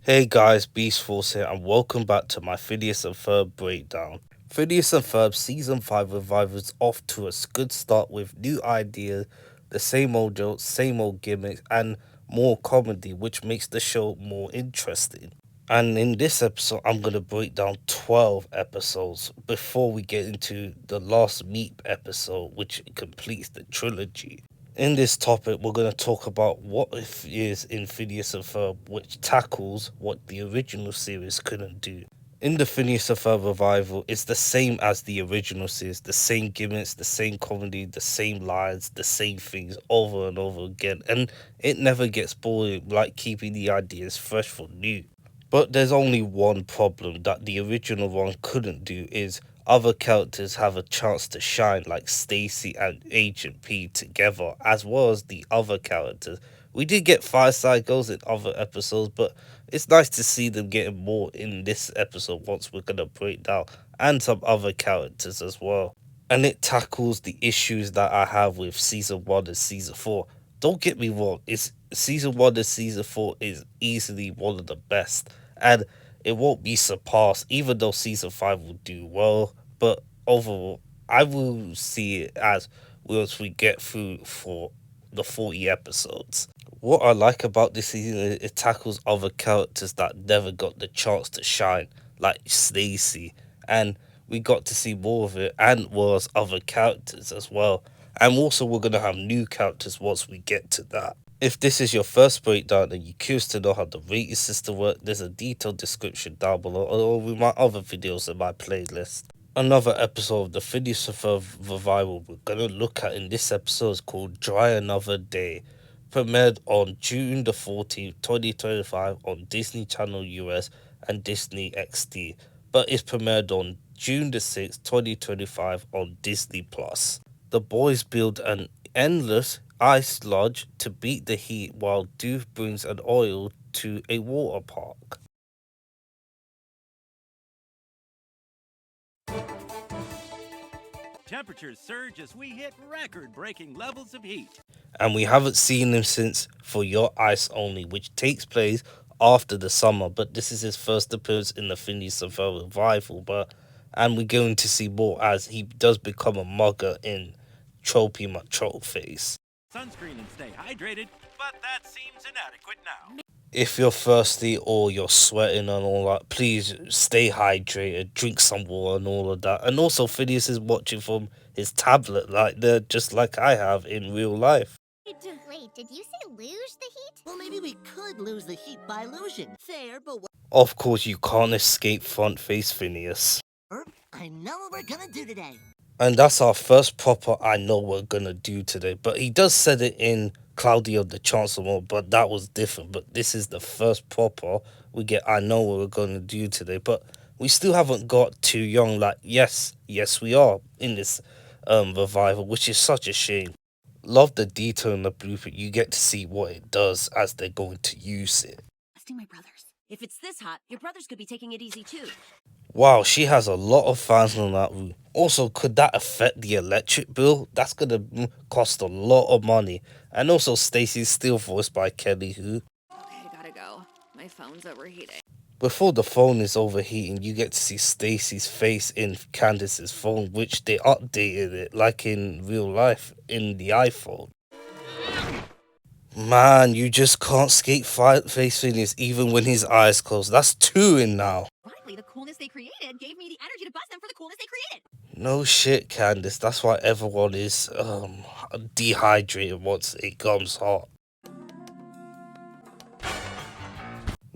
Hey guys, Beast Force here, and welcome back to my Phineas and Ferb breakdown. Phineas and Ferb Season 5 revival is off to a good start with new ideas, the same old jokes, same old gimmicks, and more comedy, which makes the show more interesting. And in this episode, I'm going to break down 12 episodes before we get into the last Meep episode, which completes the trilogy. In this topic, we're going to talk about what if is in Phineas and Ferb, which tackles what the original series couldn't do. In the Phineas and Ferb revival, it's the same as the original series, the same gimmicks, the same comedy, the same lines, the same things over and over again, and it never gets boring, like keeping the ideas fresh for new. But there's only one problem that the original one couldn't do is other characters have a chance to shine like Stacy and Agent P together as well as the other characters. We did get Fireside Girls in other episodes, but it's nice to see them getting more in this episode once we're gonna break down and some other characters as well. And it tackles the issues that I have with season 1 and season 4. Don't get me wrong, it's season 1 and season 4 is easily one of the best, and it won't be surpassed even though season 5 will do well. But overall, I will see it as once we get through for the 40 episodes. What I like about this season is it tackles other characters that never got the chance to shine, like Stacy, and we got to see more of it, and was other characters as well. And also, we're gonna have new characters once we get to that. If this is your first breakdown and you're curious to know how the rating system works, there's a detailed description down below, along with my other videos in my playlist. Another episode of the Phineas and Ferb revival we're gonna look at in this episode is called Dry Another Day. Premiered on June the 14th, 2025 on Disney Channel US and Disney XD, but it's premiered on June the 6th, 2025 on Disney Plus. The boys build an endless ice lodge to beat the heat while Doof brings an oil to a water park. Temperatures surge as we hit record-breaking levels of heat. And we haven't seen him since For Your Eyes Only, which takes place after the summer, but this is his first appearance in the Phineas and Ferb revival, and we're going to see more as he does become a mugger in Tropey McTrollface. Sunscreen and stay hydrated, but that seems inadequate now. If you're thirsty or you're sweating and all that, please stay hydrated, drink some water and all of that. And also, Phineas is watching from his tablet, just like I have in real life. Wait, did you say lose the heat? Well, maybe we could lose the heat by illusion. Fair, but Of course, you can't escape front face Phineas. I know what we're gonna do today. And that's our first proper I know we're gonna do today. But he does said it in Cloudy of the Chancellor, but that was different. But this is the first proper we get I know what we're gonna do today. But we still haven't got Too Young. Like, yes, we are in this revival, which is such a shame. Love the detail in the blueprint. You get to see what it does as they're going to use it. Testing my brothers. If it's this hot, your brothers could be taking it easy too. Wow, she has a lot of fans on that route. Also, could that affect the electric bill? That's gonna cost a lot of money. And also, Stacy's still voiced by Kelly Hu. Okay, I gotta go. My phone's overheating. Before the phone is overheating, you get to see Stacy's face in Candace's phone, which they updated it like in real life in the iPhone. Man, you just can't skate face Phineas even when his eyes closed. That's two in now. Ironically, the coolness they created gave me the energy to buzz them for the coolness they created. No shit, Candace. That's why everyone is dehydrated once it comes hot.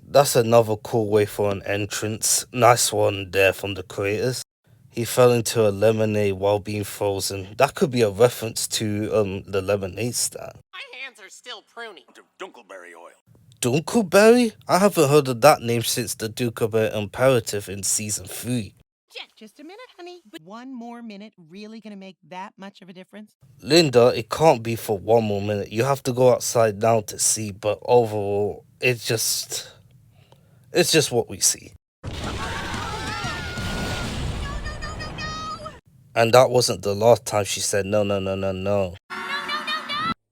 That's another cool way for an entrance. Nice one there from the creators. He fell into a lemonade while being frozen. That could be a reference to the lemonade stand. My hands are still pruny. Dunkleberry oil. Dunkleberry? I haven't heard of that name since the Dunkleberry Imperative in season 3. Just a minute, honey. One more minute really gonna make that much of a difference? Linda, it can't be for one more minute. You have to go outside now to see, but overall, it's just what we see. And that wasn't the last time she said no.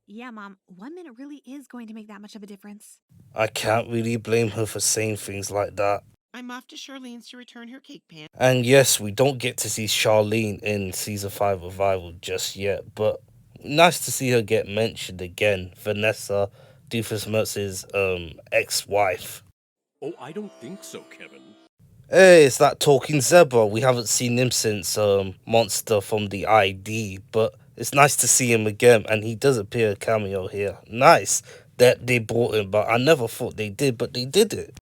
Yeah, Mom, 1 minute really is going to make that much of a difference. I can't really blame her for saying things like that. I'm off to Charlene's to return her cake pan. And yes, we don't get to see Charlene in season 5 revival just yet, but nice to see her get mentioned again. Vanessa, Doofusmertz's ex-wife. Oh, I don't think so, Kevin. Hey, it's that talking zebra. We haven't seen him since Monster from the ID, but it's nice to see him again, and he does appear a cameo here. Nice that they brought him, but I never thought they did, but they did it.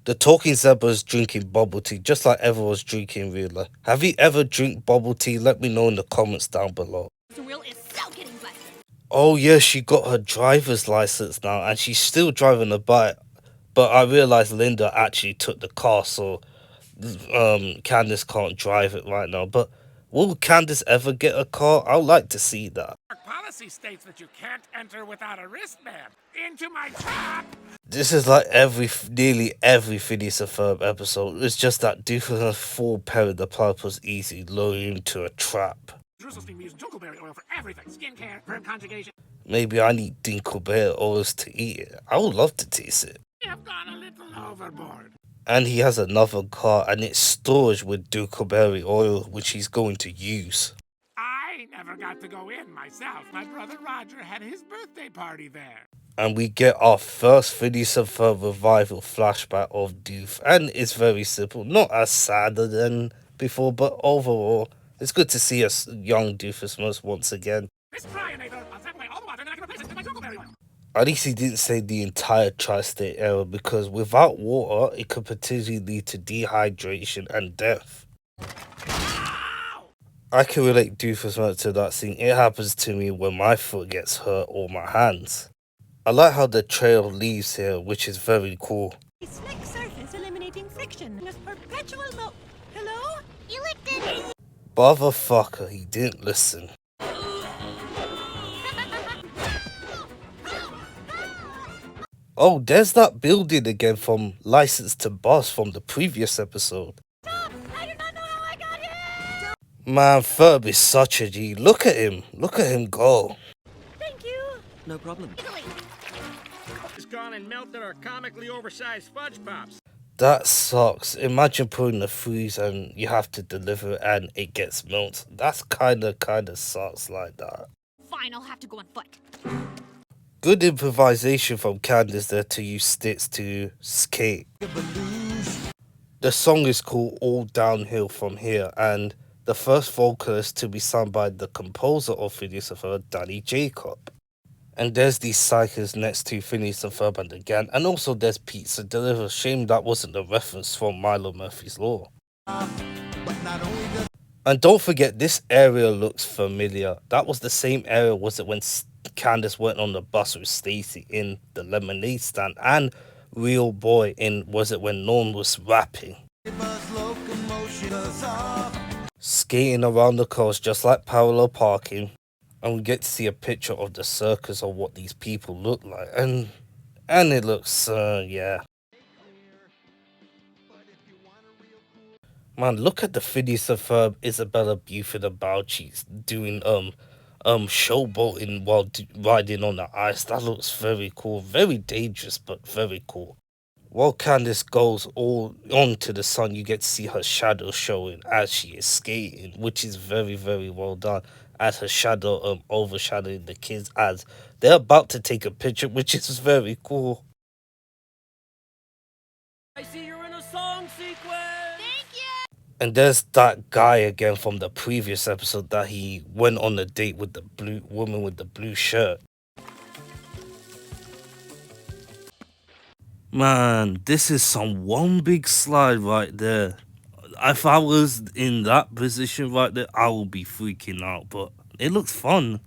The talking zebra's drinking bubble tea, just like everyone's drinking real life. Have you ever drink bubble tea? Let me know in the comments down below. The wheel is so getting busted. Oh yeah, she got her driver's license now, and she's still driving a bike. But I realized Linda actually took the car, so Candace can't drive it right now. But will Candace ever get a car? I'd like to see that. Our policy states that you can't enter without a wristband. Into my trap! This is like nearly every Phineas and Ferb episode. It's just that Doofus has full parry the purpose easy, luring him to a trap. Drizzle used dingleberry oil for everything. Skincare, verb conjugation. Maybe I need dingleberry oils to eat it. I would love to taste it. You've gone a little overboard. And he has another car, and it's storage with dingleberry oil, which he's going to use. I never got to go in myself. My brother Roger had his birthday party there. And we get our first Phineas and Ferb revival flashback of Doof, and it's very simple, not as sadder than before, but overall, it's good to see us young Doofusmas once again. This Tryanator, I'll take away all the water and then I can replace it with my dingleberry oil. At least he didn't say the entire tri-state era, because without water, it could potentially lead to dehydration and death. I can relate Doofusmas to that scene. It happens to me when my foot gets hurt or my hands. I like how the trail leaves here, which is very cool. A slick surface eliminating friction. Just perpetual Hello? You licked it! Motherfucker, he didn't listen. Oh, there's that building again from License to Boss from the previous episode. Stop! I do not know how I got here! Man, Ferb is such a G. Look at him. Look at him go. Thank you! No problem. It's gone and melted our comically oversized fudge pops. That sucks. Imagine putting the freeze and you have to deliver it and it gets melted. That's kinda sucks like that. Fine, I'll have to go on foot. Good improvisation from Candace there to use sticks to skate. The song is called All Downhill From Here, and the first vocalist to be sung by the composer of Phineas and Ferb, Danny Jacob. And there's these psychers next to Phineas and Ferb and again, and also there's Pizza Deliver. Shame that wasn't a reference from Milo Murphy's Law. And don't forget, this area looks familiar. That was the same area, was it, when Candace went on the bus with Stacy in the lemonade stand, and Real Boy in, was it, when Norm was rapping. Skating around the coast just like parallel parking, and we get to see a picture of the circus of what these people look like, and it looks yeah. Man, look at the Phineas and Ferb Isabella Buford and Bouchies doing showboating while riding on the ice. That looks very cool, very dangerous, but very cool. While Candace goes all onto the sun, you get to see her shadow showing as she is skating, which is very, very well done. As her shadow overshadowing the kids as they're about to take a picture, which is very cool. I see you're in a song sequence. And there's that guy again from the previous episode that he went on a date with the blue woman with the blue shirt. Man, this is some one big slide right there. If I was in that position right there, I would be freaking out, but it looks fun.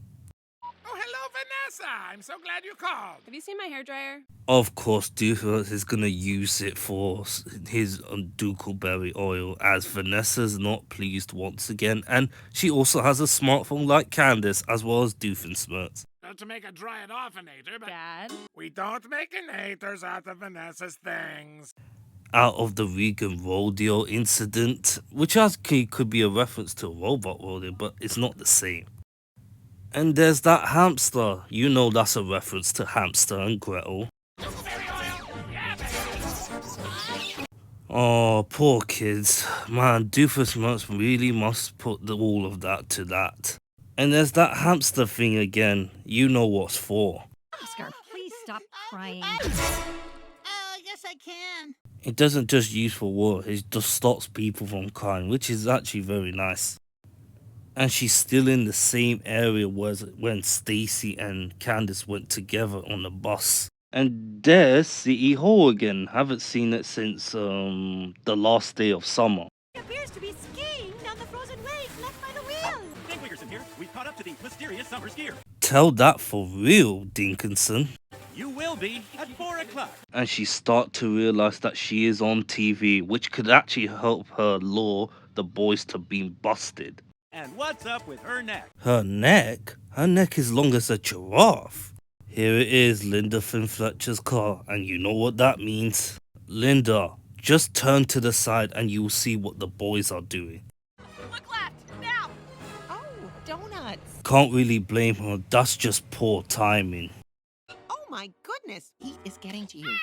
Oh, hello, Vanessa. I'm so glad you called. Have you seen my hairdryer? Of course, Doofus is gonna use it for his Dingleberry oil, as Vanessa's not pleased once again, and she also has a smartphone like Candace, as well as Doofenshmirtz. Not to make a Dryadophonator, but Dad? we don't make innators out of Vanessa's things. Out of the Regan rodeo incident, which actually could be a reference to a robot rodeo, but it's not the same. And there's that hamster. You know that's a reference to Hamster and Gretel. Oh, poor kids. Man, Doofus really must put all of that to that. And there's that hamster thing again. You know what's for. Oscar, please stop crying. Oh, yes, I can. It doesn't just use for war, it just stops people from crying, which is actually very nice. And she's still in the same area when Stacy and Candace went together on the bus. And there's City Hall again. Haven't seen it since the last day of summer. He appears to be skiing down the frozen waves left by the wheel. Nick Wickerson here. We've caught up to the mysterious summer skier. Tell that for real, Dinkinson. You will be at 4 o'clock. And she start to realize that she is on TV, which could actually help her lure the boys to being busted. And what's up with her neck? Her neck? Her neck is long as a giraffe. Here it is, Linda Fletcher's car, and you know what that means. Linda, just turn to the side and you'll see what the boys are doing. Look left, now. Oh, donuts. Can't really blame her, that's just poor timing. Oh my goodness. Heat is getting to you.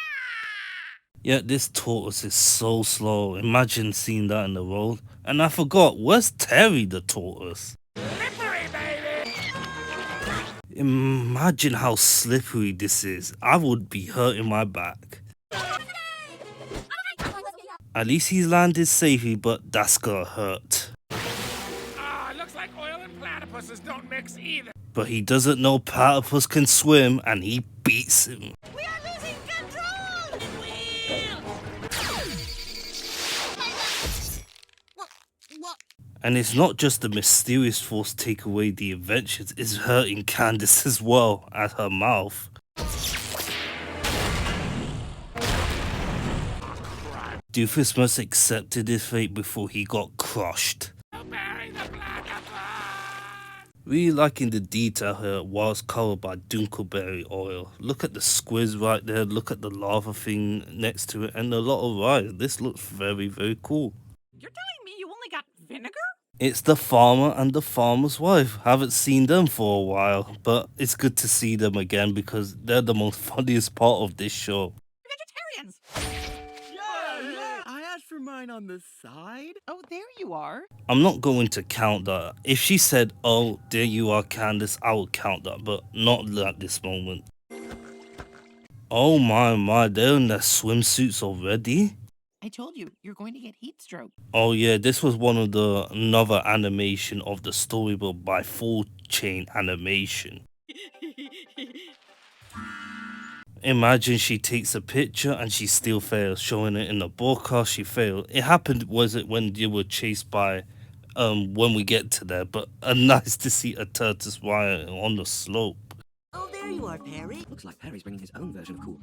Yeah, this tortoise is so slow. Imagine seeing that in the road. And I forgot, where's Terry the tortoise? Slippery, baby! Imagine how slippery this is. I would be hurting my back. At least he's landed safely, but that's gonna hurt. Ah, looks like oil and platypuses don't mix either. But he doesn't know platypus can swim, and he beats him. We are losing control. What? And it's not just the mysterious force take away the inventions, it's hurting Candace as well at her mouth. Doofus must accepted his fate before he got crushed. Bury the platypus! Really liking the detail here whilst covered by Dunkelberry oil. Look at the squids right there, look at the lava thing next to it, and a lot of rice. This looks very, very cool. You're telling me you only got vinegar? It's the farmer and the farmer's wife. Haven't seen them for a while, but it's good to see them again because they're the most funniest part of this show. Vegetarians. Yeah. I asked for mine on the side. Oh, there you are. I'm not going to count that. If she said, "Oh, there you are, Candace," I would count that, but not at this moment. Oh my, they're in their swimsuits already? I told you, you're going to get heat stroke. Oh yeah, this was one of the another animation of the storybook by Full Chain Animation. Imagine she takes a picture and she still fails, showing it in the broadcast she failed. It happened, was it when you were chased by, when we get to there, but nice to see a tortoise wire on the slope. Oh, there you are, Perry. Looks like Perry's bringing his own version of cool.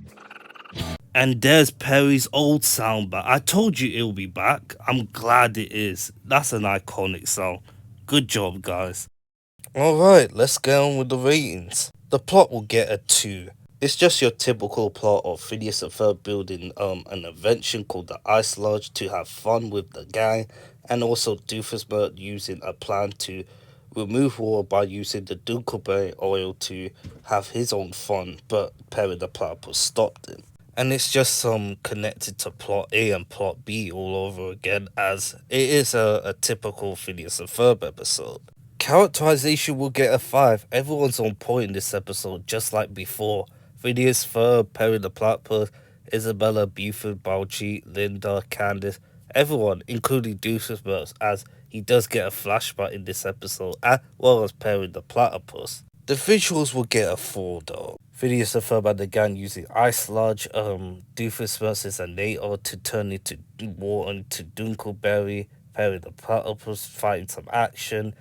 And there's Perry's old sound back. I told you it'll be back. I'm glad it is. That's an iconic sound. Good job, guys. Alright, let's get on with the ratings. The plot will get a 2. It's just your typical plot of Phineas and Ferb building an invention called the Ice Lodge to have fun with the gang, and also Doofusbert using a plan to remove water by using the Dunkelberry oil to have his own fun, but Perry the Platypus stopped him. And it's just connected to plot A and plot B all over again, as it is a typical Phineas and Ferb episode. Characterization will get a 5. Everyone's on point in this episode, just like before. Phineas, Ferb, Perry the Platypus, Isabella, Buford, Balchi, Linda, Candace, everyone, including Doofusbert, as he does get a flashback in this episode, as well as Perry the Platypus. The visuals will get a 4 though. Phineas and Ferb and the gang using Ice Lodge, Doofus versus a NATO to turn into war into Dunkelberry, Perry the Platypus fighting some action,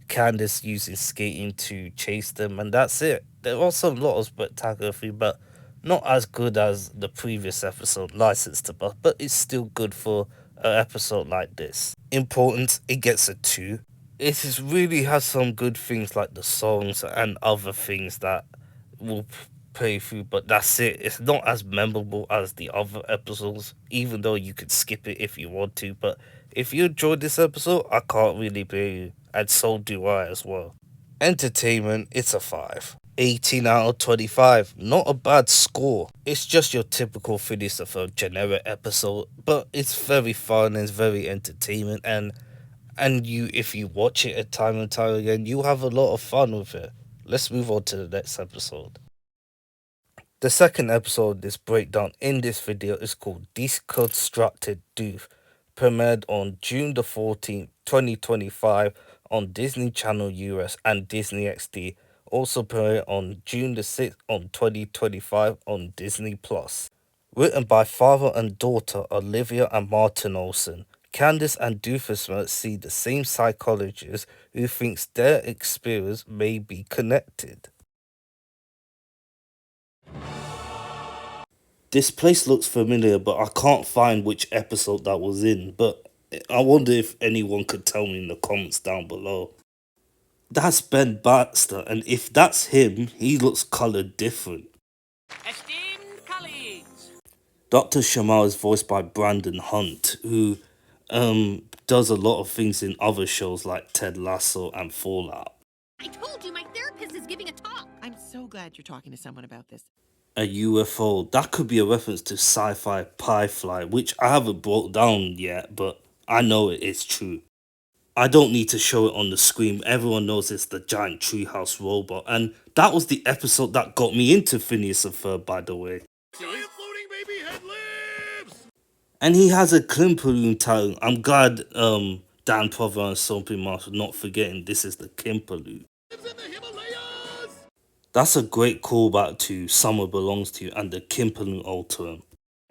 Candace using skating to chase them, and that's it. There are also a lot of spectacular things, but not as good as the previous episode, License to Bust, but it's still good for an episode like this. Importance, it gets a 2. Really has some good things like the songs and other things that will play through, but that's it. It's not as memorable as the other episodes, even though you could skip it if you want to, but if you enjoyed this episode, I can't really blame you, and so do I as well. Entertainment, it's a 5. 18 out of 25, not a bad score. It's just your typical Phineas and Ferb generic episode, but it's very fun and it's very entertainment, and you, if you watch it time and time again, you have a lot of fun with it. Let's move on to the next episode. The second episode of this breakdown in this video is called Deconstructed Doof, premiered on June the 14th, 2025 on Disney Channel US and Disney XD, also premiered on June the 6th on 2025 on Disney Plus. Written by father and daughter Olivia and Martin Olsen, Candace and Doofusmert see the same psychologist who thinks their experience may be connected. This place looks familiar, but I can't find which episode that was in, but I wonder if anyone could tell me in the comments down below. That's Ben Baxter, and if that's him, he looks coloured different. Esteemed colleagues, Dr. Shamal is voiced by Brandon Hunt, who does a lot of things in other shows like Ted Lasso and Fallout. I told you my therapist is giving a talk. I'm so glad you're talking to someone about this. A UFO, that could be a reference to sci-fi pie fly, which I haven't brought down yet, but I know it is true. I don't need to show it on the screen, everyone knows it's the giant treehouse robot, and that was the episode that got me into Phineas and Ferb, by the way. Giant floating baby head lives! And he has a Klimpaloon title. I'm glad Dan Prover and Soapy Marshall not forgetting this is the Klimpaloon. Lives in the Himalayas! That's a great callback to Summer Belongs to You and the Klimpaloon old term.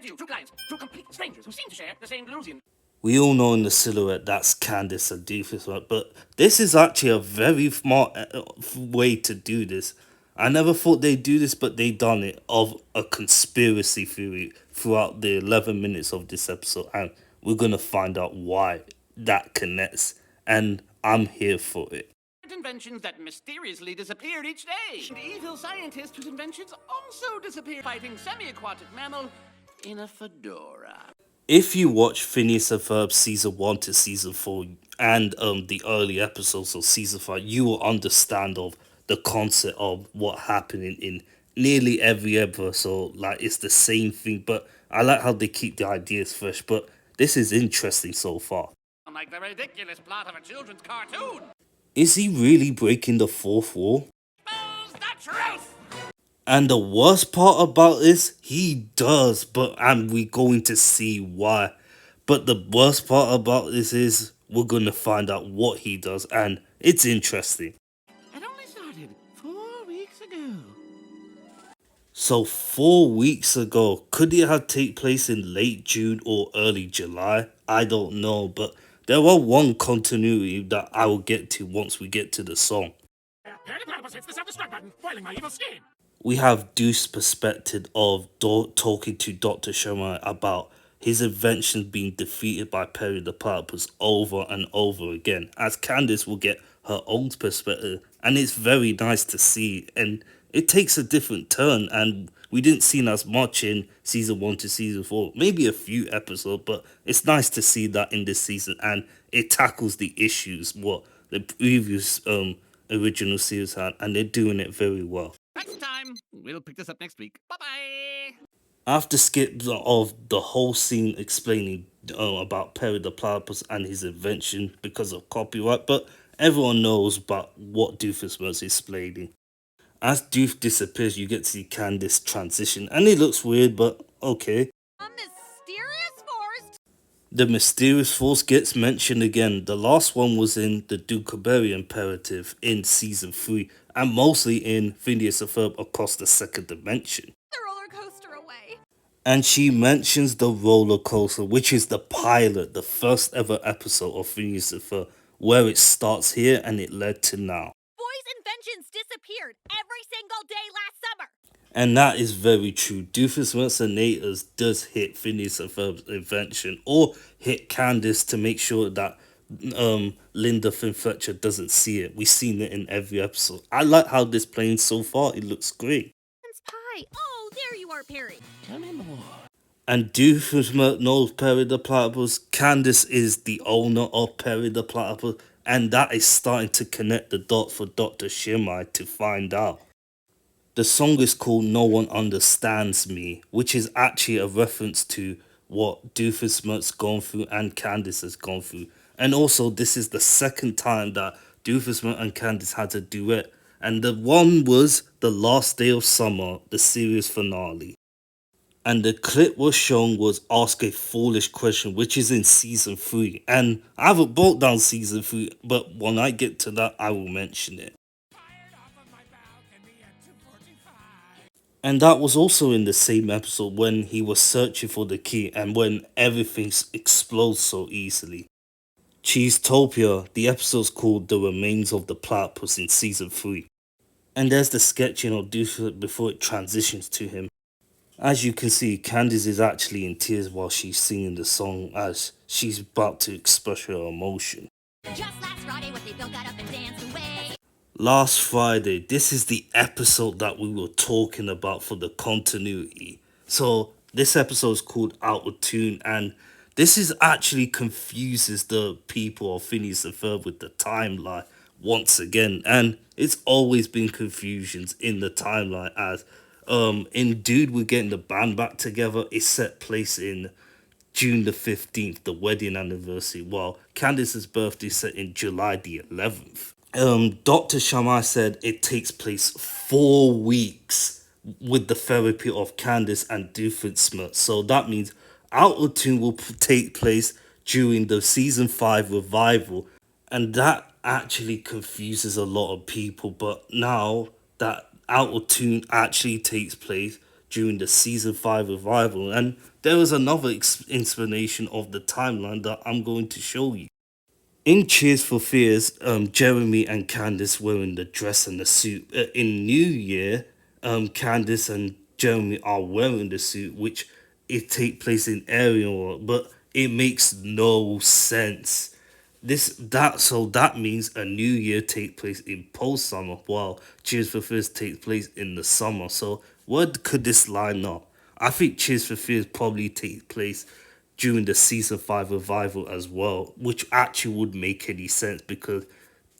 two clients, two complete strangers who seem to share the same delusion. We all know in the silhouette that's Candace and Doofus, but this is actually a very smart way to do this. I never thought they'd do this, but they done it, of a conspiracy theory throughout the 11 minutes of this episode, and we're gonna find out why that connects, and I'm here for it. Inventions that mysteriously disappeared each day. And evil scientist whose inventions also disappeared, fighting semi-aquatic mammal in a fedora. If you watch Phineas and Ferb season 1 to season 4 and the early episodes of season 5, you will understand of the concept of what happened in nearly every episode. Like, it's the same thing, but I like how they keep the ideas fresh. But this is interesting so far. Unlike the ridiculous plot of a children's cartoon. Is he really breaking the fourth wall? Expose the truth! And the worst part about this, he does, and we're going to see why. But the worst part about this is we're going to find out what he does, and it's interesting. It only started 4 weeks ago. So 4 weeks ago, could it have taken place in late June or early July? I don't know, but there was one continuity that I will get to once we get to the song. Parody Platypus hits the self-destruct button, foiling my evil scheme. We have Deuce's perspective of talking to Dr. Sherman about his inventions being defeated by Perry the Platypus over and over again, as Candace will get her own perspective, and it's very nice to see, and it takes a different turn, and we didn't see as much in season 1 to season 4, maybe a few episodes, but it's nice to see that in this season, and it tackles the issues what the previous original series had, and they're doing it very well. Next time, we'll pick this up next week. Bye-bye! After skip of the whole scene explaining about Perry the Platypus and his invention because of copyright, but everyone knows about what Doofus was explaining. As Doof disappears, you get to see Candace transition, and it looks weird, but okay. A mysterious force. The mysterious force gets mentioned again. The last one was in the Dukeberry Imperative in season 3, and mostly in Phineas and Ferb Across the Second Dimension. The roller coaster away. And she mentions the roller coaster, which is the pilot, the first ever episode of Phineas and Ferb, where it starts here and it led to now. Boys' inventions disappeared every single day last summer. And that is very true. Doofus Mercenators does hit Phineas and Ferb's invention, or hit Candace to make sure that Linda Finfletcher doesn't see it. We've seen it in every episode. I like how this playing so far. It looks great. It's pie. Oh, there you are, Perry. Tell me more. And Doofus knows Perry the Platypus. Candace is the owner of Perry the Platypus. and that is starting to connect the dot for Dr. Shimai to find out. The song is called No One Understands Me, which is actually a reference to what Doofenshmirtz gone through and Candace has gone through. And also, this is the second time that Doofenshmirtz and Candace had a duet. And the one was The Last Day of Summer, the series finale. And the clip was shown was Ask a Foolish Question, which is in season 3. And I haven't brought down season 3, but when I get to that, I will mention it. Fired off of my balcony at 2:45. And that was also in the same episode when he was searching for the key and when everything explodes so easily. Cheesetopia, the episode's called The Remains of the Platypus in season 3. And there's the sketching of Doofus before it transitions to him. As you can see, Candice is actually in tears while she's singing the song as she's about to express her emotion. Just last Friday, what they built got up and danced away. Last Friday, this is the episode that we were talking about for the continuity. So this episode is called Out of Tune, and this is actually confuses the people of Phineas and Ferb with the timeline once again. And it's always been confusions in the timeline as in Dude We're Getting the Band Back Together, it's set place in June the 15th, the wedding anniversary, while Candice's birthday is set in July the 11th. Dr. Shammai said it takes place 4 weeks with the therapy of Candice and Doofenshmirtz. So that means Out of Tune will take place during the season 5 revival. And that actually confuses a lot of people. But now that Out of Tune actually takes place during the season 5 revival. And there is another explanation of the timeline that I'm going to show you. In Cheers for Fears, Jeremy and Candice wearing the dress and the suit. In New Year, Candice and Jeremy are wearing the suit, which it take place in Ariel, but it makes no sense. So that means a New Year take place in post summer, while Cheers for Fears takes place in the summer. So where could this line up? I think Cheers for Fears probably takes place during the season 5 revival as well, which actually would make any sense because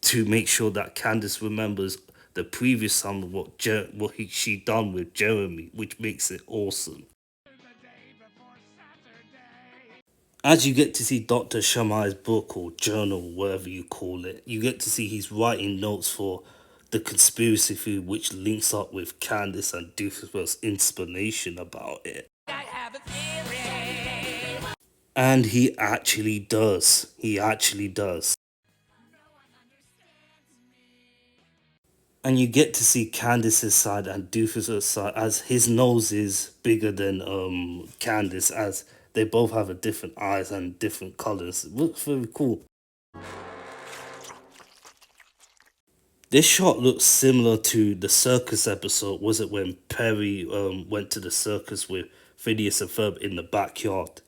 to make sure that Candice remembers the previous summer she done with Jeremy, which makes it awesome. The day before Saturday. As you get to see Dr. Shammai's book or journal, whatever you call it, you get to see he's writing notes for the conspiracy theory, which links up with Candice and Doofenshmirtz's explanation about it. I have a theory. And he actually does. He actually does. And you get to see Candice's side and Doofus's side as his nose is bigger than Candice, as they both have a different eyes and different colors. It looks very cool. This shot looks similar to the circus episode. Was it when Perry went to the circus with Phineas and Ferb in the backyard?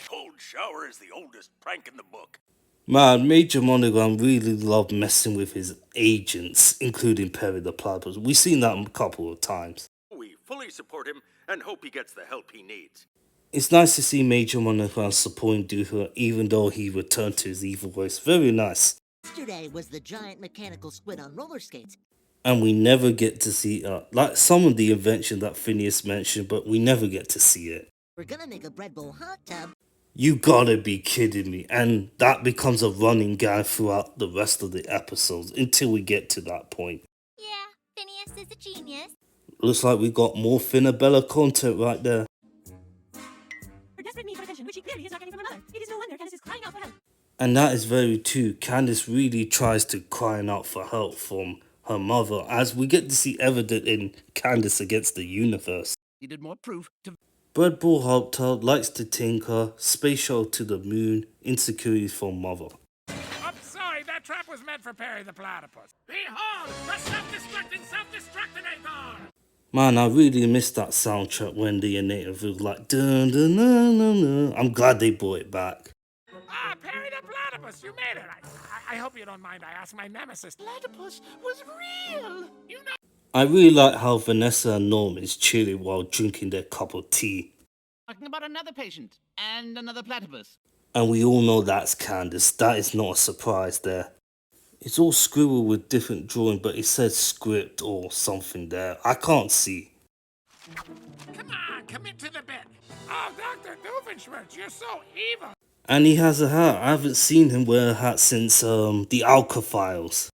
Cold shower is the oldest prank in the book. Man, Major Monogram really loved messing with his agents, including Perry the Platypus. We've seen that a couple of times. We fully support him and hope he gets the help he needs. It's nice to see Major Monogram supporting Doofus even though he returned to his evil voice. Very nice. Yesterday was the giant mechanical squid on roller skates. And we never get to see like some of the invention that Phineas mentioned, but we never get to see it. We're gonna make a bread bowl hot tub. You gotta be kidding me. And that becomes a running gag throughout the rest of the episodes until we get to that point. Yeah, Phineas is a genius. Looks like we got more Finabella content right there. Her desperate need for attention, which she clearly is not getting from her mother. It is no wonder Candace is crying out for help. And that is very true. Candice really tries to crying out for help from her mother, as we get to see evident in Candice Against the Universe. Needed more proof to. Bread Ball helped her, likes to tinker, space shuttle to the moon, insecurities from mother. I'm sorry, that trap was meant for Perry the Platypus. Behold, the self-destructing self-destructinator! Man, I really missed that soundtrack when the native was like dun dun dun dun dun. I'm glad they brought it back. Ah, Perry the Platypus, you made it. I hope you don't mind I asked my nemesis. Platypus was real. You know. I really like how Vanessa and Norm is chilling while drinking their cup of tea. Talking about another patient and another platypus. And we all know that's Candace. That is not a surprise there. It's all scribbled with different drawing, but it says script or something there. I can't see. Come on, commit to the bit. Oh, Dr. Doofenshmirtz, you're so evil. And he has a hat. I haven't seen him wear a hat since the Alka Files.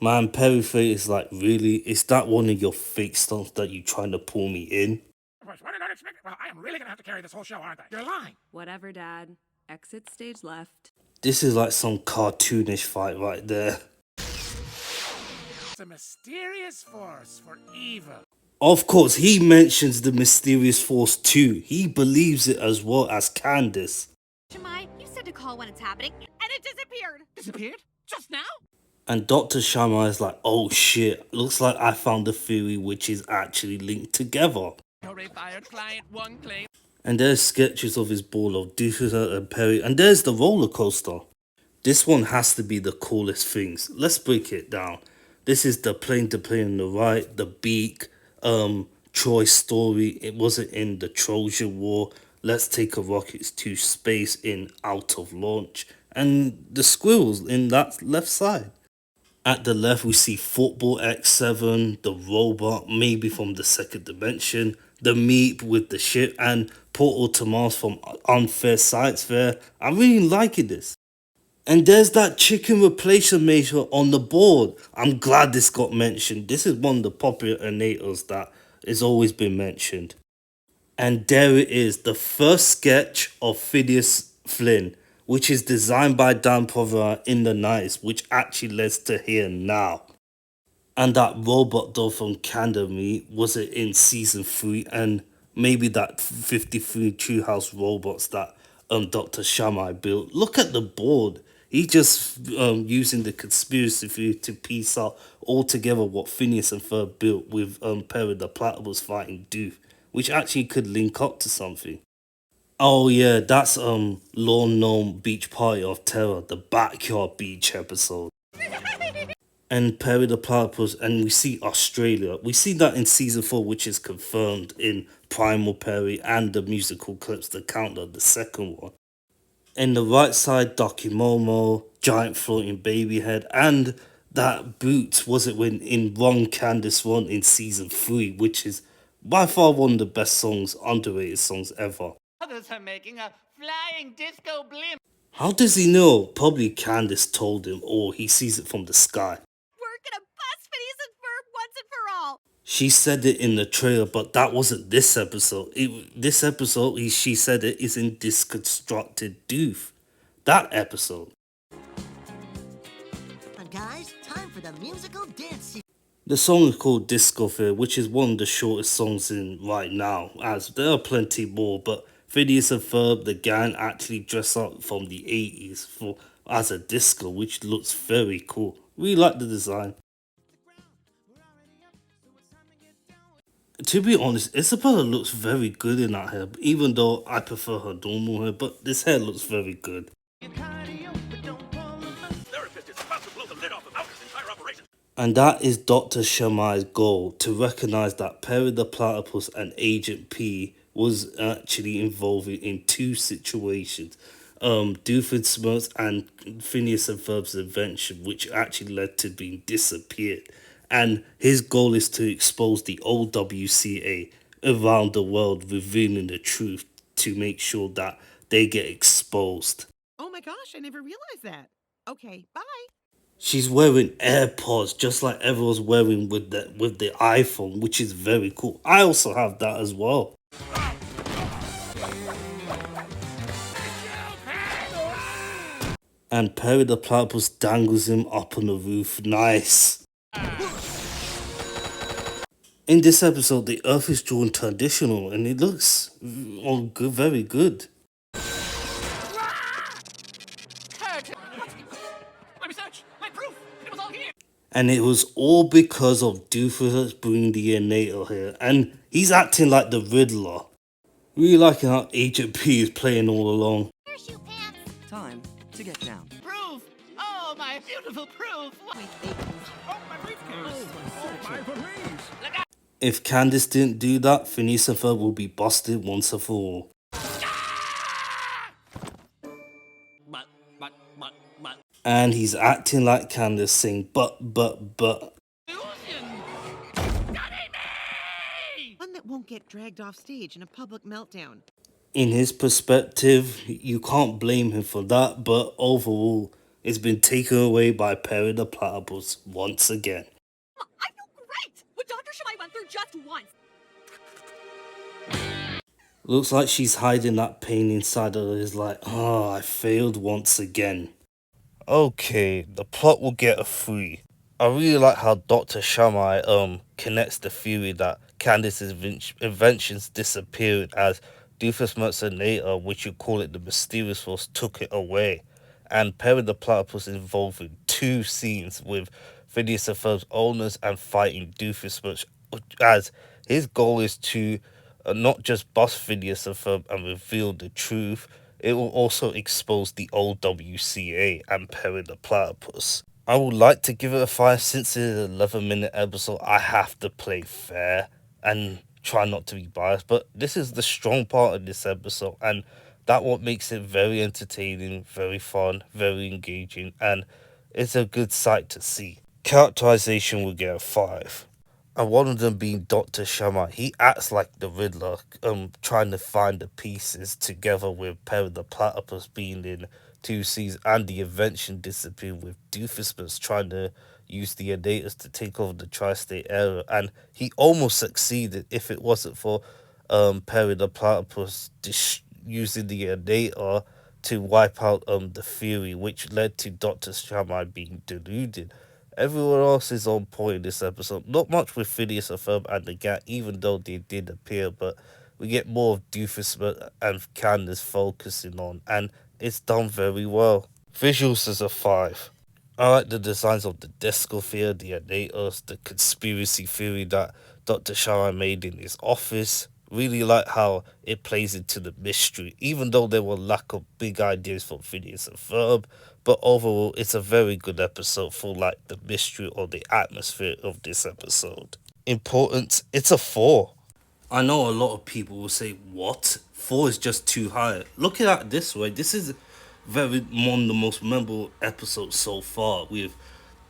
Man, Perry is like, really? Is that one of your fake stunts that you trying to pull me in? What did I expect? Well, I am really gonna have to carry this whole show, aren't I? You're lying. Whatever, Dad. Exit stage left. This is like some cartoonish fight right there. It's a mysterious force for evil. Of course, he mentions the mysterious force too. He believes it as well as Candace. Shamai, you said to call when it's happening, and it disappeared. Disappeared? Just now? And Dr. Shammai is like, oh shit, looks like I found a theory which is actually linked together. Hooray, fired client, one claim. And there's sketches of his ball of Doofus and Perry. And there's the roller coaster. This one has to be the coolest things. Let's break it down. This is the plane to plane on the right, the beak, Troy's story. It wasn't in the Trojan War. Let's take a rocket to space in Out of Launch. And the squirrels in that left side. At the left, we see Football X7, the robot, maybe from the second dimension, the Meep with the ship, and Portal to Mars from Unfair Science Fair. I'm really liking this. And there's that chicken replacement measure on the board. I'm glad this got mentioned. This is one of the popular innators that has always been mentioned. And there it is, the first sketch of Phineas Flynn, which is designed by Dan Prover in the 90s, which actually leads to here now. And that robot doll from Canada was it in season 3, and maybe that 53 Treehouse robots that Dr. Shammai built. Look at the board. He just using the conspiracy theory to piece out altogether what Phineas and Ferb built with Perry the Platypus fighting Doof, which actually could link up to something. Oh yeah, that's Lone Gnome Beach Party of Terror, the Backyard Beach episode. And Perry the Platypus, and we see Australia. We see that in season 4, which is confirmed in Primal Perry and the musical clips, the Countdown, the second one. In the right side, Doki Momo, Giant Floating Baby Head, and that Boots, was it when in Ron Candace Run in season 3, which is by far one of the best songs, underrated songs ever. Others are making a flying disco blimp. How does he know? Probably Candace told him, or he sees it from the sky. We're gonna bust Phineas and Ferb once and for all. She said it in the trailer, but that wasn't this episode. This episode, she said it is in Disconstructed Doof. That episode. And guys, time for the musical dance. The song is called Disco Fear, which is one of the shortest songs in right now, as there are plenty more, but Phineas and Ferb, the gang, actually dress up from the 80s as a disco, which looks very cool. We like the design. To be honest, Isabella looks very good in that hair, even though I prefer her normal hair, but this hair looks very good. And that is Dr. Shammai's goal, to recognize that Perry the Platypus and Agent P was actually involved in 2 situations. Doofenshmirtz and Phineas and Ferb's invention, which actually led to being disappeared. And his goal is to expose the old WCA around the world, revealing the truth to make sure that they get exposed. Oh my gosh, I never realized that. Okay, bye. She's wearing AirPods just like everyone's wearing with the iPhone, which is very cool. I also have that as well. And Perry the Platypus dangles him up on the roof. Nice. In this episode, the Earth is drawn traditional and it looks all good, very good. My research, my proof, it was all here. And it was all because of Doofus bringing the Inator here. And he's acting like the Riddler. Really liking how Agent P is playing all along. Parachute pants. Time to get down. Proof! Oh, my beautiful proof! Oh, my briefcase. Oh, my valise. Look out! If Candace didn't do that, Phineas and Ferb will be busted once and for all. And he's acting like Candace, saying, but. One that won't get dragged off stage in a public meltdown. In his perspective, you can't blame him for that, but overall, it's been taken away by Perry the Platypus once again. I feel great! What Dr. Shimai went through just once. Looks like she's hiding that pain inside of her. Is like, oh, I failed once again. Okay, the plot will get a 3. I really like how Dr. Shammai connects the theory that Candace's inventions disappeared as Doofus which you call it the mysterious force, took it away. And Perry the Platypus is involved in 2 scenes with Phineas and Ferb's owners and fighting Doofus as his goal is to not just bust Phineas and Ferb and reveal the truth, it will also expose the old WCA and Perry the Platypus. I would like to give it a 5 since it's an 11-minute episode. I have to play fair and try not to be biased, but this is the strong part of this episode, and that what makes it very entertaining, very fun, very engaging, and it's a good sight to see. Characterization will get a 5. And one of them being Dr. Shammai. He acts like the Riddler, trying to find the pieces together with Perry the Platypus being in 2 scenes and the invention disappearing with Doofusbus trying to use the innators to take over the tri-state area. And he almost succeeded if it wasn't for Perry the Platypus using the innator to wipe out the theory, which led to Dr. Shammai being deluded. Everyone else is on point in this episode. Not much with Phineas and Ferb and the gang, even though they did appear, but we get more of Doofus and Candace focusing on, and it's done very well. Visuals is a 5. I like the designs of the Discosphere, the innators, the conspiracy theory that Dr. Shammai made in his office. Really like how it plays into the mystery, even though there were lack of big ideas from Phineas and Ferb. But overall, it's a very good episode for like the mystery or the atmosphere of this episode. Importance, it's a 4. I know a lot of people will say, what? 4 is just too high. Look at it this way. This is one of the most memorable episodes so far, with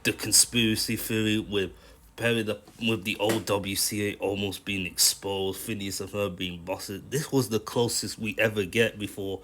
the conspiracy theory, with with the old WCA almost being exposed, Phineas and Ferb being busted. This was the closest we ever get before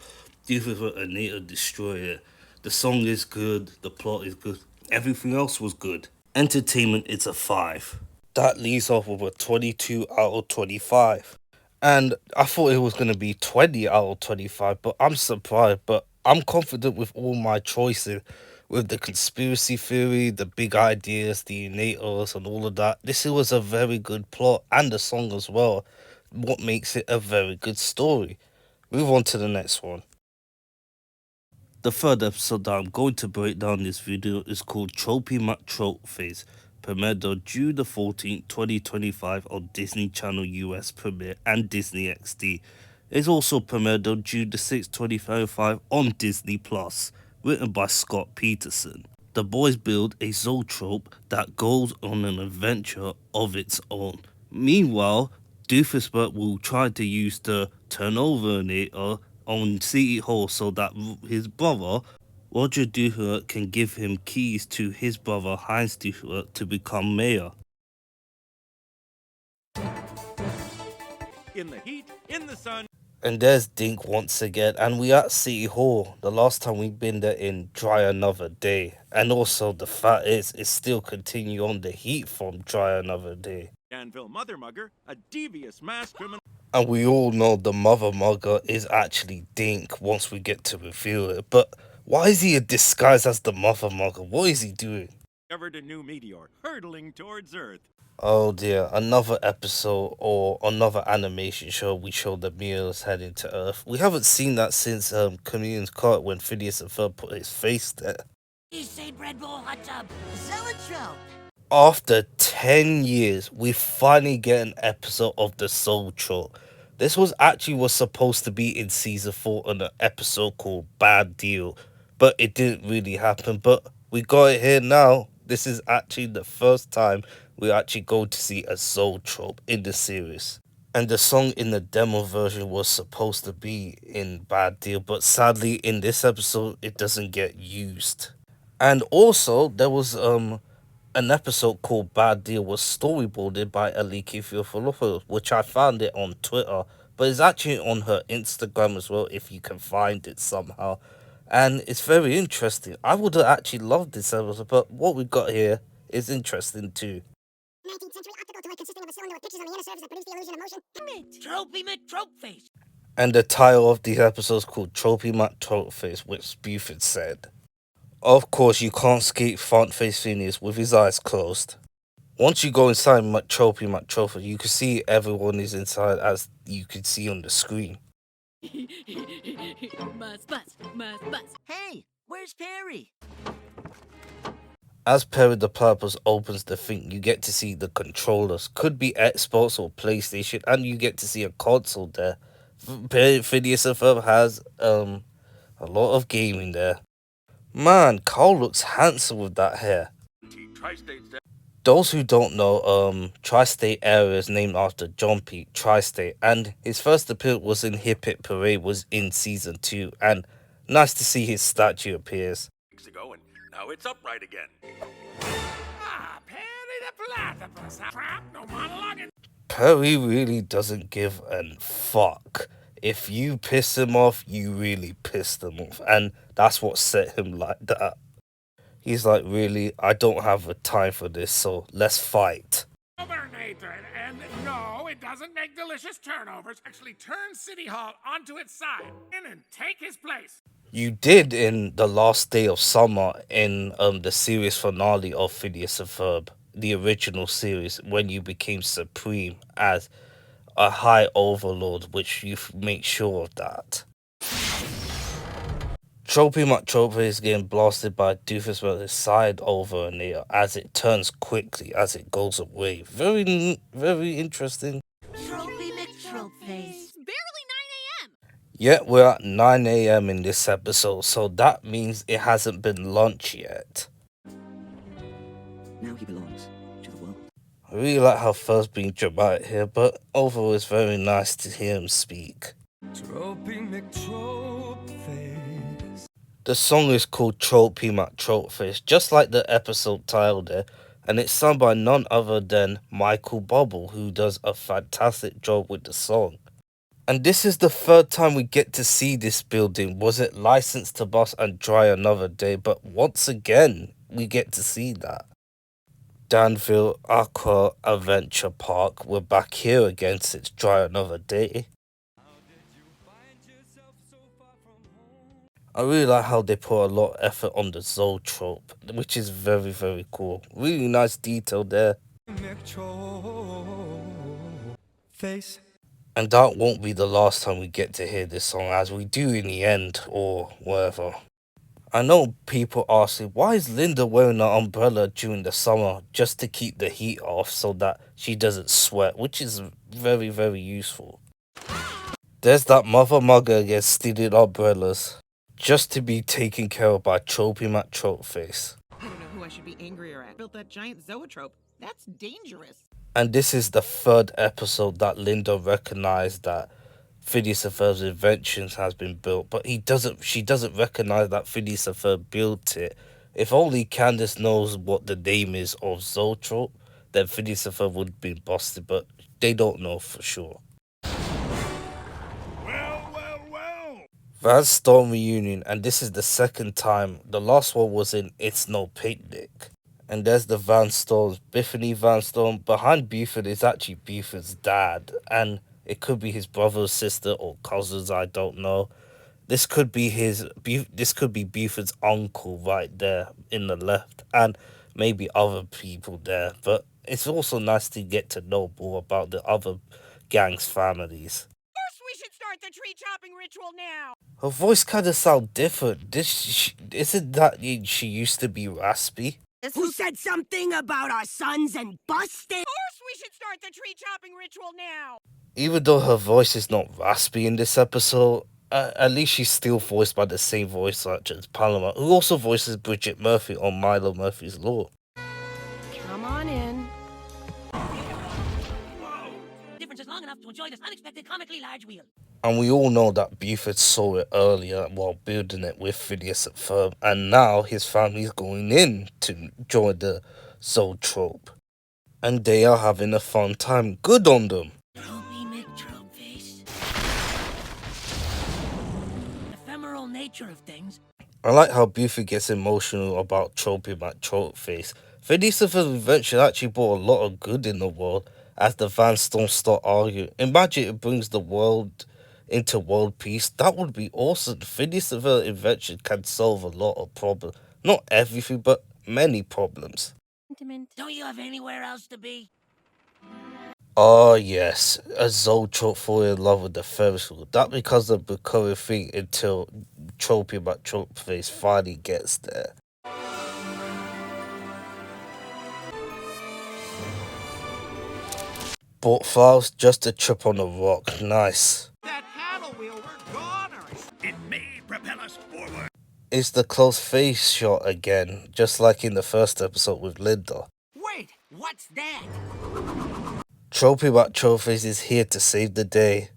Doofus and Nata destroy it. The song is good, the plot is good, everything else was good. Entertainment is a 5. That leaves off with a 22 out of 25. And I thought it was going to be 20 out of 25, but I'm surprised. But I'm confident with all my choices, with the conspiracy theory, the big ideas, the innators, and all of that. This was a very good plot, and the song as well. What makes it a very good story. Move on to the next one. The third episode that I'm going to break down this video is called Tropey McTropeface, premiered on June the 14th, 2025 on Disney Channel US Premiere and Disney XD. It's also premiered on June the 6th, 2025 on Disney Plus, written by Scott Peterson. The boys build a zoetrope that goes on an adventure of its own. Meanwhile, Doofusbert will try to use the turnover on City Hall so that his brother, Roger Doofus, can give him keys to his brother Heinz Doofus to become mayor. In the heat, in the sun. And there's Dink once again, and we at City Hall. The last time we've been there in Dry Another Day. And also the fact is, it's still continue on the heat from Dry Another Day. Danville Mother Mugger, a devious mass criminal. And we all know the Mother Mugger is actually Dink once we get to reveal it. But why is he disguised as the Mother Mugger? What is he doing? Discovered a new meteor hurtling towards Earth. Oh dear, another episode or another animation show we show the meteors heading to Earth. We haven't seen that since Communion's Court when Phineas and Ferb put his face there. East Red Bull Hot Tub. Zoetrope. After 10 years, we finally get an episode of the Soul Troll. This was supposed to be in season 4 on an episode called Bad Deal, but it didn't really happen. But we got it here now. This is actually the first time we actually go to see a Soul Trope in the series. And the song in the demo version was supposed to be in Bad Deal, but sadly in this episode it doesn't get used. And also, there was an episode called Bad Deal was storyboarded by Aliki Fiofolopo, which I found it on Twitter, but it's actually on her Instagram as well if you can find it somehow. And it's very interesting. I would have actually loved this episode, but what we got here is interesting too. 19th century optical toy consisting of a cylinder with pictures on the inner surface that produce the illusion of motion. Tropey McTropeface. And the title of the episode is called Tropey Matt Trollface, which Buford said. Of course, you can't skate front face Phineas with his eyes closed. Once you go inside Tropey Matt Trollface, you can see everyone is inside as you can see on the screen. Must bust. Hey, where's Perry? As Perry the Platypus opens the thing, you get to see the controllers. Could be Xbox or PlayStation, and you get to see a console there. Phineas and Ferb has a lot of gaming there. Man, Carl looks handsome with that hair. Those who don't know, Tri-State area is named after John P. Tri-State, and his first appearance was in Hip Hip Parade was in season 2, and nice to see his statue appears. Ago, and now it's upright again. Ah, Perry the Platypus. Crap, no monologuing. Perry really doesn't give a fuck. If you piss him off, you really pissed him off, and that's what set him like that. He's like, really, I don't have the time for this, so let's fight. Over, Nathan. And no, it doesn't make delicious turnovers. Actually, turn City Hall onto its side. In and take his place. You did in the last day of summer in the series finale of Phineas and Ferb, the original series, when you became supreme as a high overlord, which you make sure of that. Tropey McTrope is getting blasted by Doofus with his side over an ear as it turns quickly as it goes away. Very, very interesting. Tropey McTropeface. Barely 9 a.m. Yeah, we're at 9 a.m. in this episode, so that means it hasn't been lunch yet. Now he belongs to the world. I really like how Fer's being dramatic here, but overall it's very nice to hear him speak. Tropey McTropeface. The song is called Tropey McTropeface, just like the episode title there, and it's sung by none other than Michael Bubble, who does a fantastic job with the song. And this is the third time we get to see this building. Was it Licensed to Bust and Dry Another Day? But once again, we get to see that. Danville Aqua Adventure Park. We're back here again since Dry Another Day. I really like how they put a lot of effort on the Zoetrope, which is very, very cool. Really nice detail there. Face. And that won't be the last time we get to hear this song, as we do in the end, or whatever. I know people asking, why is Linda wearing an umbrella during the summer just to keep the heat off so that she doesn't sweat, which is very, very useful. There's that mother mugger again stealing umbrellas, just to be taken care of by Tropey McTropeface. I don't know who I should be angrier at. Built that giant zoetrope. That's dangerous. And this is the third episode that Linda recognized that Phineas and Ferb's inventions has been built, but she doesn't recognize that Phineas and Ferb built it. If only Candace knows what the name is of Zoetrope, then Phineas and Ferb would have been busted, but they don't know for sure. Van Storm reunion, and this is the second time. The last one was in It's No Picnic. And there's the Van Storms, Biffany Van Storm. Behind Buford is actually Buford's dad, and it could be his brother, sister, or cousins, I don't know. This could be Buford's uncle right there in the left, and maybe other people there. But it's also nice to get to know more about the other gang's families. We should start the tree chopping ritual now. Her voice kind of sounds different. Isn't that she used to be raspy? Who said something about our sons and busting? Of course we should start the tree chopping ritual now. Even though her voice is not raspy in this episode, at least she's still voiced by the same voice actor as Paloma, who also voices Bridget Murphy on Milo Murphy's Law. Come on in. Difference is long enough to enjoy this unexpected comically large wheel. And we all know that Buford saw it earlier while building it with Phineas and Ferb, and now his family's going in to join the Zoetrope. And they are having a fun time. Good on them. Tropey McTropeface. Ephemeral nature of things. I like how Buford gets emotional about Tropey McTropeface. Phineas and Ferb eventually actually brought a lot of good in the world as the Van Stones start arguing. Imagine it brings the world into world peace. That would be awesome. Phineas and Ferb invention can solve a lot of problems. Not everything, but many problems. Don't you have anywhere else to be? Oh yes, a Zoetrope fall in love with the Ferris wheel. That becomes a recurring thing until Tropey McTropeface finally gets there. Bought files, just a trip on a rock. Nice. That paddle wheel, we're goners. It may propel us forward. It's the close face shot again, just like in the first episode with Linda. Wait, what's that? Tropey McTropeface is here to save the day.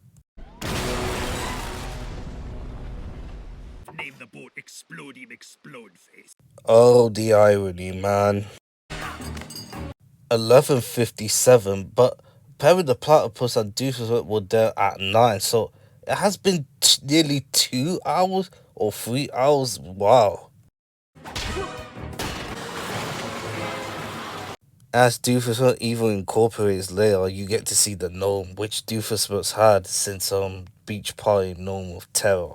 Name the boat Explodey McSplodeface. Oh, the irony, man. 11:57, but Perry the Platypus and Doofus were there at 9, so it has been nearly 2 hours or 3 hours. Wow. As Doofus even incorporates later, you get to see the gnome, which Doofus had since Beach Party Gnome of Terror.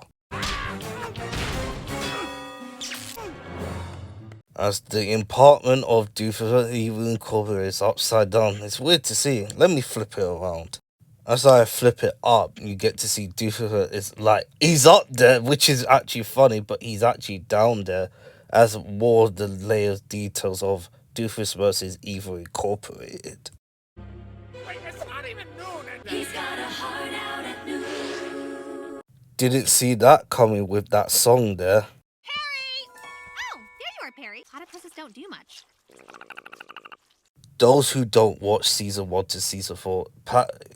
As the apartment of Doofus even incorporates upside down. It's weird to see. Let me flip it around. As I flip it up, you get to see Doofus is like, he's up there, which is actually funny, but he's actually down there as more of the layers details of Doofus versus Evil Incorporated. Wait, it's not even noon. He's got a heart out at noon. Didn't see that coming with that song there. Oh, there you are, Perry. Platypuses don't do much. Those who don't watch season 1 to season 4,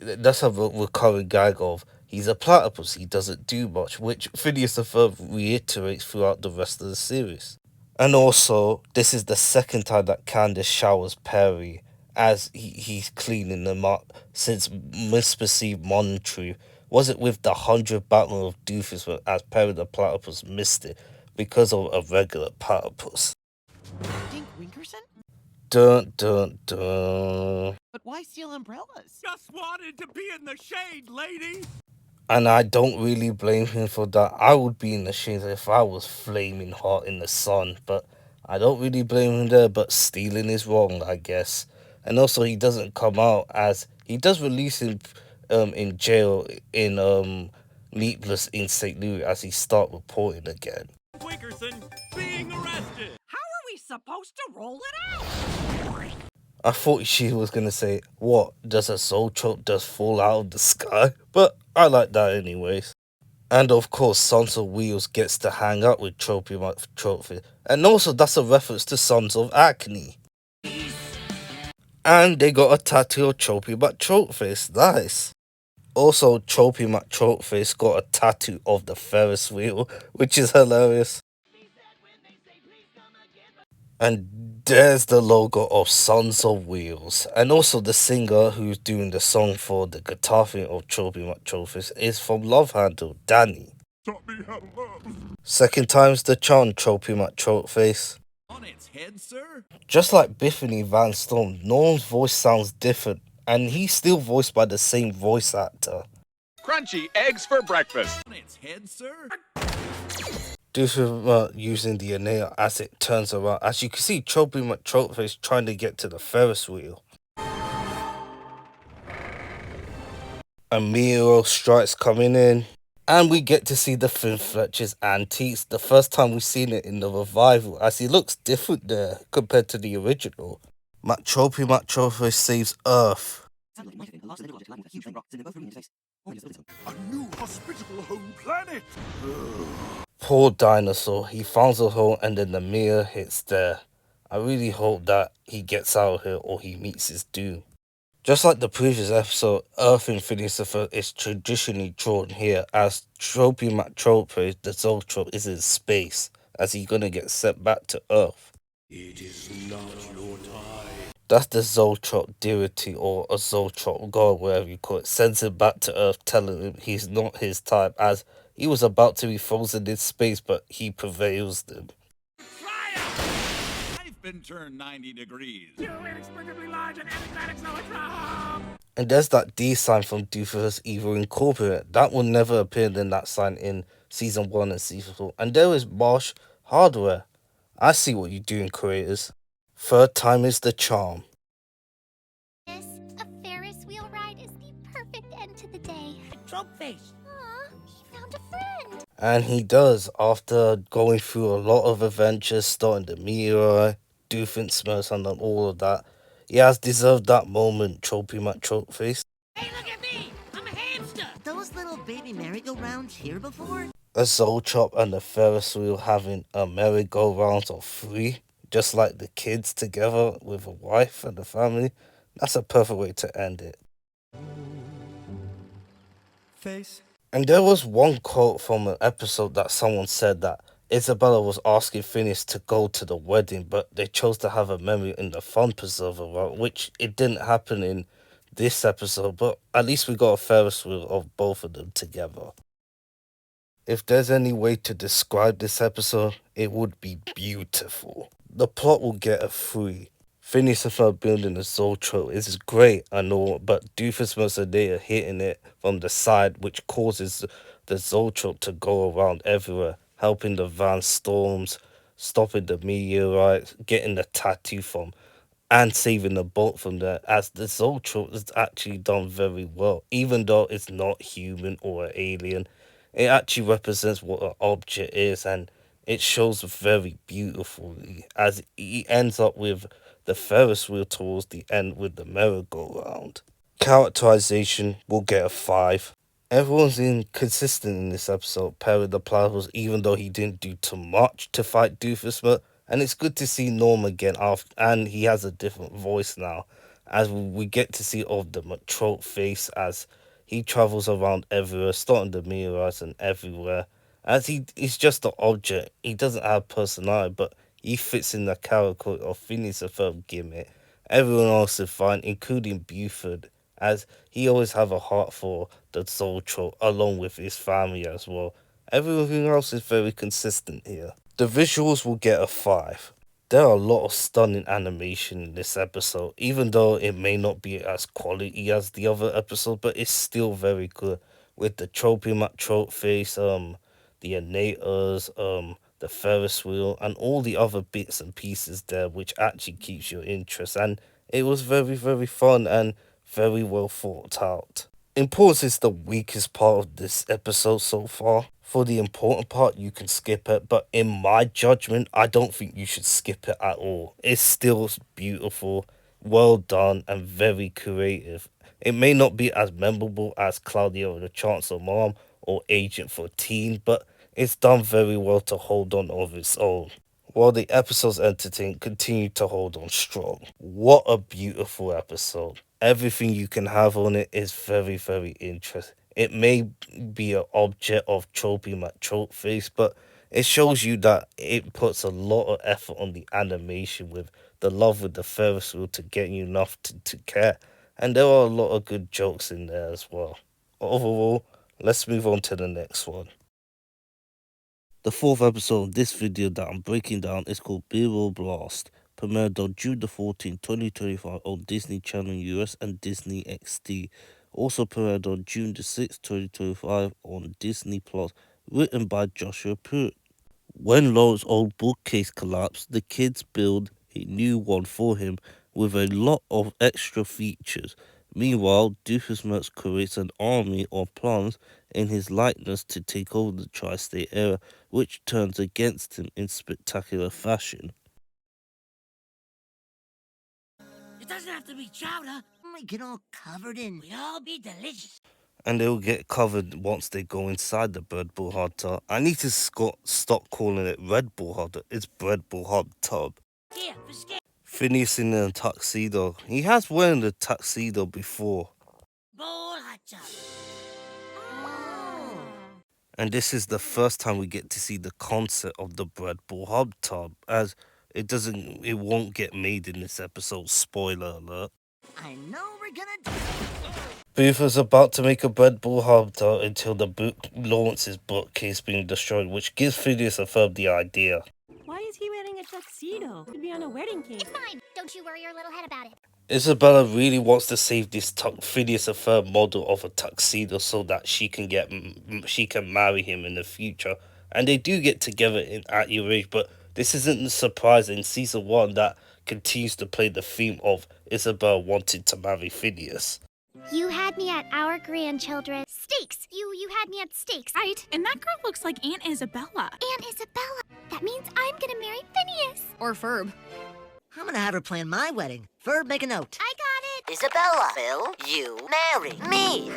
that's a recurring gag of, he's a platypus, he doesn't do much, which Phineas and Ferb reiterates throughout the rest of the series. And also, this is the second time that Candace showers Perry as he's cleaning them up since misperceived monetary. Was it with the 100th Battle of Doofus as Perry the Platypus missed it because of a regular platypus? Dink Winkerson? Dun dun dun. But why steal umbrellas? Just wanted to be in the shade, lady. And I don't really blame him for that. I would be in the shade if I was flaming hot in the sun, but I don't really blame him there, but stealing is wrong, I guess. And also he doesn't come out, as he does release him in jail in Needless in St. Louis as he start reporting again. Winkerson being arrested. How are we supposed to roll it out? I thought she was gonna say, what, does a Zoetrope just fall out of the sky? But I like that anyways. And of course, Sons of Wheels gets to hang out with Tropey McTropeface. And also that's a reference to Sons of Acne. And they got a tattoo of Tropey McTropeface, nice. Also, Tropey McTropeface got a tattoo of the Ferris wheel, which is hilarious. And there's the logo of Sons of Wheels. And also the singer who's doing the song for the guitar thing of Tropey McTropeface is from Love Handle, Danny. Taught me how to love. Second time's the charm, Tropey McTropeface. On its head, sir. Just like Biffany Van Storm, Norm's voice sounds different, and he's still voiced by the same voice actor. Crunchy eggs for breakfast. On its head, sir. Doofus using the inhaler as it turns around. As you can see, Tropey McTropeface trying to get to the Ferris wheel. A meteor strikes coming in. And we get to see the Finn Fletcher's antiques. The first time we've seen it in the revival, as he looks different there compared to the original. Tropey McTropeface saves Earth. A new hospitable home planet. Poor dinosaur, he finds a hole and then the mirror hits there. I really hope that he gets out of here or he meets his doom. Just like the previous episode, Earth in Phineas and Ferb is traditionally drawn here as Tropy McTrope, the Zoltrop, is in space as he's gonna get sent back to Earth. It is not your time. That's the Zoltrop deity or a Zoltrop god, whatever you call it, sends him back to Earth telling him he's not his time as he was about to be frozen in space but he prevails them. I've been turned 90 degrees. You inexplicably large and enigmatic zoetrope! And there's that D sign from Doofus Evil Incorporated. That will never appear in that sign in Season 1 and Season 4. And there is Marsh Hardware. I see what you're doing, creators. Third time is the charm. Yes, a Ferris wheel ride is the perfect end to the day. Trope face. Aw, he found a friend. And he does, after going through a lot of adventures, starting the meteorite, Doofenshmirtz and all of that. He has deserved that moment, Tropy McTropeface. Hey, look at me! I'm a hamster! Those little baby merry-go-rounds here before? A Zoltrop and the Ferris wheel having a merry-go-round of 3, just like the kids together with a wife and a family. That's a perfect way to end it. Face. And there was one quote from an episode that someone said that Isabella was asking Phineas to go to the wedding, but they chose to have a memory in the fun preserver route, which it didn't happen in this episode, but at least we got a Ferris wheel of both of them together. If there's any way to describe this episode, it would be beautiful. The plot will get a 3. Phineas and Ferb building a Zoltro is great, I know, but Doofenshmirtz and they are hitting it from the side, which causes the Zoltro to go around everywhere, helping the van storms, stopping the meteorites, getting the tattoo from, and saving the boat from there, as the Zoltro is actually done very well, even though it's not human or an alien. It actually represents what an object is, and it shows very beautifully as he ends up with the Ferris wheel towards the end with the merry-go-round. Characterization will get a 5. Everyone's inconsistent in this episode. Perry the Platypus, even though he didn't do too much to fight Doofenshmirtz, and it's good to see Norm again after, and he has a different voice now, as we get to see of the McTrope face as he travels around everywhere, starting the meteorites and everywhere. As he's just an object, he doesn't have personality, but he fits in the character of Phineas and Ferb gimmick. Everyone else is fine, including Buford, as he always have a heart for the Zoltro, along with his family as well. Everything else is very consistent here. The visuals will get a 5. There are a lot of stunning animation in this episode, even though it may not be as quality as the other episode, but it's still very good. With the Tropy McTrope face, the Innators, the Ferris wheel, and all the other bits and pieces there, which actually keeps your interest. And it was very, very fun and very well thought out. Importance is the weakest part of this episode so far. For the important part, you can skip it, but in my judgment, I don't think you should skip it at all. It's still beautiful, well done, and very creative. It may not be as memorable as Claudia the Chancellor Mom or Agent 14, but it's done very well to hold on of its own. While the episode's entertaining, continue to hold on strong. What a beautiful episode. Everything you can have on it is very, very interesting. It may be an object of Tropy McTrope face, but it shows you that it puts a lot of effort on the animation with the love with the Ferris wheel to get you enough to care. And there are a lot of good jokes in there as well. Overall, let's move on to the next one. The 4th episode of this video that I'm breaking down is called B-Roll Blast. Premiered on June the 14th, 2025 on Disney Channel US and Disney XD. Also premiered on June the 6th, 2025 on Disney Plus. Written by Joshua Pruitt. When Lawrence's old bookcase collapsed, the kids build a new one for him with a lot of extra features. Meanwhile, Doofenshmirtz creates an army of plants in his likeness to take over the tri-state area, which turns against him in spectacular fashion. It doesn't have to be chowder. We get all covered in. We all be delicious. And they'll get covered once they go inside the Bread Bull hot tub. I need to stop calling it Red Bull hot tub. It's Bread Bull hot tub. Here, for scale. Phineas in a tuxedo. He has worn the tuxedo before. Bowl hot tub. And this is the first time we get to see the concept of the bread ball hot tub, as it won't get made in this episode, spoiler alert. I know we're gonna do. Booth is about to make a bread ball hot tub until Lawrence's bookcase being destroyed, which gives Phineas and Ferb the idea. Why is he wearing a tuxedo? Could be on a wedding cake. It's fine. Don't you worry your little head about it. Isabella really wants to save this Phineas and Ferb model of a tuxedo so that she can marry him in the future, and they do get together at your age. But this isn't a surprise in season 1 that continues to play the theme of Isabella wanting to marry Phineas. You had me at our grandchildren. Steaks. You had me at steaks. Right, and that girl looks like Aunt Isabella. Aunt Isabella. That means I'm gonna marry Phineas. Or Ferb. I'm gonna have her plan my wedding. Ferb, make a note. I got it. Isabella. Phil, you marry me.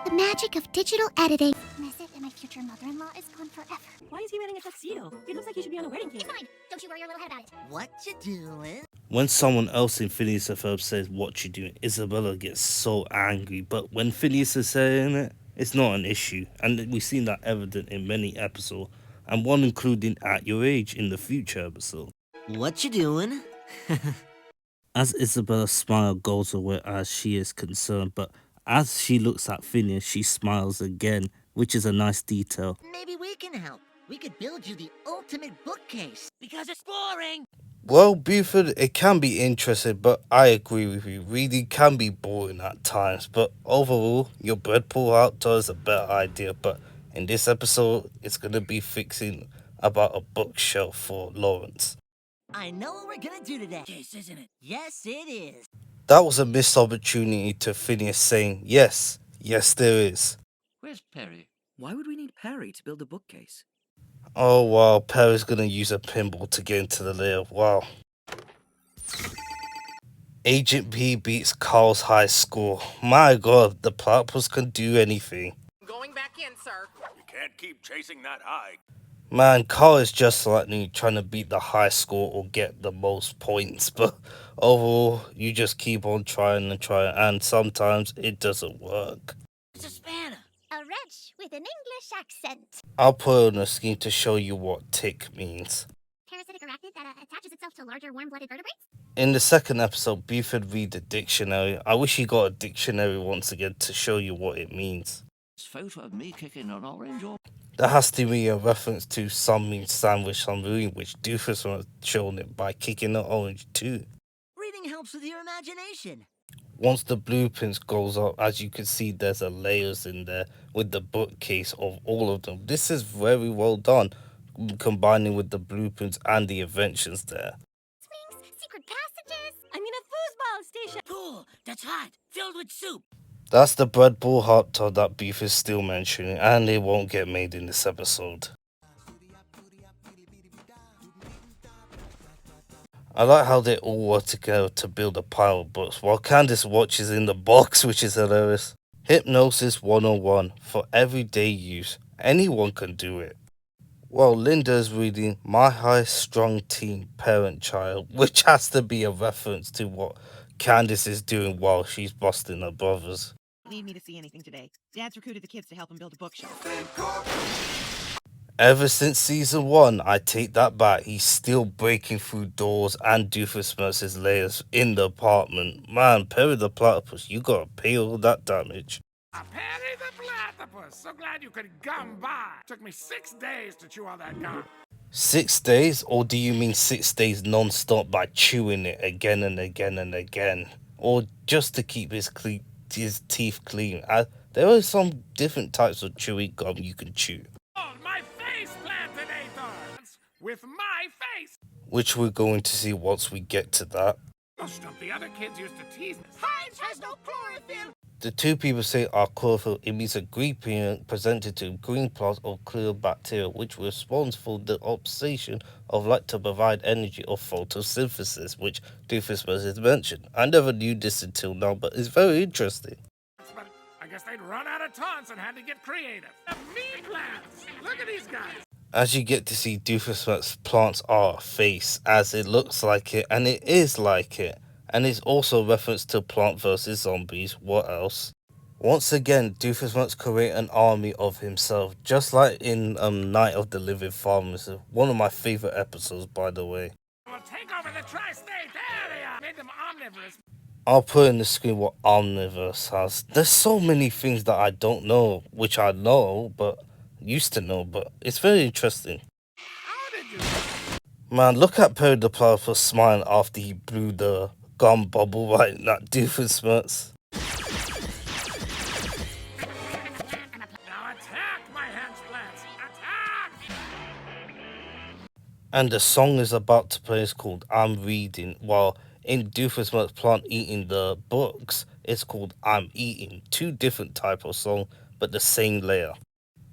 The magic of digital editing. Miss it, and my future mother-in-law is gone forever. Why is he wearing a tuxedo? He looks like he should be on a wedding cake. It's fine. Don't you worry your little head about it. What you doing? When someone else in Phineas and Ferb says what you doing, Isabella gets so angry. But when Phineas is saying it, it's not an issue, and we've seen that evident in many episodes, and one including At Your Age in the future episode. What you doing? As Isabella's smile goes away as she is concerned, but as she looks at Phineas, she smiles again, which is a nice detail. Maybe we can help. We could build you the ultimate bookcase. Because it's boring. Well, Buford, it can be interesting, but I agree with you. Reading can be boring at times, but overall, your bread pull out is a better idea. But in this episode, it's going to be fixing about a bookshelf for Lawrence. I know what we're gonna do today. Case, isn't it? Yes, it is. That was a missed opportunity to Phineas saying, yes, there is. Where's Perry? Why would we need Perry to build a bookcase? Oh wow, Perry's gonna use a pinball to get into the lair. Wow. Agent P beats Carl's high score. My god, the platypus can do anything. Going back in, sir. You can't keep chasing that high. Man, Carl is just like me, trying to beat the high score or get the most points. But overall, you just keep on trying and trying, and sometimes it doesn't work. It's a spanner. A wrench with an English accent. I'll put on a scheme to show you what tick means. Parasitic arachnid that attaches itself to larger warm-blooded vertebrates? In the second episode, Buford read the dictionary. I wish he got a dictionary once again to show you what it means. This photo of me kicking an orange or... That has to be a reference to some means sandwich submarine, which Doofus was shown it by kicking the orange too. Reading helps with your imagination. Once the blueprints goes up, as you can see, there's a layers in there with the bookcase of all of them. This is very well done, combining with the blueprints and the inventions there. Swings, secret passages. I mean a foosball station. Pool that's hot, filled with soup. That's the bread ball hot tub that Beef is still mentioning, and it won't get made in this episode. I like how they all work together to build a pile of books, while Candace watches in the box, which is hilarious. Hypnosis 101 for everyday use. Anyone can do it. Well, Linda's reading My High Strung Teen Parent Child, which has to be a reference to what Candace is doing while she's busting her brothers. Need me to see anything today. Dad's recruited the kids to help him build a bookshelf. Ever since season 1, I take that back, he's still breaking through doors and Doofus layers in the apartment. Man, Perry the Platypus, you gotta pay all that damage. Perry the Platypus. So glad you could come by. Took me 6 days to chew all that gum. 6 days? Or do you mean 6 days non-stop by chewing it again and again and again? Or just to keep his teeth clean? There are some different types of chewing gum you can chew. Oh, my face plantinator! With my face! Which we're going to see once we get to that. Oh, stop. The other kids used to tease me. Heinz has no chlorophyll! The two people say our chlorophyll, it means a green pigment presented to green plants or clear bacteria, which responds for the obsession of light to provide energy or photosynthesis, which Doofus has mentioned. I never knew this until now, but it's very interesting. But I guess they'd run out of taunts and had to get creative. The meat plants! Look at these guys! as you get to see Doofenshmirtz's plants are a face, as it looks like it, and it is like it. And it's also a reference to Plant vs. Zombies, what else? Once again, Doofenshmirtz create an army of himself, just like in Night of the Living Farmers, one of my favourite episodes, by the way. We'll take over the tri-state area. Made them omnivorous. I'll put in the screen what Omniverse has. There's so many things that I don't know, which I know, but used to know, but it's very interesting. How did you? Man, look at Perry the Platypus smiling after he blew the gum bubble right in that Doofenshmirtz. Now attack, my handsplants! Attack! And the song is about to play is called I'm Reading, while in Doofenshmirtz Plant Eating the books, it's called I'm Eating. Two different type of song, but the same layer.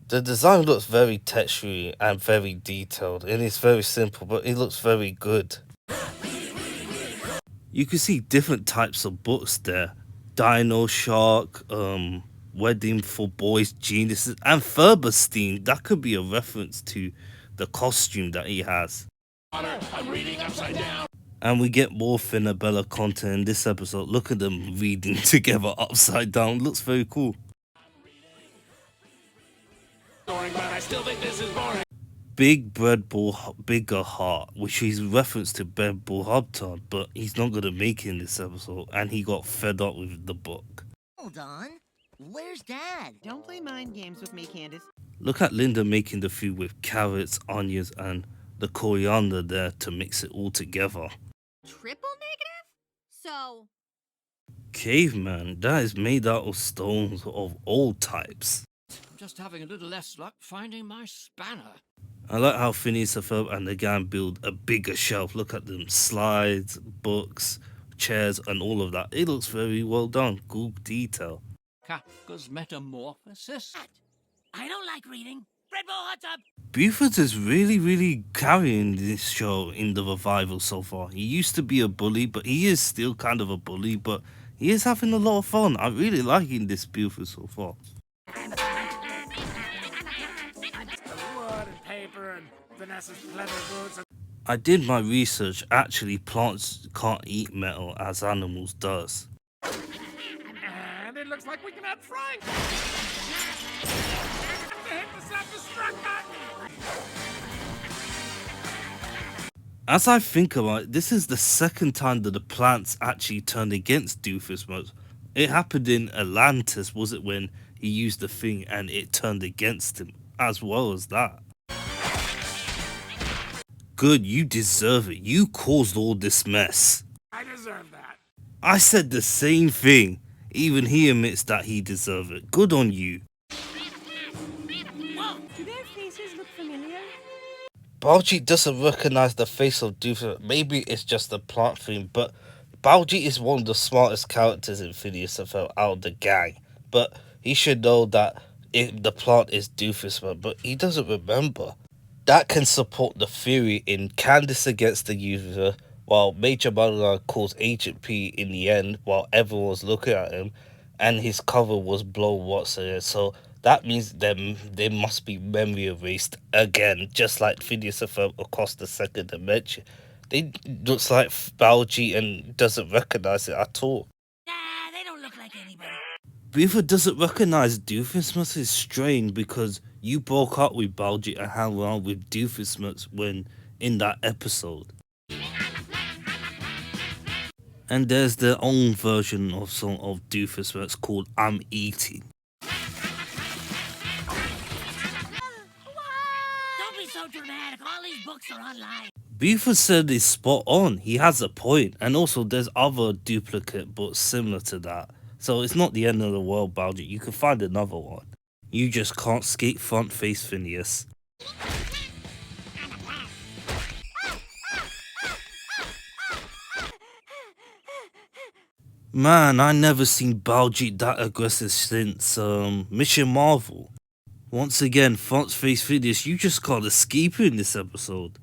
The design looks very textury and very detailed, and it's very simple, but it looks very good. You can see different types of books there. Dino Shark, Wedding for Boys Geniuses, and Ferberstein. That could be a reference to the costume that he has. I'm reading upside down. And we get more Finabella content in this episode. Look at them reading together upside down. Looks very cool. Boring, but I still think this is boring. Big Bread Ball, Bigger Heart, which is reference to Bread Ball Hubtard, but he's not going to make it in this episode, and he got fed up with the book. Hold on. Where's Dad? Don't play mind games with me, Candace. Look at Linda making the food with carrots, onions, and the coriander there to mix it all together. Triple negative? So, Caveman, that is made out of stones of all types. I'm just having a little less luck finding my spanner. I like how Phineas and Ferb and the gang build a bigger shelf. Look at them, slides, books, chairs, and all of that. It looks very well done, good detail. Kafka's Metamorphosis? I don't like reading. Red Bull Hot Tub! Buford is really carrying this show in the revival so far. He used to be a bully, but he is still kind of a bully, but he is having a lot of fun. I'm really liking this Buford so far. Wood and paper and Vanessa's leather boots and... I did my research. Actually, plants can't eat metal as animals does. And it looks like we can add frying. Hit the self-destruct button. As I think about it, this is the second time that the plants actually turned against Doofenshmirtz. It happened in Atlantis, was it, when he used the thing and it turned against him, as well as that. Good, you deserve it. You caused all this mess. I deserve that. I said the same thing. Even he admits that he deserved it. Good on you. Do their faces look familiar? Baljeet doesn't recognize the face of Doofenshmirtz. Maybe it's just a plant thing, but Baljeet is one of the smartest characters in Phineas and Ferb out of the gang. But he should know that the plant is Doofenshmirtz, but he doesn't remember. That can support the theory in Candace against the user, while Major Malina calls Agent P in the end while everyone was looking at him, and his cover was Blow Watson. So that means they must be memory erased again, just like Phineas and Ferb across the second dimension. They looks like Baljeet and doesn't recognize it at all. Nah, they don't look like anybody. Buford doesn't recognize Doofenshmirtz is strange because you broke up with Baljeet and hung around with Doofenshmirtz when in that episode. And there's their own version of song of Doofenshmirtz called I'm Eating. Don't be so dramatic. All these books are online. Buford said it's spot on. He has a point. And also there's other duplicate books similar to that. So it's not the end of the world, Baljeet. You can find another one. You just can't skate front face Phineas. Man, I never seen Baljeet that aggressive since Mission Marvel. Once again, front face Phineas, you just can't escape in this episode.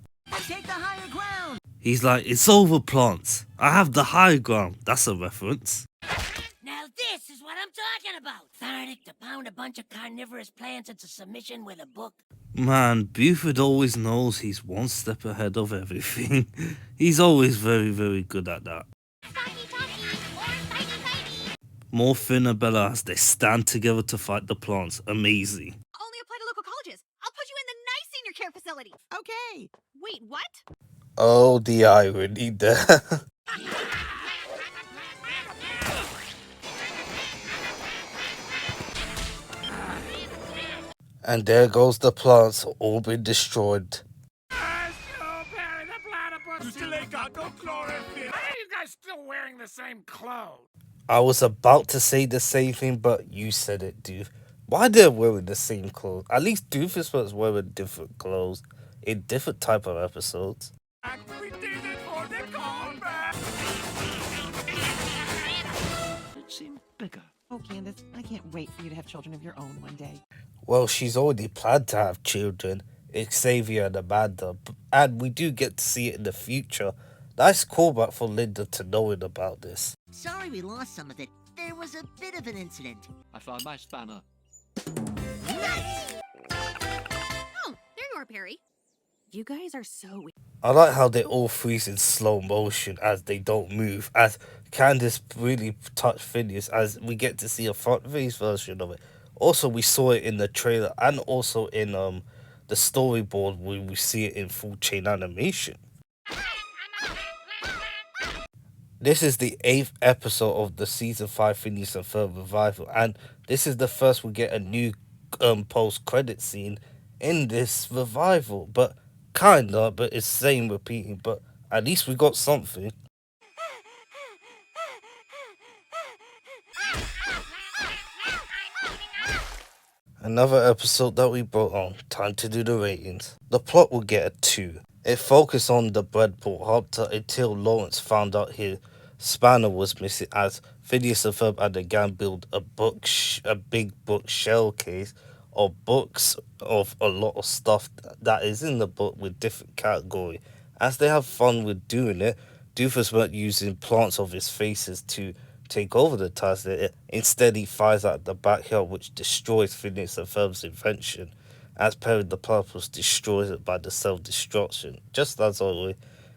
Take the higher ground. He's like, it's over, plants. I have the high ground. That's a reference. Now this is what what I'm talking about. Authority to pound a bunch of carnivorous plants into submission with a book. Man, Buford always knows he's one step ahead of everything. He's always very, very good at that. More Finn and Bella as they stand together to fight the plants. Amazing. Only apply to local colleges. I'll put you in the nice senior care facility. Okay. Wait, what? Oh, the irony there. And there goes the plants, all been destroyed. Perry the platypus! You still ain't got no chlorophyll! Why are you guys still wearing the same clothes? I was about to say the same thing, but you said it, dude. Why they're wearing the same clothes? At least Doofus was wearing different clothes in different type of episodes. We did it for the comeback! It seemed bigger. Oh, Candace, I can't wait for you to have children of your own one day. Well, she's already planned to have children, Xavier and Amanda, and we do get to see it in the future. Nice callback for Linda to knowing about this. Sorry we lost some of it. There was a bit of an incident. I found my spanner. Nice! Oh, there you are, Perry. You guys are so weird. I like how they all freeze in slow motion as they don't move, as Candace really touched Phineas, as we get to see a front-face version of it. Also, we saw it in the trailer and also in the storyboard where we see it in full chain animation. This is the 8th episode of the Season 5 Phineas and Ferb revival, and this is the first we get a new post-credit scene in this revival, but kinda, but it's same repeating, but at least we got something. Another episode that we brought on. Time to do the ratings. The plot will get a 2. It focused on the breadboard hunter until Lawrence found out his spanner was missing, as Phineas and Ferb and the gang build a big bookshell case of books of a lot of stuff that is in the book with different category. As they have fun with doing it, Doofus went using plants of his faces to take over the task. Instead, he fires at the backyard, which destroys Phineas and Ferb's invention, as Perry the Platypus destroys it by the self-destruction. Just as always,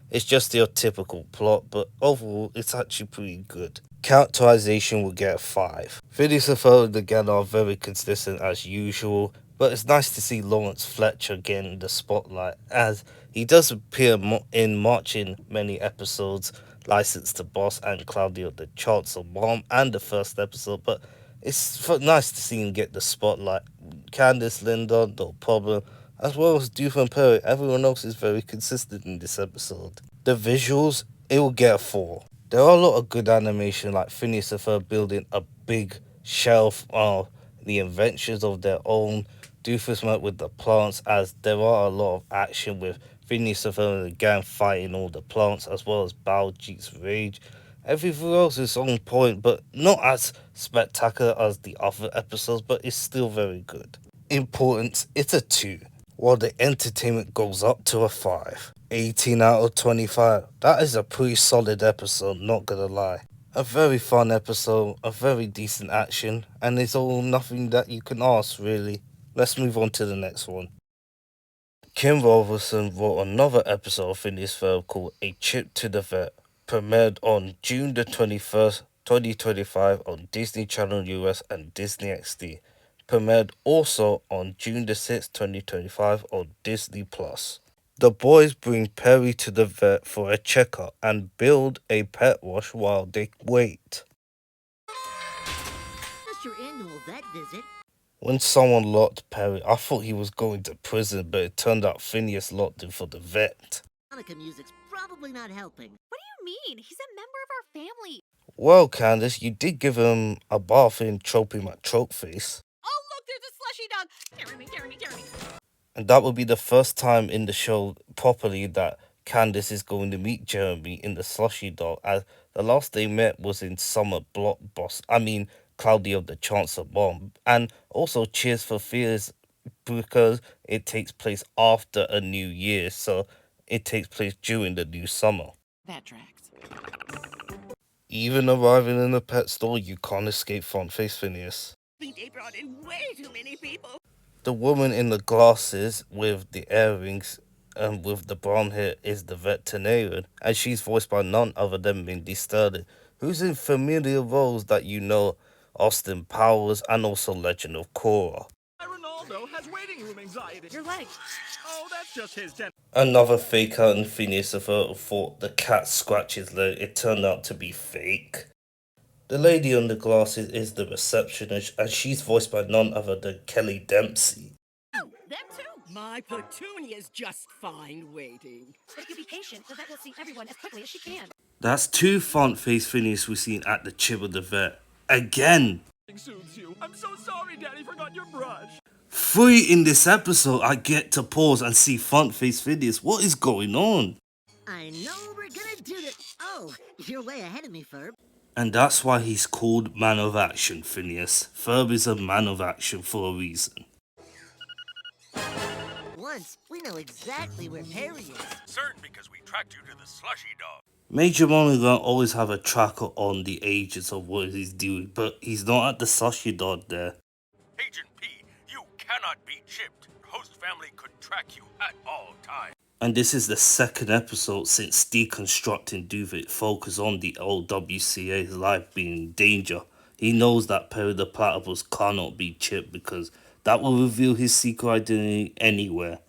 it's just your typical plot, but overall, it's actually pretty good. Characterization will get a 5. Phineas and Ferb again are very consistent as usual, but it's nice to see Lawrence Fletcher getting the spotlight, as he does appear in March in many episodes, License to Boss and Claudia the Chancellor Mom, and the first episode, but it's nice to see him get the spotlight. Candace, Linda, no problem, as well as Doof and Perry. Everyone else is very consistent in this episode. The visuals, it will get a 4. There are a lot of good animation, like Phineas and Ferb building a big shelf of the inventions of their own. Doofus went with the plants, as there are a lot of action with Phineas and Ferb and the gang fighting all the plants, as well as Baljeet's rage. Everything else is on point, but not as spectacular as the other episodes, but it's still very good. Importance, it's a 2, while the entertainment goes up to a 5. 18 out of 25. That is a pretty solid episode, not gonna lie. A very fun episode, a very decent action, and it's all nothing that you can ask, really. Let's move on to the next one. Kim Robertson wrote another episode of Phineas Ferb called A Trip to the Vet, premiered on June the 21st, 2025 on Disney Channel US and Disney XD. Premiered also on June the 6th, 2025 on Disney+. The boys bring Perry to the vet for a checkup and build a pet wash while they wait. Just your annual vet visit. When someone locked Perry, I thought he was going to prison, but it turned out Phineas locked him for the vet. Hanukkah music's probably not helping. What do you mean? He's a member of our family. Well, Candace, you did give him a bath in Tropey McTropeface. Oh, look, there's a slushy dog. Jeremy. And that will be the first time in the show properly that Candace is going to meet Jeremy in the slushy dog, as the last they met was in Summer Cloudy of the Chancellor Bomb. And also Cheers for Fears, because it takes place after a new year, so it takes place during the new summer. That tracks. Even arriving in a pet store, you can't escape front-face Phineas. They brought in way too many people. The woman in the glasses with the earrings and with the brown hair is the veterinarian, and she's voiced by none other than Mindy Sterling, who's in familiar roles that you know, Austin Powers and also Legend of Korra. Ronaldo has waiting room anxiety. Your leg. Oh, that's just his Another fake out in Phineas and Ferb thought the cat scratched his leg. It turned out to be fake. The lady on the glasses is the receptionist, and she's voiced by none other than Kelly Dempsey. Oh, them too. My Petunia's just fine waiting. But if you be patient, the vet will see everyone as quickly as she can. That's two front-face Phineas we've seen at the Chip of the Vet. Again! soothes you. I'm so sorry, Daddy forgot your brush. 3 in this episode, I get to pause and see front-face Phineas. What is going on? I know we're gonna do this. Oh, you're way ahead of me, Ferb. And that's why he's called Man of Action, Phineas. Ferb is a man of action for a reason. Once, we know exactly where Perry is. Certain because we tracked you to the slushy dog. Major Monogram always have a tracker on the agents of what he's doing, but he's not at the slushy dog there. Agent P, you cannot be chipped. Host family could track you at all times. And this is the second episode since deconstructing Duvet focus on the old WCA's life being in danger. He knows that Perry the Platypus cannot be chipped because that will reveal his secret identity anywhere.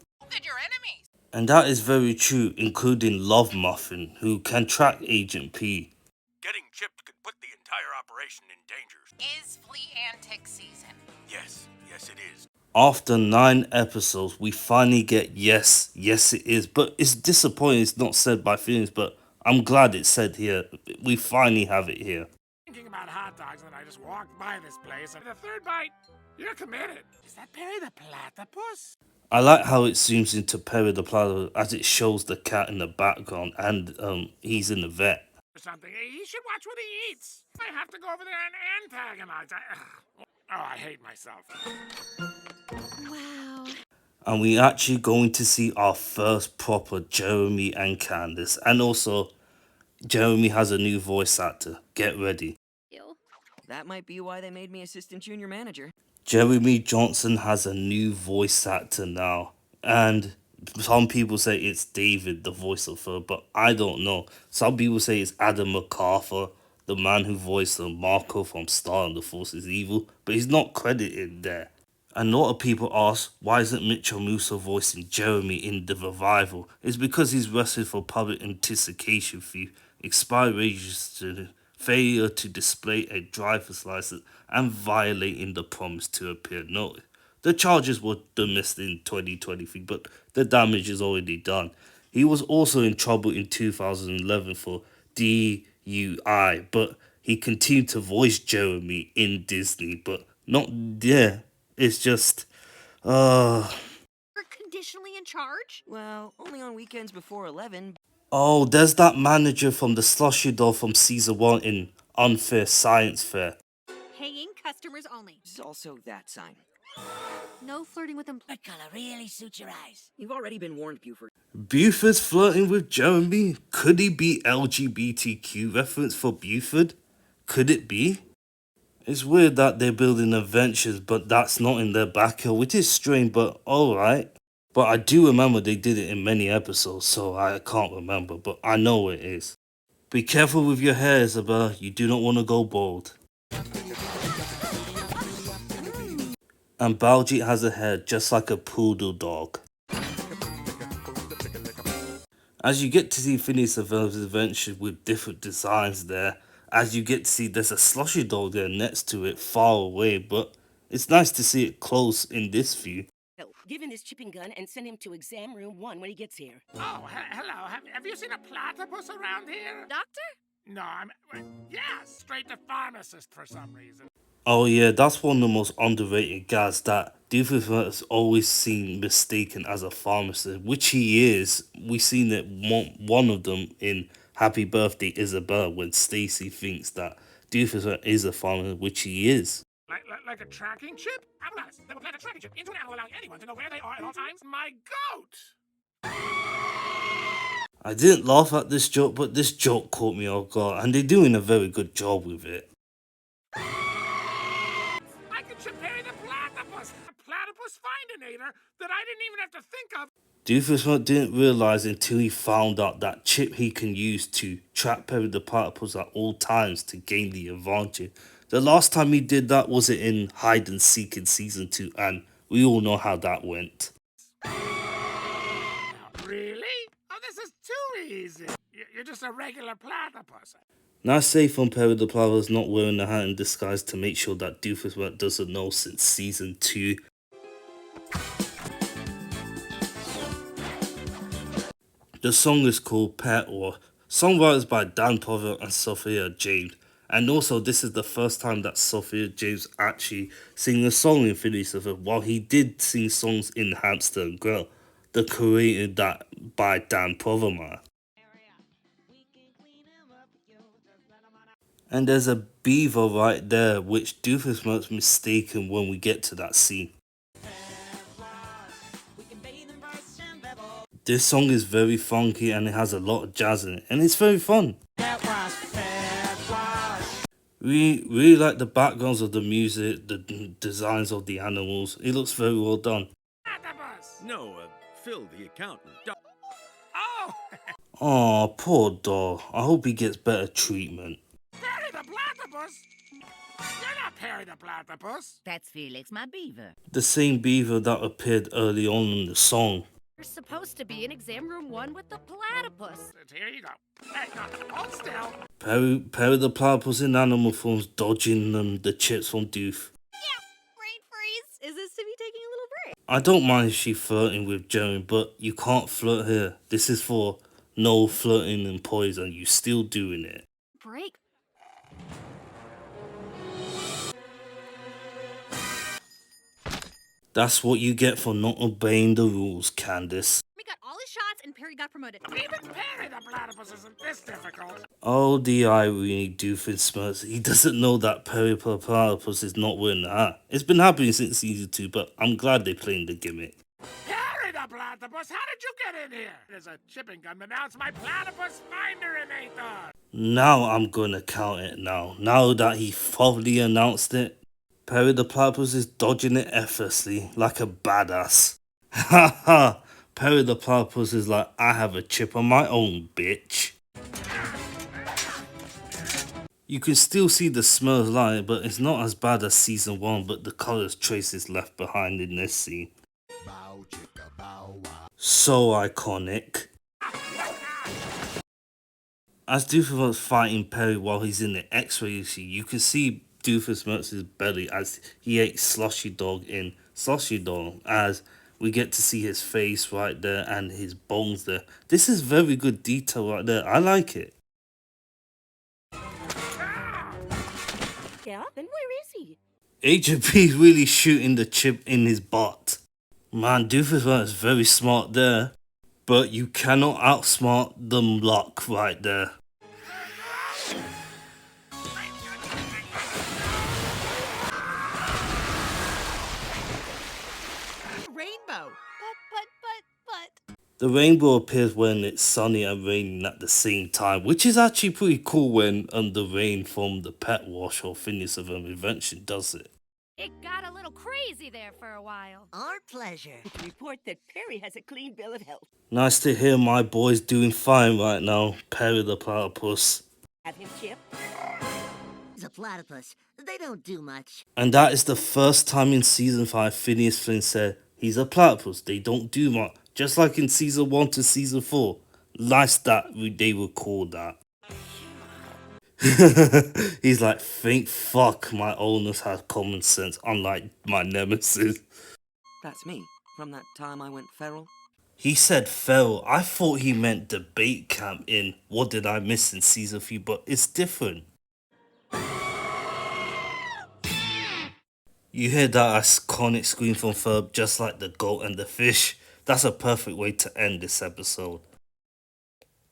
Your enemies. And that is very true, including Love Muffin, who can track Agent P. Getting chipped could put the entire operation in danger. Is flea antic season. Yes, it is. After 9 episodes, we finally get yes it is. But it's disappointing it's not said by Phineas, but I'm glad it's said here. We finally have it here. Thinking about hot dogs, and I just walked by this place, and the third bite, you're committed. Is that Perry the Platypus? I like how it zooms into Perry the Platypus as it shows the cat in the background and he's in the vet. Or something. He should watch what he eats. I have to go over there and antagonize. I hate myself. Wow. And we actually going to see our first proper Jeremy and Candace. And also, Jeremy has a new voice actor. Get ready. Ew. That might be why they made me assistant junior manager. Jeremy Johnson has a new voice actor now. And some people say it's David, the voice of her, but I don't know. Some people say it's Adam MacArthur, the man who voiced Marco from Star and the Force is Evil, but he's not credited there. And a lot of people ask, why isn't Mitchell Musso voicing Jeremy in the revival? It's because he's arrested for public intoxication fee, expired registration, failure to display a driver's license, and violating the promise to appear notice. The charges were dismissed in 2023, but the damage is already done. He was also in trouble in 2011 for DUI, but he continued to voice Jeremy in Disney, but not there. It's just, You're conditionally in charge? Well, only on weekends before 11. Oh, there's that manager from the Slushy Doll from Season 1 in Unfair Science Fair. Paying customers only. There's also that sign. No flirting with employees. What color really suits your eyes? You've already been warned, Buford. Buford's flirting with Jeremy? Could he be LGBTQ reference for Buford? Could it be? It's weird that they're building adventures, but that's not in their backyard, which is strange, but alright. But I do remember they did it in many episodes, so I can't remember, but I know it is. Be careful with your hair, Isabel. You do not want to go bald. And Baljeet has a hair just like a poodle dog. As you get to see Phineas and Ferb's adventure with different designs there, as you get to see there's a slushy dog there next to it far away, but it's nice to see it close in this view. Give him his chipping gun and send him to exam room 1 when he gets here. Oh, hello. Have you seen a platypus around here? Doctor? No, yes, straight to pharmacist for some reason. Oh yeah, that's one of the most underrated guys that Doofus has always seen mistaken as a pharmacist, which he is. We've seen it one of them in Happy Birthday Isabella when Stacy thinks that Doofus is a pharmacist, which he is. Like a tracking chip? How about this? They will plant a tracking chip into an animal allowing anyone to know where they are at all times. My goat! I didn't laugh at this joke, but this joke caught me off guard, and they're doing a very good job with it. I could chip Perry the Platypus, a platypus findinator that I didn't even have to think of. Doofenshmirtz didn't realize until he found out that chip he can use to trap Perry the Platypus at all times to gain the advantage. The last time he did that was it in Hide and Seek in Season 2, and we all know how that went. Really? Oh, this is too easy. You're just a regular platypus. Nice save from Perry the Platypus not wearing the hat in disguise to make sure that Doofenshmirtz doesn't know since Season 2. The song is called Pet War, songwriters by Dan Potter and Sophia James. And also, this is the first time that Sophia James actually sing a song in Phineas and Ferb, while he did sing songs in Hamster and Girl, the created that by Dan Potter. And there's a beaver right there, which Doofenshmirtz mistaken when we get to that scene. This song is very funky and it has a lot of jazz in it, and it's very fun. We really like the backgrounds of the music, the designs of the animals. It looks very well done. No, Phil, the accountant. Oh! Aw, poor dog. I hope he gets better treatment. Perry the Platypus? You're not Perry the Platypus. That's Felix, my beaver. The same beaver that appeared early on in the song. You're supposed to be in exam room 1 with the platypus. Here you go. Hey, no, hold still. Perry the Platypus in animal forms dodging the chips from Doof. Yeah, brain freeze. Is this to be taking a little break? I don't mind if she flirting with Jeremy, but you can't flirt here. This is for no flirting and poison. You still doing it. Break. That's what you get for not obeying the rules, Candace. We got all his shots and Perry got promoted. Even Perry the Platypus isn't this difficult. Oh, the irony, Doofenshmirtz. He doesn't know that Perry the Platypus is not wearing the hat. It's been happening since Season 2, but I'm glad they're playing the gimmick. Perry the Platypus, how did you get in here? There's a chipping gun, but now it's my platypus finder-inator. Now I'm gonna count it now. Now that he probably announced it. Perry the Platypus is dodging it effortlessly, like a badass. Ha ha! Perry the Platypus is like, I have a chip on my own, bitch. You can still see the smells light, but it's not as bad as Season 1, but the colours traces left behind in this scene. So iconic. As Doofenshmirtz fighting Perry while he's in the X-ray scene, you can see Doofenshmirtz's belly as he ate Slushy Dog in Slushy Dog, as we get to see his face right there and his bones there. This is very good detail right there. I like it. Yeah, then where is he? Agent P is really shooting the chip in his butt. Man, Doofenshmirtz is very smart there. But you cannot outsmart the luck right there. Rainbow. But. The rainbow appears when it's sunny and raining at the same time, which is actually pretty cool when the rain from the pet wash or Phineas and Ferb invention does it. It got a little crazy there for a while. Our pleasure. Report that Perry has a clean bill of health. Nice to hear my boy's doing fine right now, Perry the Platypus. Have him chipped. He's a platypus. They don't do much. And that is the first time in Season 5 Phineas Flynn said, he's a platypus, they don't do much. Just like in Season 1 to Season 4. Nice that they record that. He's like, thank fuck my owners have common sense, unlike my nemesis. That's me, from that time I went feral. He said feral. I thought he meant debate camp in What Did I Miss in Season 3, but it's different. You hear that iconic scream from Ferb, just like the goat and the fish. That's a perfect way to end this episode.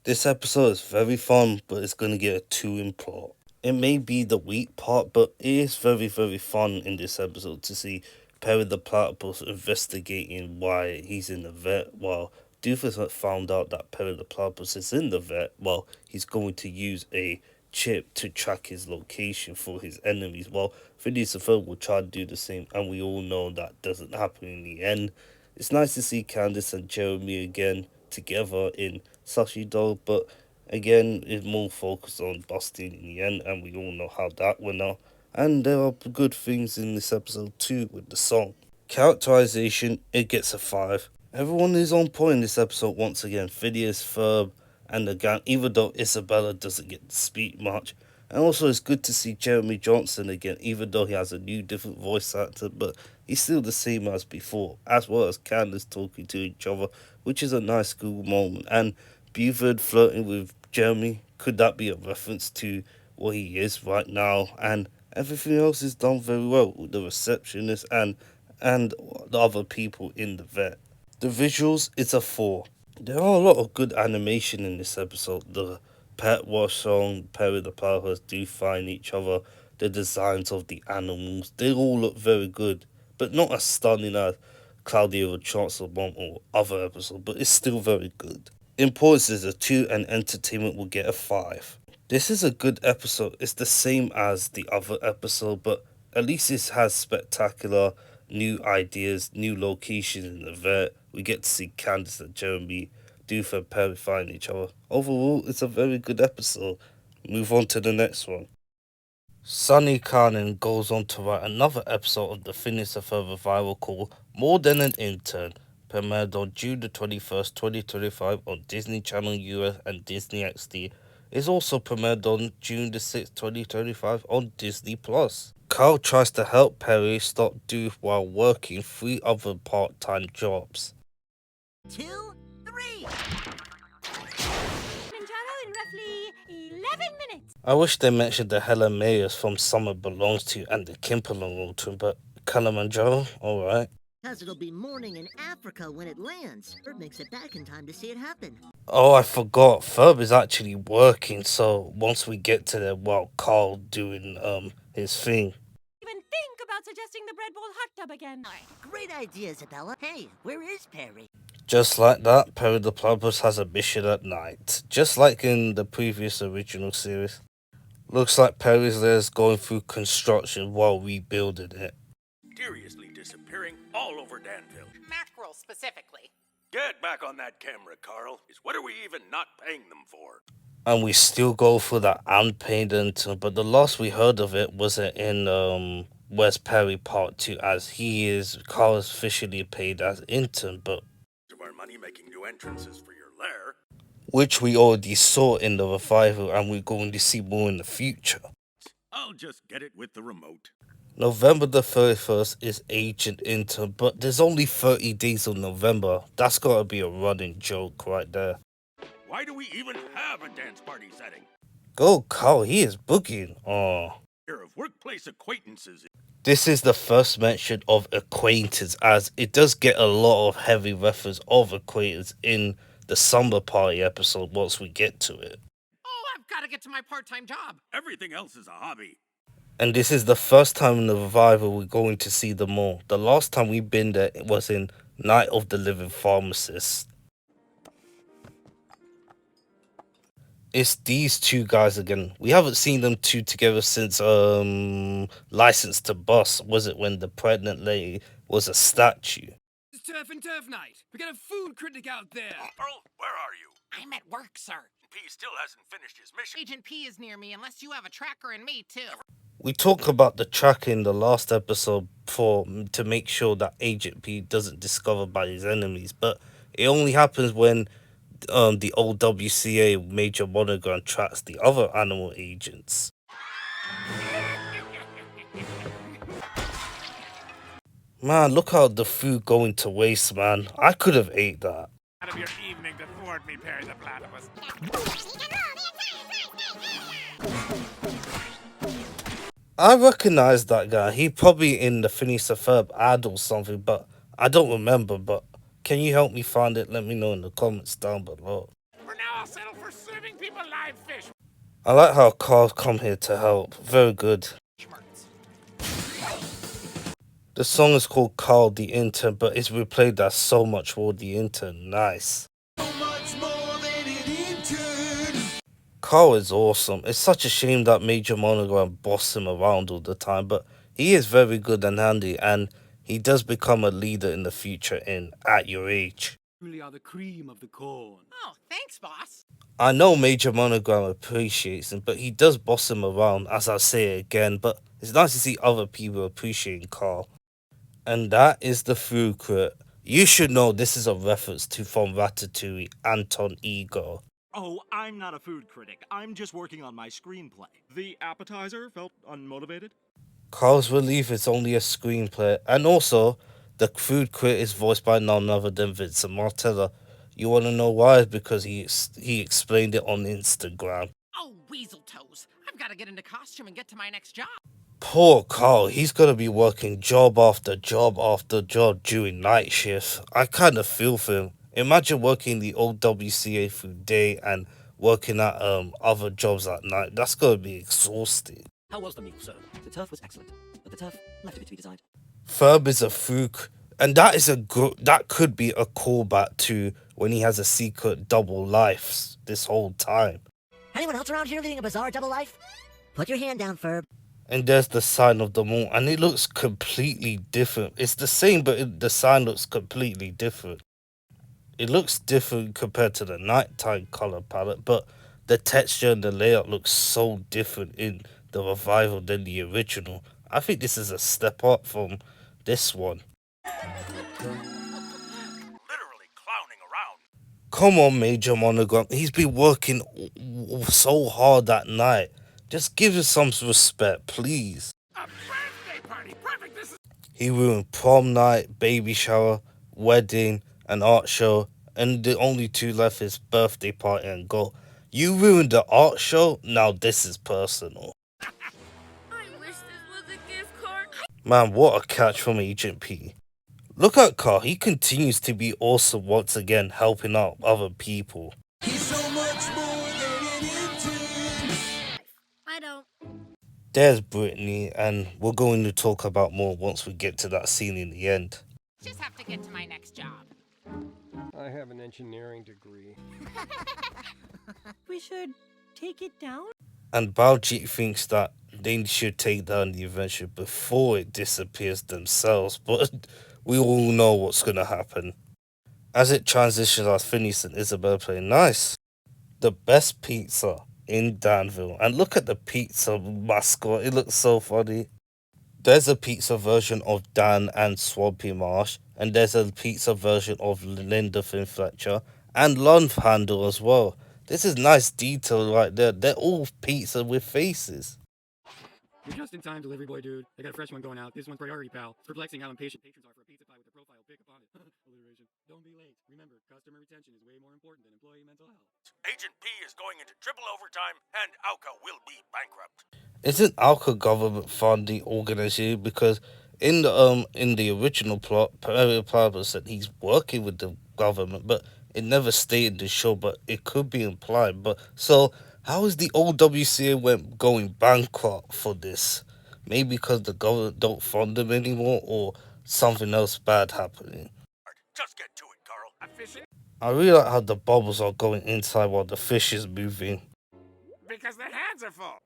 This episode is very fun, but it's going to get a 2 in plot. It may be the weak part, but it is very, very fun in this episode to see Perry the Platypus investigating why he's in the vet while Doofus had found out that Perry the Platypus is in the vet. Well, he's going to use a chip to track his location for his enemies. Well, Phineas and Ferb will try to do the same, and we all know that doesn't happen in the end. It's nice to see Candace and Jeremy again together in Sashi Dog, but again, it's more focused on busting in the end, and we all know how that went out. And there are good things in this episode too with the song. Characterization, it gets a 5. Everyone is on point in this episode once again. Phineas, Ferb, and the gang, even though Isabella doesn't get to speak much. And also it's good to see Jeremy Johnson again, even though he has a new different voice actor, but he's still the same as before, as well as Candace talking to each other, which is a nice school moment. And Buford flirting with Jeremy, could that be a reference to what he is right now? And everything else is done very well with the receptionist and the other people in the vet. The visuals, it's a 4. There are a lot of good animation in this episode. The pet wash song, Perry the Platypus do find each other, the designs of the animals, they all look very good, but not as stunning as Claudia the Chancellor Bomb or other episodes, but it's still very good. Importance is a 2 and entertainment will get a 5. This is a good episode. It's the same as the other episode, but at least it has spectacular new ideas, new locations in the vet. We get to see Candace and Jeremy, Doof and Perry find each other. Overall, it's a very good episode. Move on to the next one. Sonny Carnan goes on to write another episode of the Phineas and Ferb revival called More Than an Intern, premiered on June the 21st, 2025 on Disney Channel US and Disney XD. It's also premiered on June the 6th, 2025 on Disney+. Carl tries to help Perry stop Doof while working 3 other part-time jobs. 2, 3. Kilimanjaro in roughly 11 minutes. I wish they mentioned the Helen Mayers from Summer Belongs To and the Kimpalong Autumn, but Kilimanjaro, alright. Because it'll be morning in Africa when it lands. Ferb makes it back in time to see it happen. Oh, I forgot. Ferb is actually working, so once we get to there, well, Carl doing his thing. Even think about suggesting the bread bowl hot tub again. Great idea, Isabella. Hey, where is Perry? Just like that, Perry the Platypus has a mission at night, just like in the previous original series. Looks like Perry's there's going through construction while rebuilding it. Mysteriously disappearing all over Danville. Mackerel specifically. Get back on that camera, Carl. What are we even not paying them for? And we still go for that unpaid intern, but the last we heard of it was in Where's Perry Part 2, as Carl is officially paid as intern, but To earn money making new entrances for your lair. which we already saw in the revival, and we're going to see more in the future. I'll just get it with the remote. November the 31st is Agent Intern, but there's only 30 days of November. That's gotta be a running joke right there. Why do we even have a dance party setting? Go Carl, he is boogieing. Oh. Here of workplace acquaintances. This is the first mention of acquaintance, as it does get a lot of heavy reference of acquaintance in the Summer Party episode once we get to it. Oh, I've got to get to my part-time job. Everything else is a hobby. And this is the first time in the revival we're going to see them all. The last time we've been there was in Night of the Living Pharmacist. It's these two guys again. We haven't seen them two together since License to Bust. Was it when the pregnant lady was a statue? It's Turf and Turf night. We got a food critic out there. Earl, where are you? I'm at work, sir. P still hasn't finished his mission. Agent P is near me unless you have a tracker and me, too. We talked about the tracker in the last episode to make sure that Agent P doesn't discover by his enemies, but it only happens when the old WCA Major Monogram tracks the other animal agents. Man, look how the food going to waste, man. I could have ate that. Out of your evening to thwart me, Perry the Platypus. I recognize that guy. He probably in the Phineas and Ferb ad or something, but I don't remember. But can you help me find it? Let me know in the comments down below. For now, I'll settle for serving people live fish. I like how Carl come here to help. Very good. The song is called Carl the Intern, but it's replayed as So Much More the Intern. Nice. Carl is awesome. It's such a shame that Major Monogram boss him around all the time, but he is very good and handy, and he does become a leader in the future in At Your Age. Really are the cream of the corn. Oh, thanks, boss. I know Major Monogram appreciates him, but he does boss him around, as I say again, but it's nice to see other people appreciating Carl. And that is the food crit. You should know this is a reference to from Ratatouille, Anton Ego. Oh, I'm not a food critic. I'm just working on my screenplay. The appetizer felt unmotivated. Carl's relief is only a screenplay, and also, the food crit is voiced by none other than Vincent Martella. You want to know why? Because he explained it on Instagram. Oh, weasel toes. I've got to get into costume and get to my next job. Poor Carl, he's gonna be working job after job after job during night shifts. I kind of feel for him. Imagine working the old WCA through day and working at other jobs at night. That's gonna be exhausting. How was the meal, sir? The turf was excellent, but the turf left a bit to be desired. Ferb is a fook, and that could be a callback to when he has a secret double life this whole time. Anyone else around here leading a bizarre double life? Put your hand down, Ferb. And there's the sign of the moon, and it looks completely different. It's the same, but the sign looks completely different. It looks different compared to the nighttime color palette, but the texture and the layout looks so different in the revival than the original. I think this is a step up from this one. Literally clowning around. Come on, Major Monogram. He's been working so hard that night. Just give us some respect, please. A birthday party. Perfect. This is. He ruined prom night, baby shower, wedding, an art show, and the only two left is birthday party and go. You ruined the art show? Now this is personal. I wish this was a gift card. Man, what a catch from Agent P. Look at Carl, he continues to be awesome once again, helping out other people. He's so much more than an intern. I don't. There's Brittany, and we're going to talk about more once we get to that scene in the end. Just have to get to my next job. I have an engineering degree. We should take it down? And Baljeet thinks that they should take down the invention before it disappears themselves, but we all know what's going to happen. As it transitions as Phineas and Isabel play nice. The best pizza in Danville. And look at the pizza mascot, it looks so funny. There's a pizza version of Dan and Swampy Marsh, and there's a pizza version of Linda Finn Fletcher and Lon Handle as well. This is nice detail right there. They're all pizza with faces. You're just in time, delivery boy dude. I got a fresh one going out. This one's priority, pal. It's perplexing how impatient patrons are for a pizza pie with a profile pic upon it. Alliteration. Don't be late. Remember, customer retention is way more important than employee mental health. Agent P is going into triple overtime, and Alka will be bankrupt. Isn't Alka government funding organization? Because in the original plot, Perry Platypus said he's working with the government, but it never stated the show, but it could be implied. But so how is the old WCA going bankrupt for this? Maybe because the government don't fund them anymore, or something else bad happening. Just get to it, Carl. I really like how the bubbles are going inside while the fish is moving. Because their hands are full.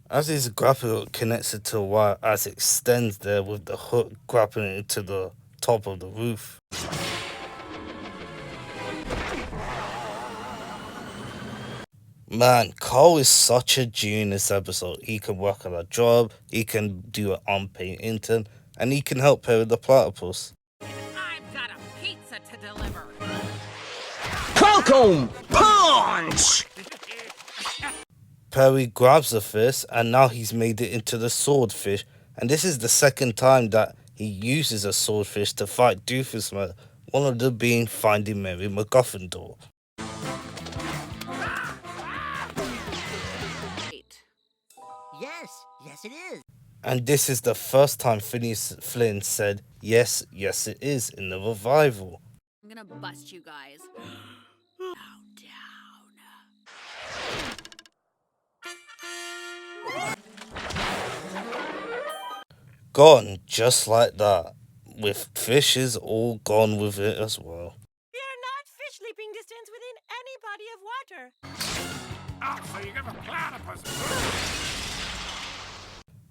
As his grappling hook connects it to a wire as it extends there with the hook grappling it to the top of the roof. Man, Carl is such a G in this episode. He can work at a job, he can do an unpaid intern, and he can help Perry the Platypus. I've got a pizza to deliver. Welcome! Punch! Perry grabs the fish, and now he's made it into the swordfish, and this is the second time that he uses a swordfish to fight Doofusman, one of them being Finding Mary MacGuffin door. Yes, it is. And this is the first time Phineas Flynn said, yes, it is, in the revival. I'm gonna bust you guys. Gone, just like that. With fishes all gone with it as well. We are not fish leaping distance within any body of water. Oh, so you give a platypus.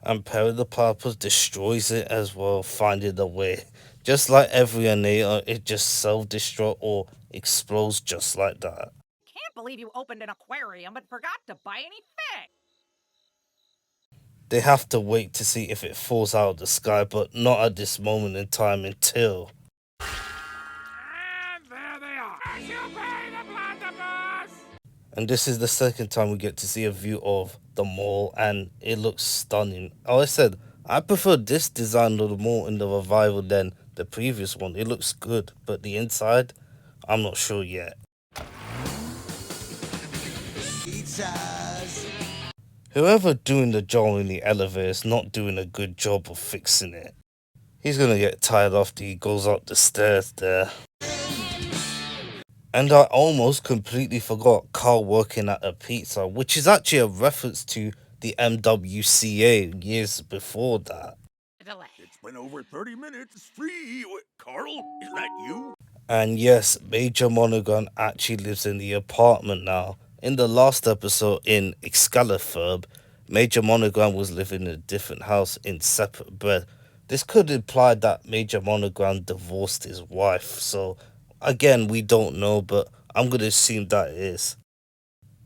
And Perry the Platypus destroys it as well, finding a way. Just like every Anator, it just self-destruct or explodes just like that. Can't believe you opened an aquarium but forgot to buy any fish. They have to wait to see if it falls out of the sky, but not at this moment in time until... And there they are. You pay the platypus! And this is the second time we get to see a view of the mall, and it looks stunning. Like I said, I prefer this design of the mall in the revival than the previous one. It looks good, but the inside, I'm not sure yet. Pizzas. Whoever doing the job in the elevator is not doing a good job of fixing it. He's gonna get tired after he goes up the stairs there. And I almost completely forgot Carl working at a pizza, which is actually a reference to the MWCA years before that. It's been over 30 minutes. Free. Carl, is that you? And yes, Major Monogram actually lives in the apartment now. In the last episode in Excalibur, Major Monogram was living in a different house in separate bed. This could imply that Major Monogram divorced his wife, so again, we don't know, but I'm gonna assume that it is.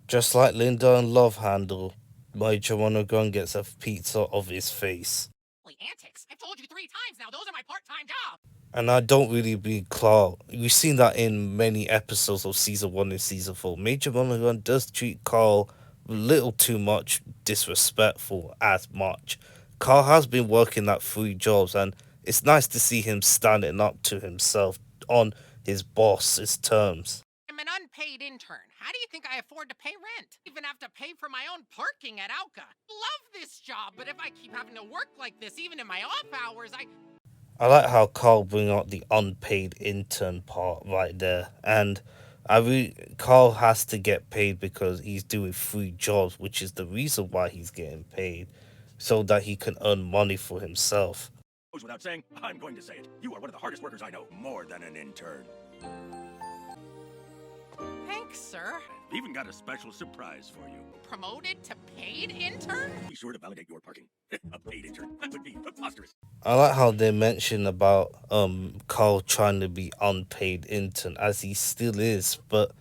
Just like Linda and Love Handle, Major Monogram gets a pizza of his face. Antics. I've told you 3 times now. Those are my part-time jobs. And I don't really believe Clark. We've seen that in many episodes of Season 1 and Season 4. Major Monogram does treat Carl a little too much disrespectful as much. Carl has been working at 3 jobs, and it's nice to see him standing up to himself on his boss's terms. I'm an unpaid intern. How do you think I afford to pay rent? Even have to pay for my own parking at Alka. Love this job, but if I keep having to work like this, even in my off hours, I like how Carl bring out the unpaid intern part right there, and Carl has to get paid because he's doing 3 jobs, which is the reason why he's getting paid, so that he can earn money for himself. Goes without saying, I'm going to say it. You are one of the hardest workers I know, more than an intern. Thanks, sir. I've even got a special surprise for you. Promoted to paid intern? Be sure to validate your parking. A paid intern. That would be preposterous. I like how they mention about Carl trying to be unpaid intern, as he still is, but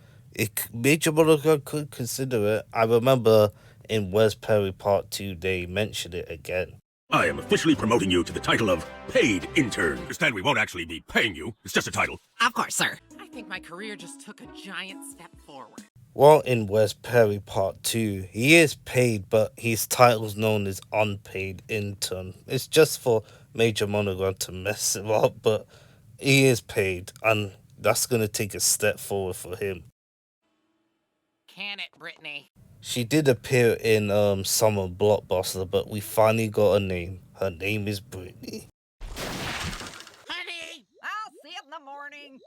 Major Monogram could consider it. I remember in Where's Perry Part 2 they mentioned it again. I am officially promoting you to the title of paid intern. Understand we won't actually be paying you. It's just a title. Of course, sir. I think my career just took a giant step forward. While in Where's Perry Part 2, he is paid, but his title's known as unpaid intern. It's just for Major Monogram to mess him up, but he is paid, and that's going to take a step forward for him. Can it, Brittany? She did appear in Summer Blockbuster, but we finally got a name. Her name is Brittany. Honey! I'll see you in the morning.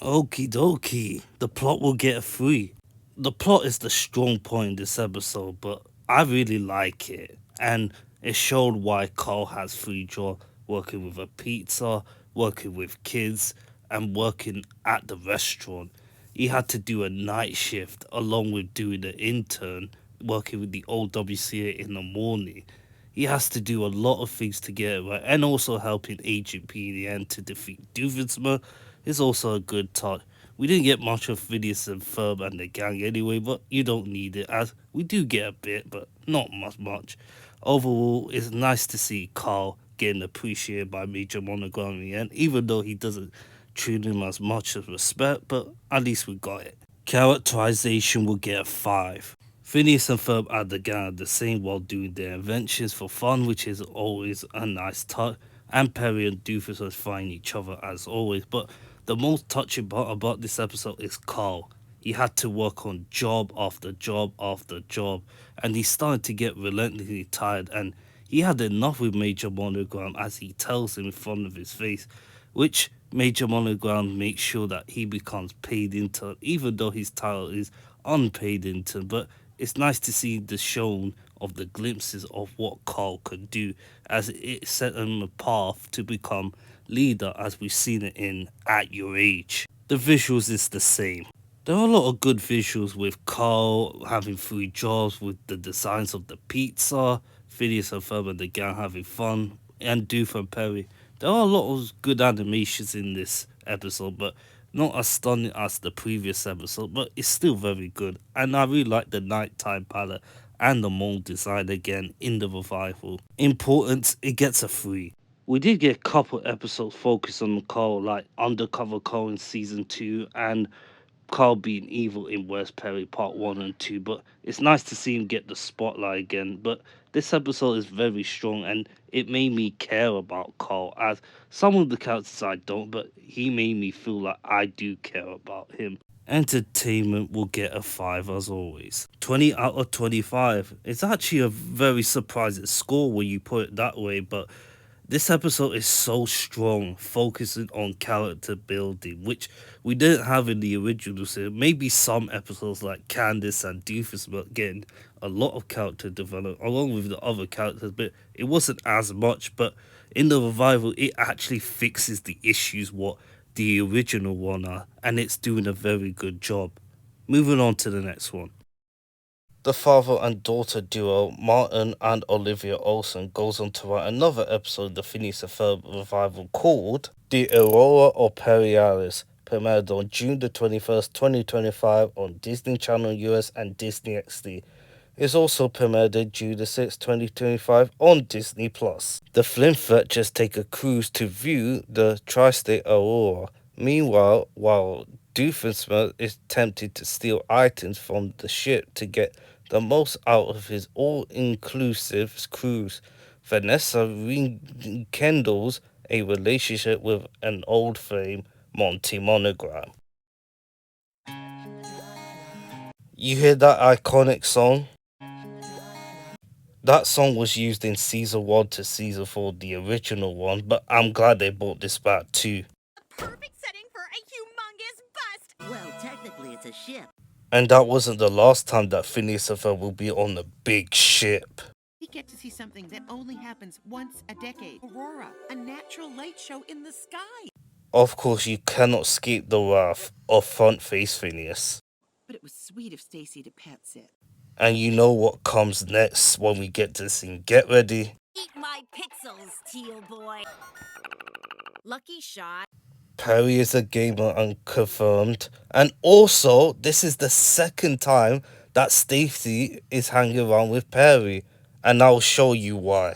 Okie dokie, the plot will get free. The plot is the strong point in this episode, but I really like it. And it showed why Carl has 3 jobs, working with a pizza, working with kids, and working at the restaurant. He had to do a night shift along with doing the intern, working with the old WCA in the morning. He has to do a lot of things to get it right, and also helping Agent P in the end to defeat Doofenshmirtz is also a good touch. We didn't get much of Phineas and Ferb and the gang anyway, but you don't need it, as we do get a bit, but not much. Overall, it's nice to see Carl getting appreciated by Major Monogram in the end, even though he doesn't treat him as much as respect, but at least we got it. Characterization will get a 5. Phineas and Ferb and the gang are the same while doing their inventions for fun, which is always a nice touch, and Perry and Doofus are find each other as always, but the most touching part about this episode is Carl. He had to work on job after job after job, and he started to get relentlessly tired, and he had enough with Major Monogram, as he tells him in front of his face, which Major Monogram makes sure that he becomes paid intern, even though his title is unpaid intern. But it's nice to see the shown of the glimpses of what Carl could do, as it set him a path to become leader, as we've seen it in At Your Age. The visuals is the same. There are a lot of good visuals with Carl having 3 jobs, with the designs of the pizza, Phineas and Ferb and the gang having fun, and Doof and Perry. There are a lot of good animations in this episode, but not as stunning as the previous episode, but it's still very good. And I really like the nighttime palette and the mold design again in the revival. Importance, it gets a 3. We did get a couple episodes focused on Carl, like Undercover Carl in season 2 and Carl being evil in West Perry Part 1 and 2, but it's nice to see him get the spotlight again. But this episode is very strong and it made me care about Carl, as some of the characters I don't, but he made me feel like I do care about him. Entertainment will get a 5 as always. 20 out of 25. It's actually a very surprising score when you put it that way, but this episode is so strong, focusing on character building, which we didn't have in the original series. Maybe some episodes like Candace and Doofus were getting a lot of character development along with the other characters, but it wasn't as much. But in the revival, it actually fixes the issues what the original one are, and it's doing a very good job. Moving on to the next one. The father and daughter duo, Martin and Olivia Olsen, goes on to write another episode of the Phineas and Ferb revival called The Aurora Borealis, premiered on June the 21st, 2025 on Disney Channel US and Disney XD. It's also premiered on June the 6th, 2025 on Disney+. The Flintfletchers take a cruise to view the tri-state aurora. Meanwhile, while Doofenshmirtz is tempted to steal items from the ship to get the most out of his all-inclusive cruise, Vanessa rekindles a relationship with an old flame, Monty Monogram. You hear that iconic song? That song was used in season 1 to season 4, the original one, but I'm glad they brought this back too. Perfect setting for a humongous bust! Well, technically it's a ship. And that wasn't the last time that Phineas and Ferb will be on a big ship. We get to see something that only happens once a decade. Aurora, a natural light show in the sky. Of course, you cannot escape the wrath of Front-Face Phineas. But it was sweet of Stacy to pets it. And you know what comes next when we get to the scene. Get ready. Eat my pixels, teal boy. Lucky shot. Perry is a gamer unconfirmed. And also, this is the second time that Stacy is hanging around with Perry. And I'll show you why.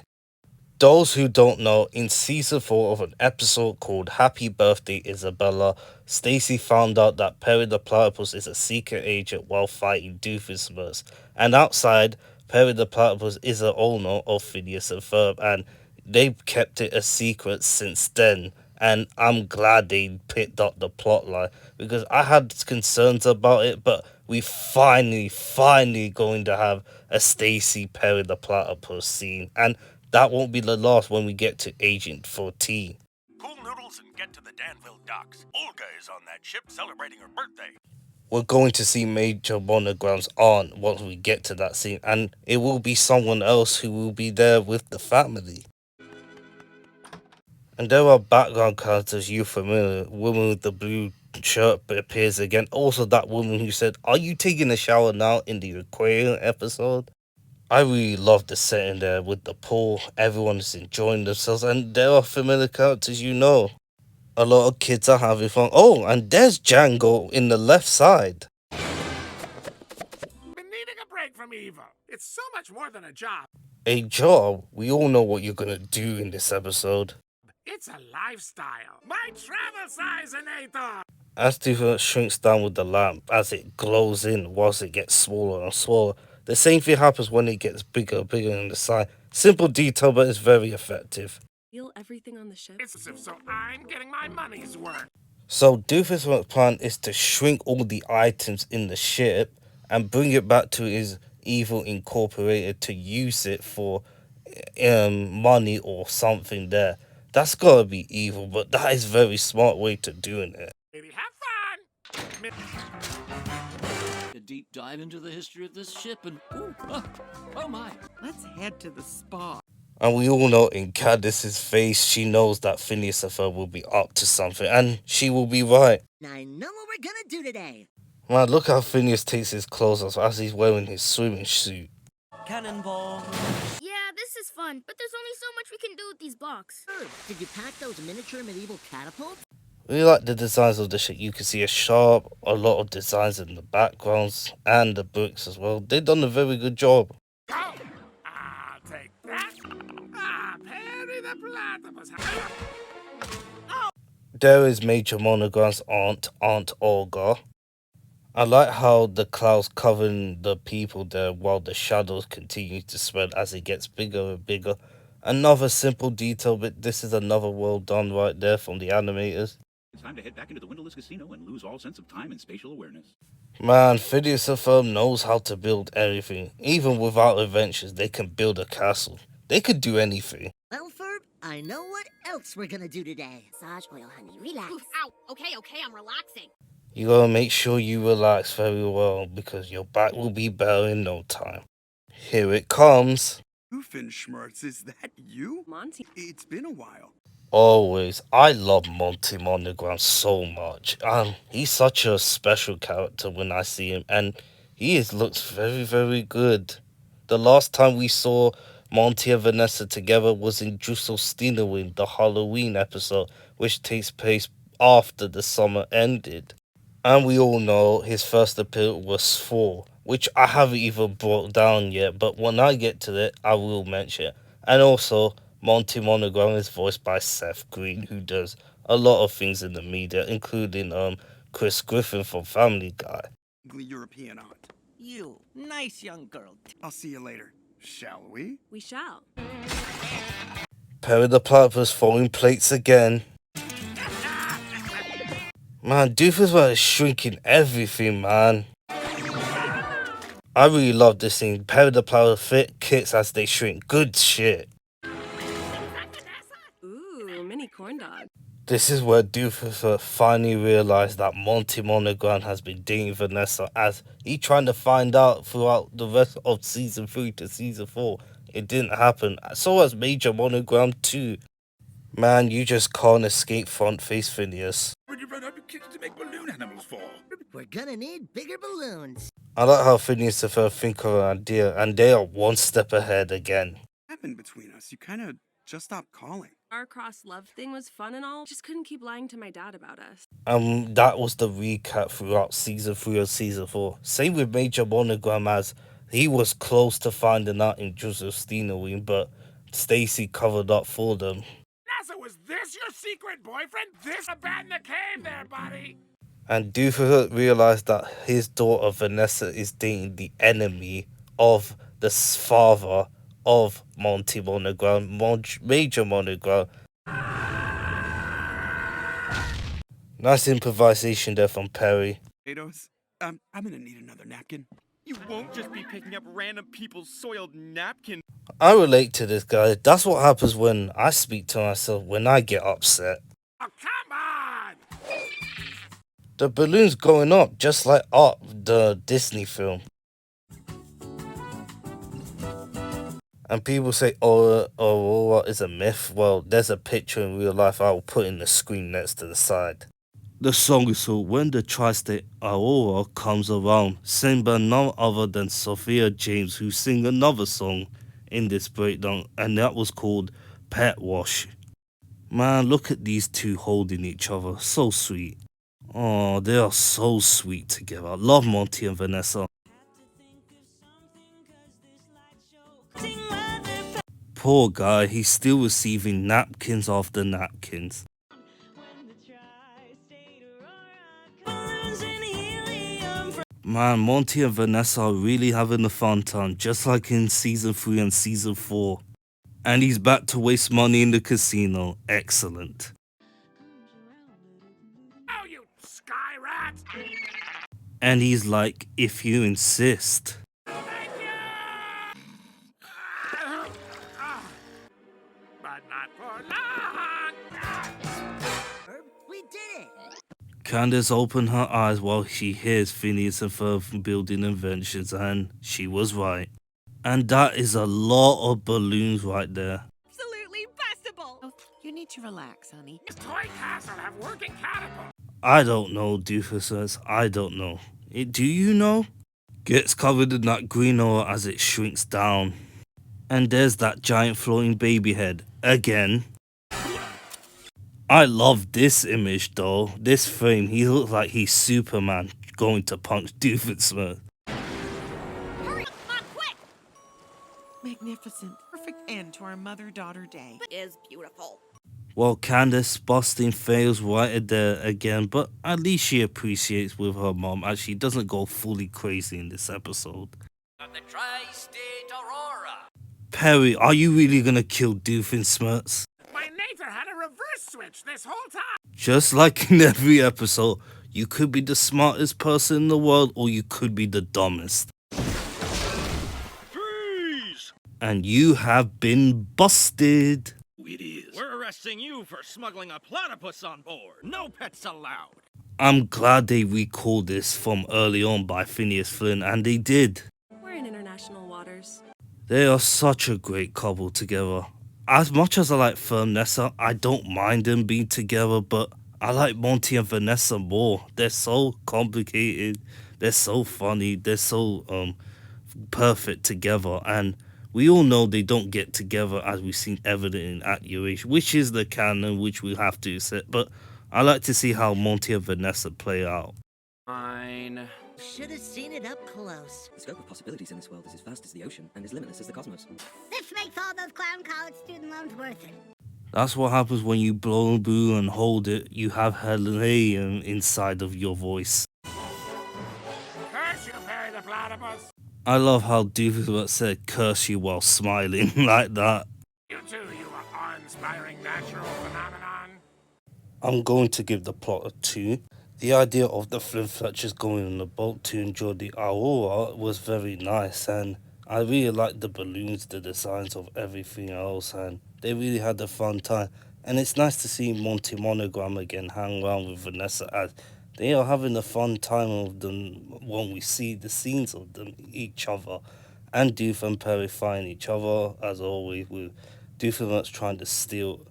Those who don't know, in season 4 of an episode called Happy Birthday Isabella, Stacy found out that Perry the Platypus is a secret agent while fighting Doofenshmirtz. And outside, Perry the Platypus is the owner of Phineas and Ferb, and they've kept it a secret since then. And I'm glad they picked up the plotline, because I had concerns about it, but we finally going to have a Stacy Perry the Platypus scene. And that won't be the last when we get to Agent 14. Cool noodles and get to the Danville docks. Olga is on that ship celebrating her birthday. We're going to see Major Monogram's aunt once we get to that scene, and it will be someone else who will be there with the family. And there are background characters you're familiar with. Woman with the blue shirt appears again. Also that woman who said, "Are you taking a shower now?" in the aquarium episode. I really love the setting there with the pool. Everyone is enjoying themselves, and there are familiar characters you know. A lot of kids are having fun. Oh, and there's Django in the left side. Been needing a break from evil. It's so much more than a job. A job? We all know what you're gonna do in this episode. It's a lifestyle. My travel sizeinator. As Doofus shrinks down with the lamp as it glows in whilst it gets smaller and smaller. The same thing happens when it gets bigger and bigger in the side. Simple detail, but it's very effective. Feel everything on the ship? It's as if so I'm getting my money's worth. So Doofus' plan is to shrink all the items in the ship and bring it back to his evil incorporated to use it for money or something there. That's gotta be evil, but that is a very smart way to doing it. Maybe have fun. A deep dive into the history of this ship and oh my. Let's head to the spa. And we all know in Candace's face, she knows that Phineas and Ferb will be up to something, and she will be right. I know what we're gonna do today. Man, look how Phineas takes his clothes off as he's wearing his swimming suit. Cannonball. Yeah, this is fun, but there's only so much we can do with these blocks. Did you pack those miniature medieval catapults? Really like the designs of the ship. You can see a lot of designs in the backgrounds and the bricks as well. They've done a very good job. Go! I'll take that. Perry the Platypus. There is Major Monogram's aunt, Aunt Olga. I like how the clouds covering the people there while the shadows continue to spread as it gets bigger and bigger. Another simple detail, but this is another well done right there from the animators. It's time to head back into the windowless casino and lose all sense of time and spatial awareness. Man, Phineas and Ferb knows how to build everything. Even without adventures, they can build a castle. They could do anything. Well, Ferb, I know what else we're gonna do today. Massage oil, honey. Relax. Ow. Okay, I'm relaxing. You gotta make sure you relax very well because your back will be better in no time. Here it comes. Doofenshmirtz, is that you? Monty. It's been a while. Always. I love Monty Monogram so much. He's such a special character when I see him, and looks very, very good. The last time we saw Monty and Vanessa together was in Drusselsteinowin, the Halloween episode, which takes place after the summer ended. And we all know his first appearance was 4, which I haven't even brought down yet, but when I get to it, I will mention it. And also, Monty Monogram is voiced by Seth Green, who does a lot of things in the media, including Chris Griffin from Family Guy. European aunt. You, nice young girl. I'll see you later. Shall we? We shall. Perry the Platypus throwing plates again. Man, Doofus is shrinking everything, man. I really love this scene. Perry the Platypus fit kits as they shrink. Good shit. Ooh, mini corn dog. This is where Doofus finally realized that Monty Monogram has been dating Vanessa, as he trying to find out throughout the rest of season 3 to season 4. It didn't happen. So has Major Monogram too. Man, you just can't escape front face Phineas. When you run out of kids to make balloon animals for? We're gonna need bigger balloons. I like how Phineas and Ferb think of an idea, and they are one step ahead again. What happened between us? You kind of just stopped calling. Our cross love thing was fun and all. Just couldn't keep lying to my dad about us. That was the recap throughout season 3 and season 4. Same with Major Monogram, as he was close to finding out in Drusselsteinowin, but Stacy covered up for them. Vanessa, was this your secret boyfriend? This a bat in the cave there, buddy? And Doofus realized that his daughter Vanessa is dating the enemy of the father of Monty Monogram, Major Monogram. Nice improvisation there from Perry. Potatoes, I'm gonna need another napkin. You won't just be picking up random people's soiled napkins. I relate to this guy. That's what happens when I speak to myself when I get upset. Oh, come on! The balloon's going up, just like Up, the Disney film. And people say, Aurora is a myth. Well, there's a picture in real life I will put in the screen next to the side. The song is called When the Tri-State Aurora Comes Around, sung by none other than Sophia James, who sing another song in this breakdown, and that was called Pet Wash. Man, look at these two holding each other, so sweet. Oh, they are so sweet together. I love Monty and Vanessa. Poor guy, he's still receiving napkins after napkins. Man, Monty and Vanessa are really having a fun time, just like in season 3 and season 4. And he's back to waste money in the casino. Excellent. Oh, you sky rat! And he's like, if you insist. Thank you! But not for long! We did it! Candace opened her eyes while she hears Phineas and Ferb building inventions, and she was right. And that is a lot of balloons right there. Absolutely bustable! Oh, you need to relax, honey. Does Toy Castle have working catapults? I don't know, Doofus says. I don't know. Do you know? Gets covered in that green oil as it shrinks down. And there's that giant floating baby head again. I love this image though. This frame, he looks like he's Superman going to punch Doofenshmirtz. Hurry up, Mom, quick! Magnificent. Perfect end to our mother-daughter day. It is beautiful. Well, Candace busting fails right there again, but at least she appreciates with her mom as she doesn't go fully crazy in this episode. Of the Tri-State Aurora. Perry, are you really gonna kill Doofenshmirtz? My nature had a reverse switch this whole time. Just like in every episode, you could be the smartest person in the world or you could be the dumbest. Freeze! And you have been busted. It is. We're arresting you for smuggling a platypus on board. No pets allowed. I'm glad they recalled this from early on by Phineas Flynn, and they did. We're in international waters. They are such a great couple together. As much as I like Nessa, I don't mind them being together, but I like Monty and Vanessa more. They're so complicated, they're so funny, they're so perfect together, and we all know they don't get together as we've seen evident in At Your Age, which is the canon which we have to accept, but I like to see how Monty and Vanessa play out. Fine. Should have seen it up close. The scope of possibilities in this world is as vast as the ocean and as limitless as the cosmos. This makes all those clown college student loans worth it. That's what happens when you blow a boo and hold it. You have Helium inside of your voice. Curse you, Perry the Platypus. I love how Doofenshmirtz said curse you while smiling like that. You too, you awe-inspiring natural phenomenon. I'm going to give the plot a 2. The idea of the Flynn Fletchers going on a boat to enjoy the Aurora was very nice, and I really liked the balloons, the designs of everything else, and they really had a fun time. And it's nice to see Monty Monogram again hang around with Vanessa as they are having a fun time of them when we see the scenes of them, each other, and Doof and Perry find each other, as always, with Doofenshmirtz trying to steal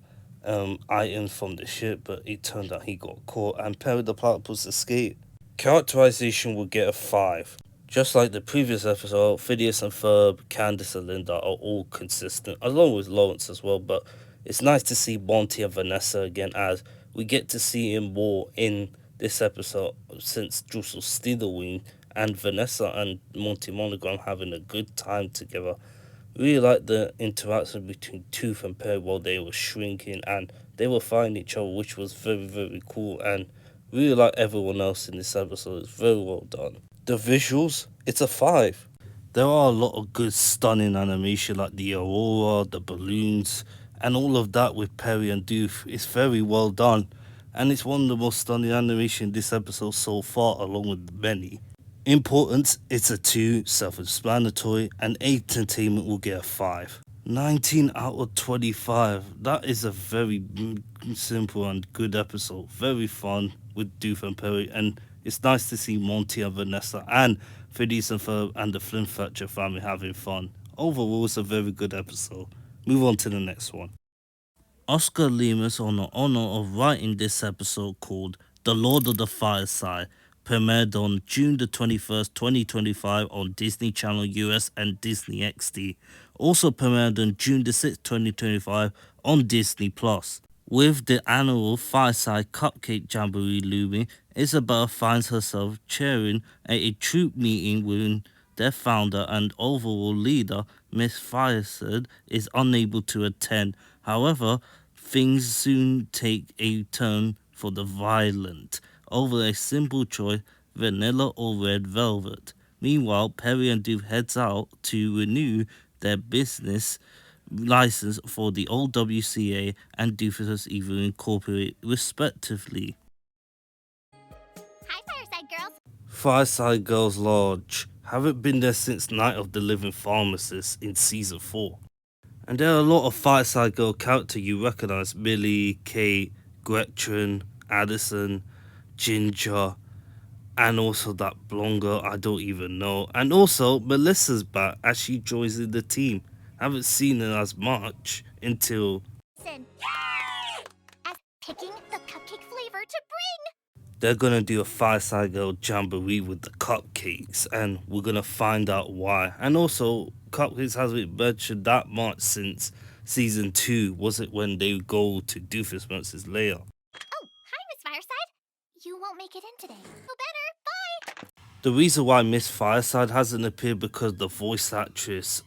items from the ship, but it turned out he got caught and Perry the Platypus escaped. Characterization will get a 5. Just like the previous episode, Phineas and Ferb, Candace and Linda are all consistent, along with Lawrence as well, but it's nice to see Monty and Vanessa again as we get to see him more in this episode since Drusel Steelwing and Vanessa and Monty Monogram having a good time together. Really like the interaction between Tooth and Perry while they were shrinking and they were finding each other, which was very, very cool, and really like everyone else in this episode. It's very well done. The visuals, it's a 5. There are a lot of good stunning animation like the Aurora, the balloons, and all of that with Perry and Doof. It's very well done, and it's one of the most stunning animation in this episode so far, along with many. Importance, it's a 2, self-explanatory, and entertainment will get a 5. 19 out of 25, that is a very simple and good episode. Very fun with Doof and Perry, and it's nice to see Monty and Vanessa and Phineas and Ferb and the Flynn Fletcher family having fun. Overall, it's a very good episode. Move on to the next one. Oscar Lemus on the honor of writing this episode called The Lord of the Fireside, premiered on June the 21st, 2025 on Disney Channel US and Disney XD. Also premiered on June the 6th, 2025 on Disney+. With the annual Fireside Cupcake Jamboree looming, Isabella finds herself chairing a troop meeting when their founder and overall leader, Miss Fireside, is unable to attend. However, things soon take a turn for the violent over a simple choice, vanilla or red velvet. Meanwhile, Perry and Doof heads out to renew their business license for the old WCA and Doofus Evil Incorporated, respectively. Hi, Fireside Girls. Fireside Girls Lodge. Haven't been there since Night of the Living Pharmacist in Season 4. And there are a lot of Fireside Girl characters you recognize. Millie, Kate, Gretchen, Addison, Ginger, and also that blonde girl I don't even know. And also Melissa's back as she joins in the team. Haven't seen her as much until Listen. As picking the cupcake flavor to bring. they're gonna do a Fireside Girl jamboree with the cupcakes, and we're gonna find out why. And also, cupcakes hasn't been mentioned that much since season 2. Was it when they go to Doofenshmirtz's lair? Oh, hi, Miss Fireside. You won't make it in today. Feel better. Bye. The reason why Miss Fireside hasn't appeared because the voice actress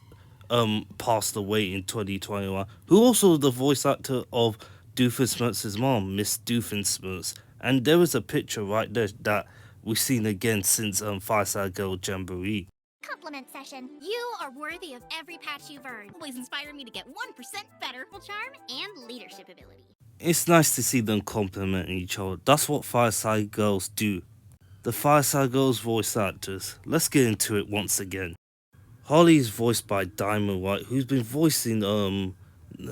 passed away in 2021, who also was the voice actor of Doofenshmirtz's mom, Miss Doofenshmirtz. And there is a picture right there that we've seen again since Fireside Girl Jamboree. Compliment session. You are worthy of every patch you've earned. Always inspire me to get 1% better. Charm and leadership ability. It's nice to see them complimenting each other. That's what Fireside Girls do. The Fireside Girls voice actors. Let's get into it once again. Holly is voiced by Diamond White, who's been voicing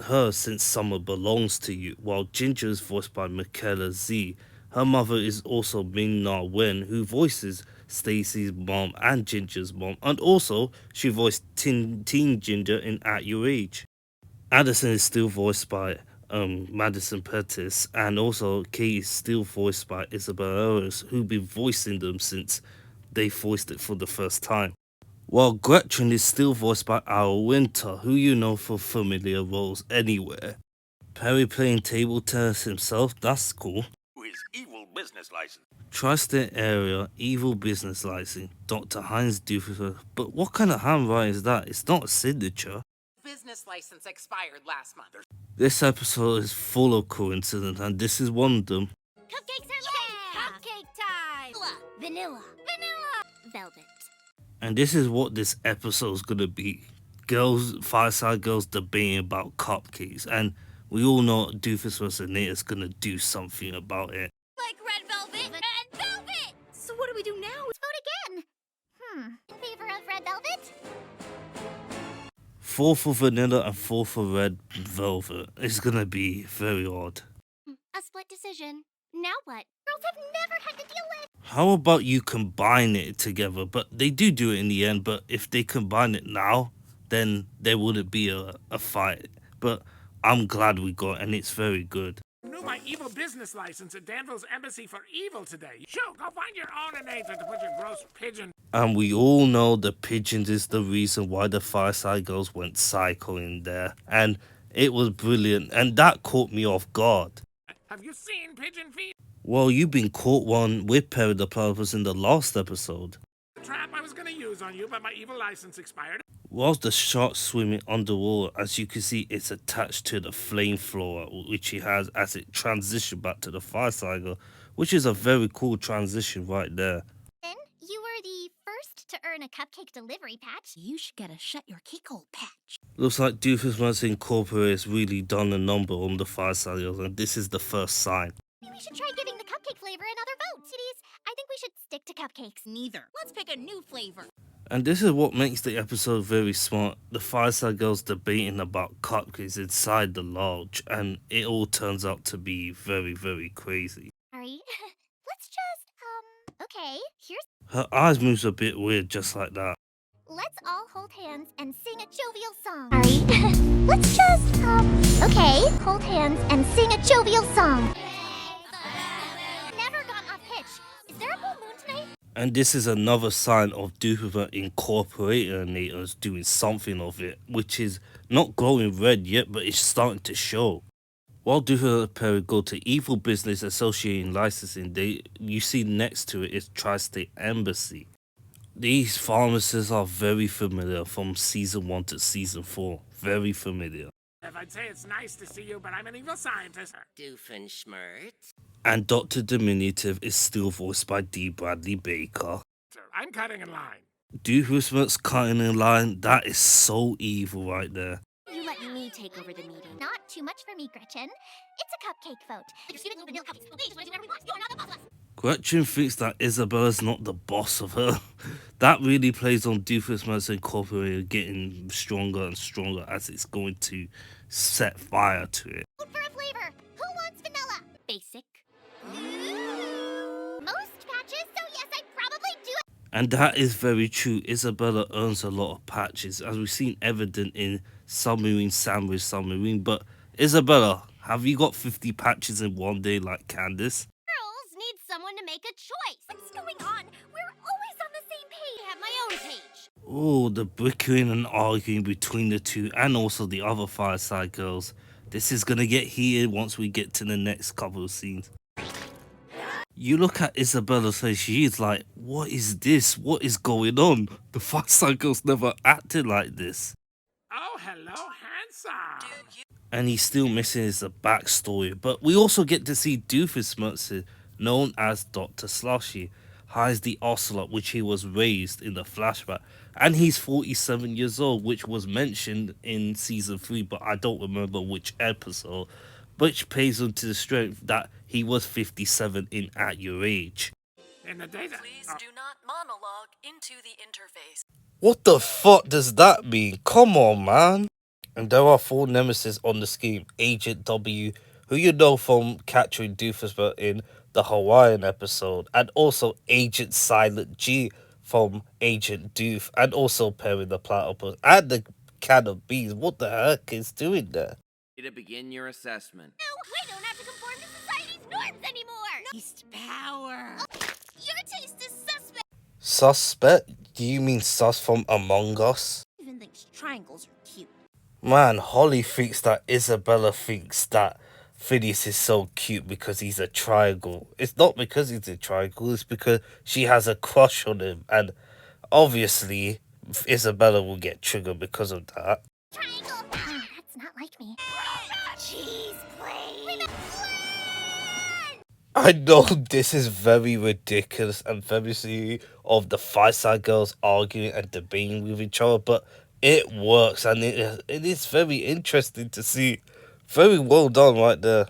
her since Summer Belongs to You, while Ginger is voiced by Michaela Z. Her mother is also Ming-Na Wen, who voices Stacy's mom and Ginger's mom, and also she voiced Teen Ginger in At Your Age. Addison is still voiced by Madison Pettis, and also Kate is still voiced by Isabel Ellis, who've been voicing them since they voiced it for the first time. While Gretchen is still voiced by Al Winter, who you know for familiar roles anywhere. Perry playing table tennis himself, that's cool. Who is evil business license? Tri-State Area, evil business license, Dr. Heinz Doofer. But what kind of handwriting is that? It's not a signature. Business license expired last month. This episode is full of coincidence, and this is one of them. Cupcakes are cupcake time. Vanilla. Velvet. And this is what this episode's gonna be. Fireside Girls debating about cupcakes, and we all know Doofenshmirtz and Nata's gonna do something about it. Like red velvet. Red velvet! So what do we do now? Let's vote again. In favor of red velvet? 4 for vanilla and 4 for red velvet. It's gonna be very odd. A split decision. Now what? Girls have never had to deal with. How about you combine it together? But they do it in the end, but if they combine it now, then there wouldn't be a fight. But I'm glad we got it, and it's very good. Renew my evil business license at Danville's Embassy for Evil today. Shoo, go find your owner, Nathan, to put your gross pigeon. And we all know the pigeons is the reason why the Fireside Girls went psycho in there. And it was brilliant, and that caught me off guard. Have you seen pigeon feet? Well, you've been caught one with Perry the Platypus in the last episode. The trap I was gonna use on you, but my evil license expired. Whilst the shark swimming underwater, as you can see, it's attached to the flamethrower, which he has as it transitions back to the Fireside Girl, which is a very cool transition right there. Then you were the first to earn a cupcake delivery patch. You should get a shut your keyhole patch. Looks like Doofenshmirtz Incorporated has really done a number on the Fireside Girls, and this is the first sign. Maybe we should try giving the cupcake flavor another vote. Cities, I think we should stick to cupcakes. Neither. Let's pick a new flavor. And this is what makes the episode very smart. The Fireside Girls debating about cupcakes inside the lodge, and it all turns out to be very, very crazy. Sorry. Let's just, okay, here's... Her eyes moves a bit weird just like that. Let's all hold hands and sing a jovial song. Sorry. Let's just, okay, hold hands and sing a jovial song. Never gone off pitch. Is there a full moon tonight? And this is another sign of Doofenshmirtz Incorporated and Nathan's doing something of it, which is not glowing red yet, but it's starting to show. While Doofenshmirtz and Perry go to Evil Business Associating Licensing, you see next to it is Tri-State Embassy. These pharmacists are very familiar from season 1 to season 4. Very familiar. If I'd say it's nice to see you, but I'm an evil scientist. Doofenshmirtz. And Dr. Diminutive is still voiced by D. Bradley Baker. Sir, I'm cutting in line. Doofenshmirtz cutting in line, that is so evil right there. You let me take over the meeting. Not too much for me, Gretchen. It's a cupcake vote. If your students vanilla cupcakes, we just want to do whatever we want. You're not the boss of us. Gretchen thinks that Isabella's not the boss of her. That really plays on Doofenshmirtz Incorporated getting stronger and stronger as it's going to set fire to it. Vote for a flavor. Who wants vanilla? Basic. Most patches, so yes, I'd probably do it. And that is very true. Isabella earns a lot of patches, as we've seen evident in Submarine Sandwich Submarine. But Isabella, have you got 50 patches in one day like Candace? Girls need someone to make a choice. What's going on? We're always on the same page. I have my own page. Oh, the bickering and arguing between the two and also the other Fireside Girls. This is gonna get heated once we get to the next couple of scenes. You look at Isabella's face, she's like, what is this? What is going on? The Fireside Girls never acted like this. Oh, hello, handsome. And he's still missing his backstory. But we also get to see Doofenshmirtz, known as Dr. Slushy, hides the ocelot which he was raised in the flashback. And he's 47 years old, which was mentioned in season 3, but I don't remember which episode, which plays into the strength that he was 57 in At Your Age. In the days Please do not monologue into the interface. What the fuck does that mean? Come on, man. And there are 4 nemesis on the scheme. Agent W, who you know from capturing Doofenshmirtz in the Hawaiian episode, and also Agent Silent G from Agent Doof, and also Perry the Platypus, and the Can of Bees. What the heck is doing there? To begin your assessment. No, we don't have to conform to society's norms anymore. Taste power. Your taste is suspect. Suspect? Do you mean sus from Among Us? Even thinks triangles are cute. Man, Holly thinks that Isabella thinks that Phineas is so cute because he's a triangle. It's not because he's a triangle, it's because she has a crush on him. And obviously, Isabella will get triggered because of that. Triangle. Oh, that's not like me. Cheese, please. I know this is very ridiculous and very silly of the Fireside Girls arguing and debating with each other, but it works and it is very interesting to see. Very well done right there.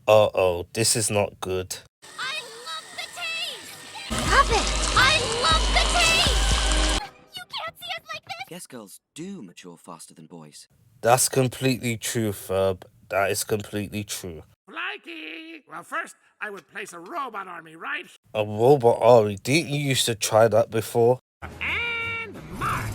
Uh-oh, this is not good. I love the taste. Stop it. I love the taste. You can't see us like this. Yes, girls do mature faster than boys. That's completely true, Ferb. That is completely true. Likey. Well, first, I would place a robot army right A robot army? Didn't you used to try that before? and march.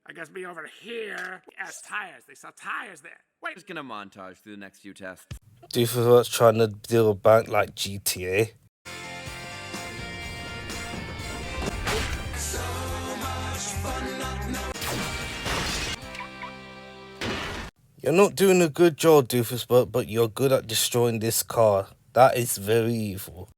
I guess be over here. Yes, tires. They sell tires there. Wait. Just gonna montage through the next few tests. Doofenshmirtz trying to deal a bank like GTA. You're not doing a good job, Doofenshmirtz, but you're good at destroying this car. That is very evil.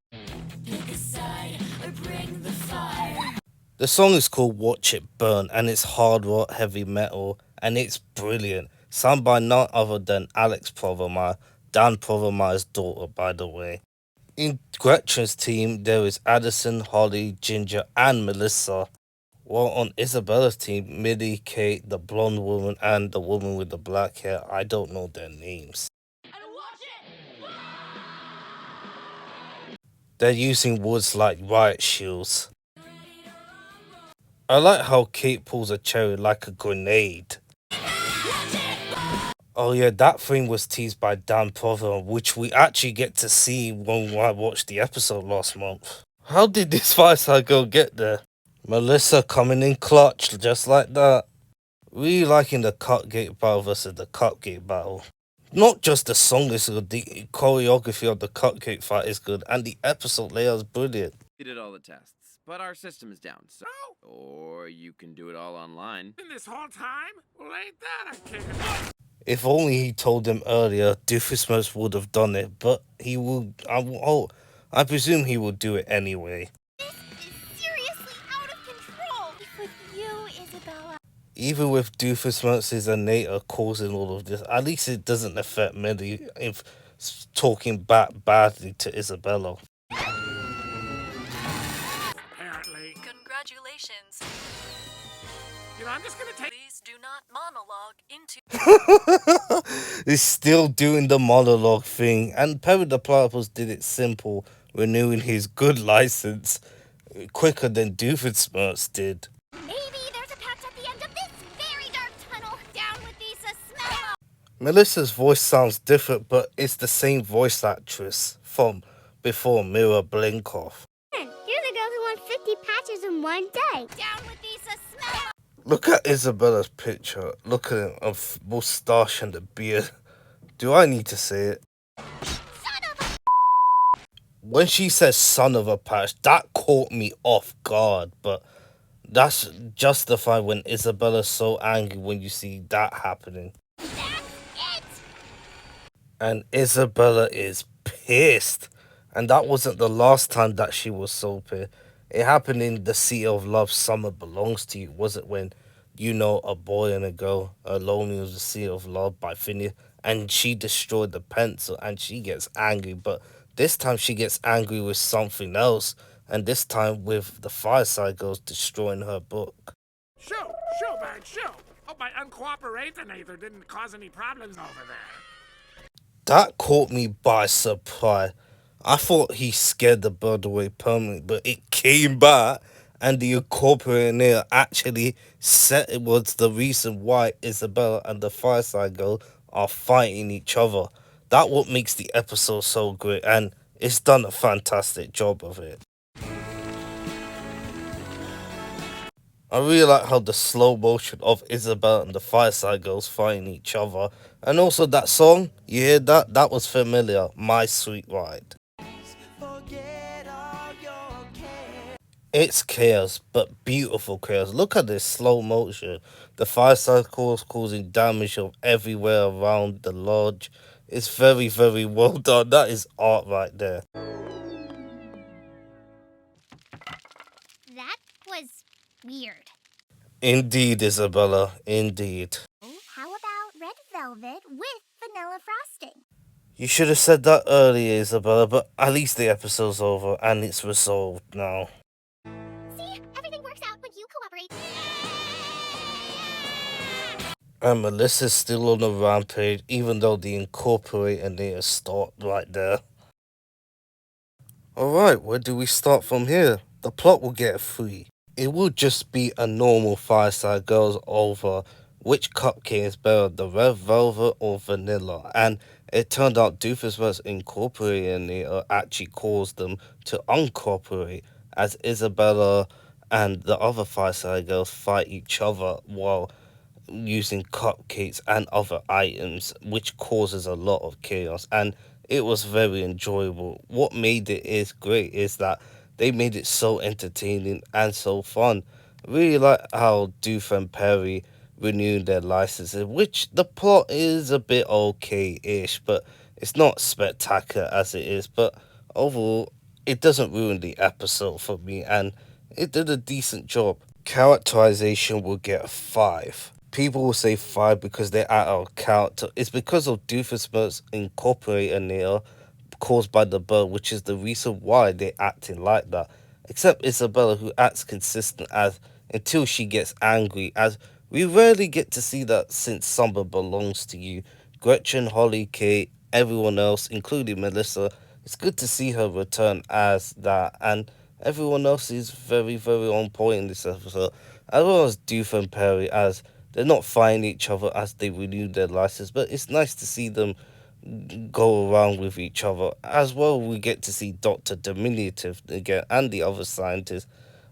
The song is called Watch It Burn, and it's hard rock heavy metal, and it's brilliant. Sung by none other than Alex Provermeyer, Dan Provermeyer's daughter, by the way. In Gretchen's team, there is Addison, Holly, Ginger, and Melissa. While on Isabella's team, Millie, Kate, the blonde woman, and the woman with the black hair, I don't know their names. They're using woods like riot shields. I like how Kate pulls a cherry like a grenade. Oh yeah, that thing was teased by Dan Prover, which we actually get to see when I watched the episode last month. How did this Fireside Girl get there? Melissa coming in clutch, just like that. Really liking the Cupcake battle versus the Cupcake battle. Not just the song is good, the choreography of the Cupcake fight is good, and the episode layout is brilliant. We did all the tests, but our system is down, so... Or you can do it all online. in this whole time? Well, ain't that a kick in the... If only he told them earlier, Doofenshmirtz would have done it, but he will... I presume he will do it anyway. Seriously out of control. With you, Isabella. Even with Doofenshmirtz and Nata causing all of this, at least it doesn't affect Millie if talking back badly to Isabella. Apparently. Congratulations. You know, I'm just gonna take... Please do not monologue into... He's still doing the monologue thing, and Perry the Platypus did it simple, renewing his good license quicker than Doofenshmirtz did. Maybe there's a patch at the end of this very dark tunnel. Down with these smell. Melissa's voice sounds different, but it's the same voice actress from before Mira Blinkoff. You're the girl who won 50 patches in one day. Down with these smell. Look at Isabella's picture. Look at him, a moustache and a beard. Do I need to say it? When she says son of a patch, that caught me off guard, but that's justified when Isabella's so angry when you see that happening. And Isabella is pissed. And that wasn't the last time that she was so pissed. It happened in The Sea of Love, Summer Belongs to You. Was it when, you know, a boy and a girl alone in the Sea of Love by Phineas, and she destroyed the pencil and she gets angry. But this time she gets angry with something else. And this time with the Fireside Girls destroying her book. Shoo, bird, shoo. Hope my uncooperator didn't cause any problems over there. That caught me by surprise. I thought he scared the bird away permanently, but it came back, and the incorporator actually said it was the reason why Isabella and the Fireside Girl are fighting each other. That's what makes the episode so great, and it's done a fantastic job of it. I really like how the slow motion of Isabel and the Fireside Girls fighting each other. And also that song, you hear that? That was familiar. My Sweet Ride. It's chaos, but beautiful chaos. Look at this slow motion. The Fireside Girls causing damage of everywhere around the lodge. It's very, very well done. That is art right there. That was weird. Indeed, Isabella. Indeed. How about red velvet with vanilla frosting? You should have said that earlier, Isabella, but at least the episode's over and it's resolved now. See? Everything works out when you cooperate. And Melissa's still on the rampage, even though the incorporator stopped right there. Alright, where do we start from here? The plot will get free. It will just be a normal Fireside Girls over which cupcake is better, the red velvet or vanilla. And it turned out Doofus's incorporating actually caused them to unincorporate, as Isabella and the other Fireside Girls fight each other while using cupcakes and other items, which causes a lot of chaos. And it was very enjoyable. What made it is great is that they made it so entertaining and so fun. I really like how Doof and Perry renewed their licenses, which the plot is a bit okay-ish, but it's not spectacular as it is. But overall, it doesn't ruin the episode for me, and it did a decent job. Characterization will get a 5. People will say 5 because they're out of character. It's because of Doofus's incorporator caused by the bird, which is the reason why they're acting like that. Except Isabella, who acts consistent as until she gets angry, as we rarely get to see that since Summer Belongs to You. Gretchen, Holly, Kate, everyone else, including Melissa, it's good to see her return as that, and everyone else is very, very on point in this episode, as well as Doof and Perry, as they're not fighting each other as they renew their license, but it's nice to see them go around with each other. As well, we get to see Dr. Diminutive again and the other scientists.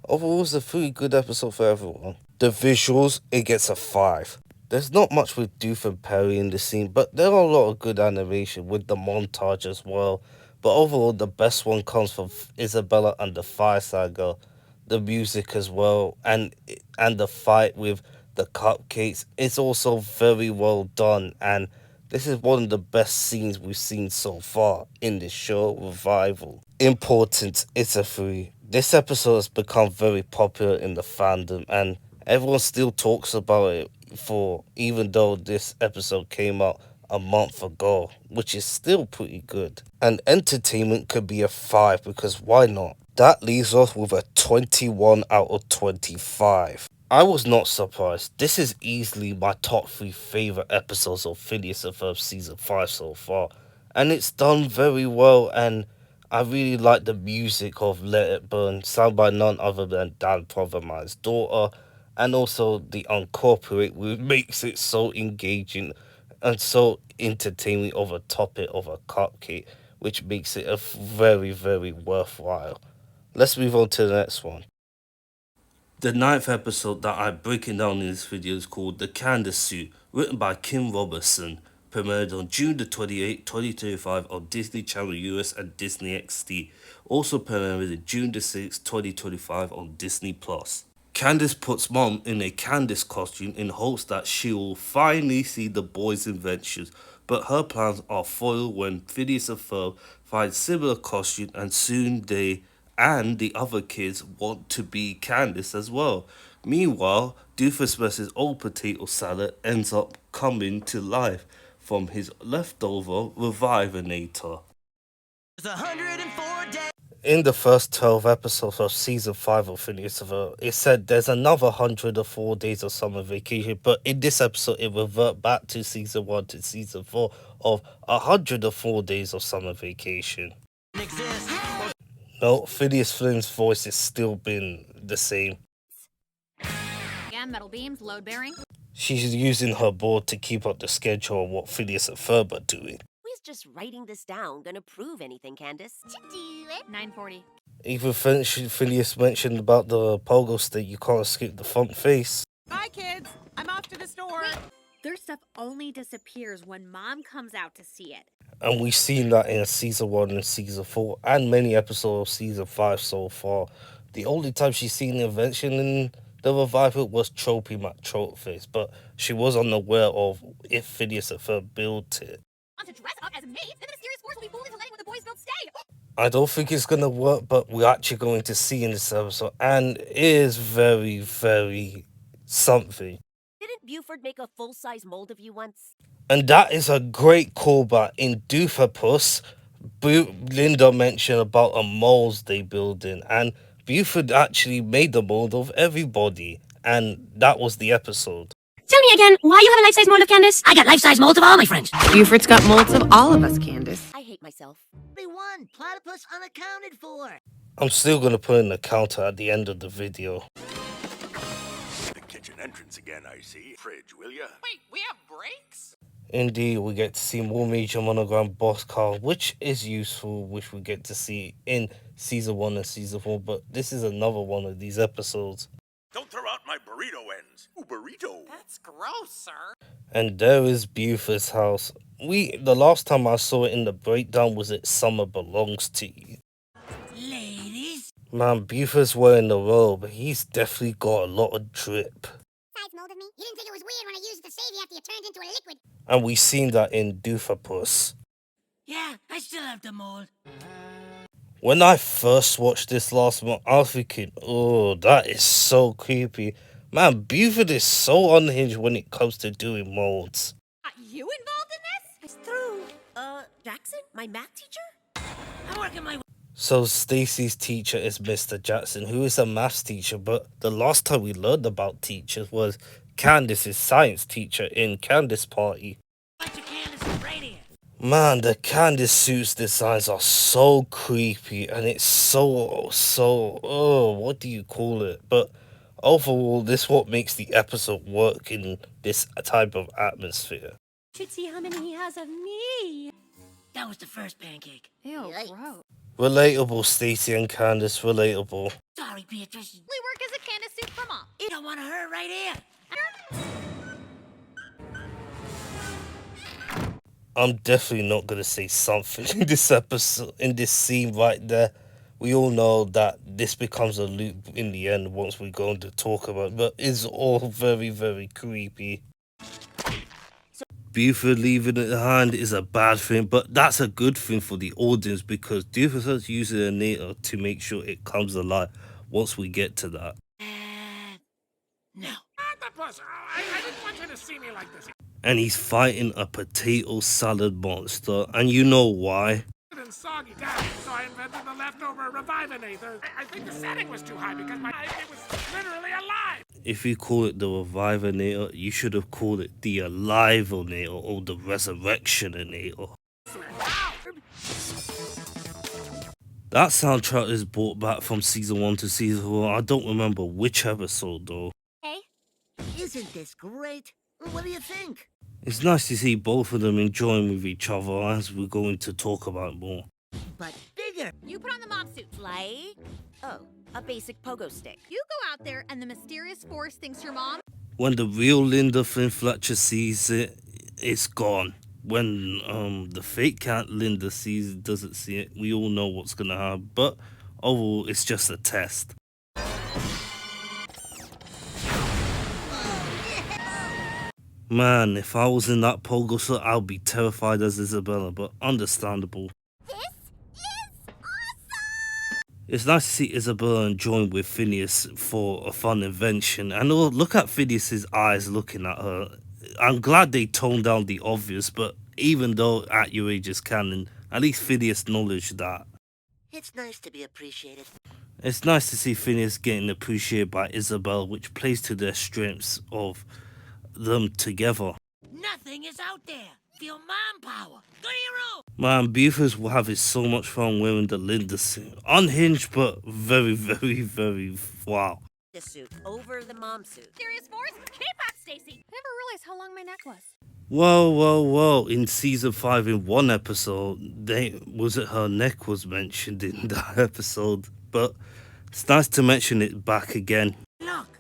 Overall, it's a pretty good episode for everyone. The visuals, it gets a 5. There's not much with Doof and Perry in the scene, but there are a lot of good animation with the montage as well. But overall, the best one comes from Isabella and the Fireside Girl. The music as well, and the fight with the cupcakes, it's also very well done, and this is one of the best scenes we've seen so far in this show revival. Importance, it's a 3. This episode has become very popular in the fandom, and everyone still talks about it even though this episode came out a month ago, which is still pretty good. And entertainment could be a 5 because why not? That leaves us with a 21 out of 25. I was not surprised. This is easily my top 3 favorite episodes of Phineas and Ferb season 5 so far, and it's done very well. And I really like the music of Let It Burn, sung by none other than Dan Proverman's daughter, and also the Uncorporate, which makes it so engaging and so entertaining of a topic of a cupcake, which makes it a very, very worthwhile. Let's move on to the next one. The 9th episode that I'm breaking down in this video is called The Candace Suit, written by Kim Robertson, Premiered on June the 28th, 2025 on Disney Channel US and Disney XD. Also premiered on June the 6th, 2025 on Disney+. Candace puts Mom in a Candace costume in hopes that she will finally see the boys' inventions, but her plans are foiled when Phineas and Ferb find similar costume and soon they and the other kids want to be Candace as well. Meanwhile, Doofus old potato salad ends up coming to life from his leftover Revivinator. In the first 12 episodes of season 5 of Phineas and Ferb, it said there's another 104 days of summer vacation, but in this episode it revert back to season 1 to season 4 of 104 days of summer vacation. No, Phineas Flynn's voice has still been the same. Yeah, metal beams, load bearing. She's using her board to keep up the schedule of what Phineas and Ferb are doing. Who's just writing this down gonna prove anything, Candace? To do it. 9:40. Even Phineas mentioned about the pogo stick, you can't skip the front face. Bye, kids. I'm off to the store. Wait. Their stuff only disappears when Mom comes out to see it. And we've seen that in season 1 and season 4 and many episodes of season 5 so far. The only time she's seen the invention in the revival was Tropey McTropeface, but she was unaware of if Phineas and Ferb built it. Want to dress up as maids, and the mysterious force will be fooled into letting one of the boys build stay. I don't think it's gonna work, but we're actually going to see in this episode, and it is very, very something. Didn't Buford make a full-size mold of you once? And that is a great callback. In Doofapus, Linda mentioned about a mold they build in, and Buford actually made the mold of everybody, and that was the episode. Tell me again, why you have a life-size mold of Candace? I got life-size molds of all my friends. Buford's got molds of all of us, Candace. I hate myself. They won. Platypus unaccounted for. I'm still gonna put in the counter at the end of the video. The kitchen entrance again, I see. Fridge, will ya? Wait, we have breaks? Indeed, we get to see more major monogram boss car, which is useful, which we get to see in season 1 and season 4, but this is another one of these episodes. Don't throw out my burrito ends. Ooh, burrito. That's gross, sir. And there is Buford's house. The last time I saw it in the breakdown was it Summer Belongs to You. Ladies. Man, Buford's wearing the robe, he's definitely got a lot of drip. Size mold of me? You didn't think it was weird when I used it to save you after you turned into a liquid? And we've seen that in Doofapus. Yeah, I still have the mold. When I first watched this last month, I was thinking, oh, that is so creepy. Man, Buford is so unhinged when it comes to doing molds. Are you involved in this? It's through, Jackson, my math teacher? I'm working my way. So Stacy's teacher is Mr. Jackson, who is a maths teacher, but the last time we learned about teachers was Candace's science teacher in Candace Party. Man, the Candace suits designs are so creepy, and it's so, what do you call it? But overall, this is what makes the episode work in this type of atmosphere. Should see how many he has of me. That was the first pancake. Ew, gross. Relatable, Stacy and Candace, relatable. Sorry, Beatrice. We work as a Candace suit for Mom. You don't want to hurt right here. I'm definitely not gonna say something in this episode, in this scene right there. We all know that this becomes a loop in the end once we're going to talk about it, but it's all very, very creepy. Buford leaving it behind is a bad thing, but that's a good thing for the audience because Doofus uses a nator to make sure it comes alive once we get to that. No. Octopus! I didn't want you to see me like this. And he's fighting a potato salad monster, and you know why? And soggy down, so I invented the leftover Revivinator. I think the setting was too high because it was literally alive. If you call it the Revivinator, you should have called it the Aliveinator or the Resurrectioninator. That soundtrack is brought back from season 1 to season 4. I don't remember which episode though. Hey? Isn't this great? What do you think? It's nice to see both of them enjoying with each other as we're going to talk about more. But bigger. You put on the mom suit. Like, a basic pogo stick. You go out there and the mysterious force thinks your mom. When the real Linda Flynn Fletcher sees it, it's gone. when the fake cat Linda doesn't see it, we all know what's gonna happen. But overall, it's just a test. Man, if I was in that pogo slot, I'd be terrified as Isabella, but understandable. It's nice to see Isabella enjoying with Phineas for a fun invention. And look at Phineas's eyes looking at her. I'm glad they toned down the obvious, but even though at your age is canon, at least Phineas acknowledged that. It's nice to be appreciated. It's nice to see Phineas getting appreciated by Isabella, which plays to their strengths of them together. Nothing is out there. Feel mom power. Go to your room. Man, Buford's will have so much fun wearing the Linda suit. Unhinged, but very, very, very wow. The suit over the mom suit. Serious force? Keep up, Stacy. Never realized how long my neck was. Well, in season 5 in one episode, her neck was mentioned in that episode, but it's nice to mention it back again. Look.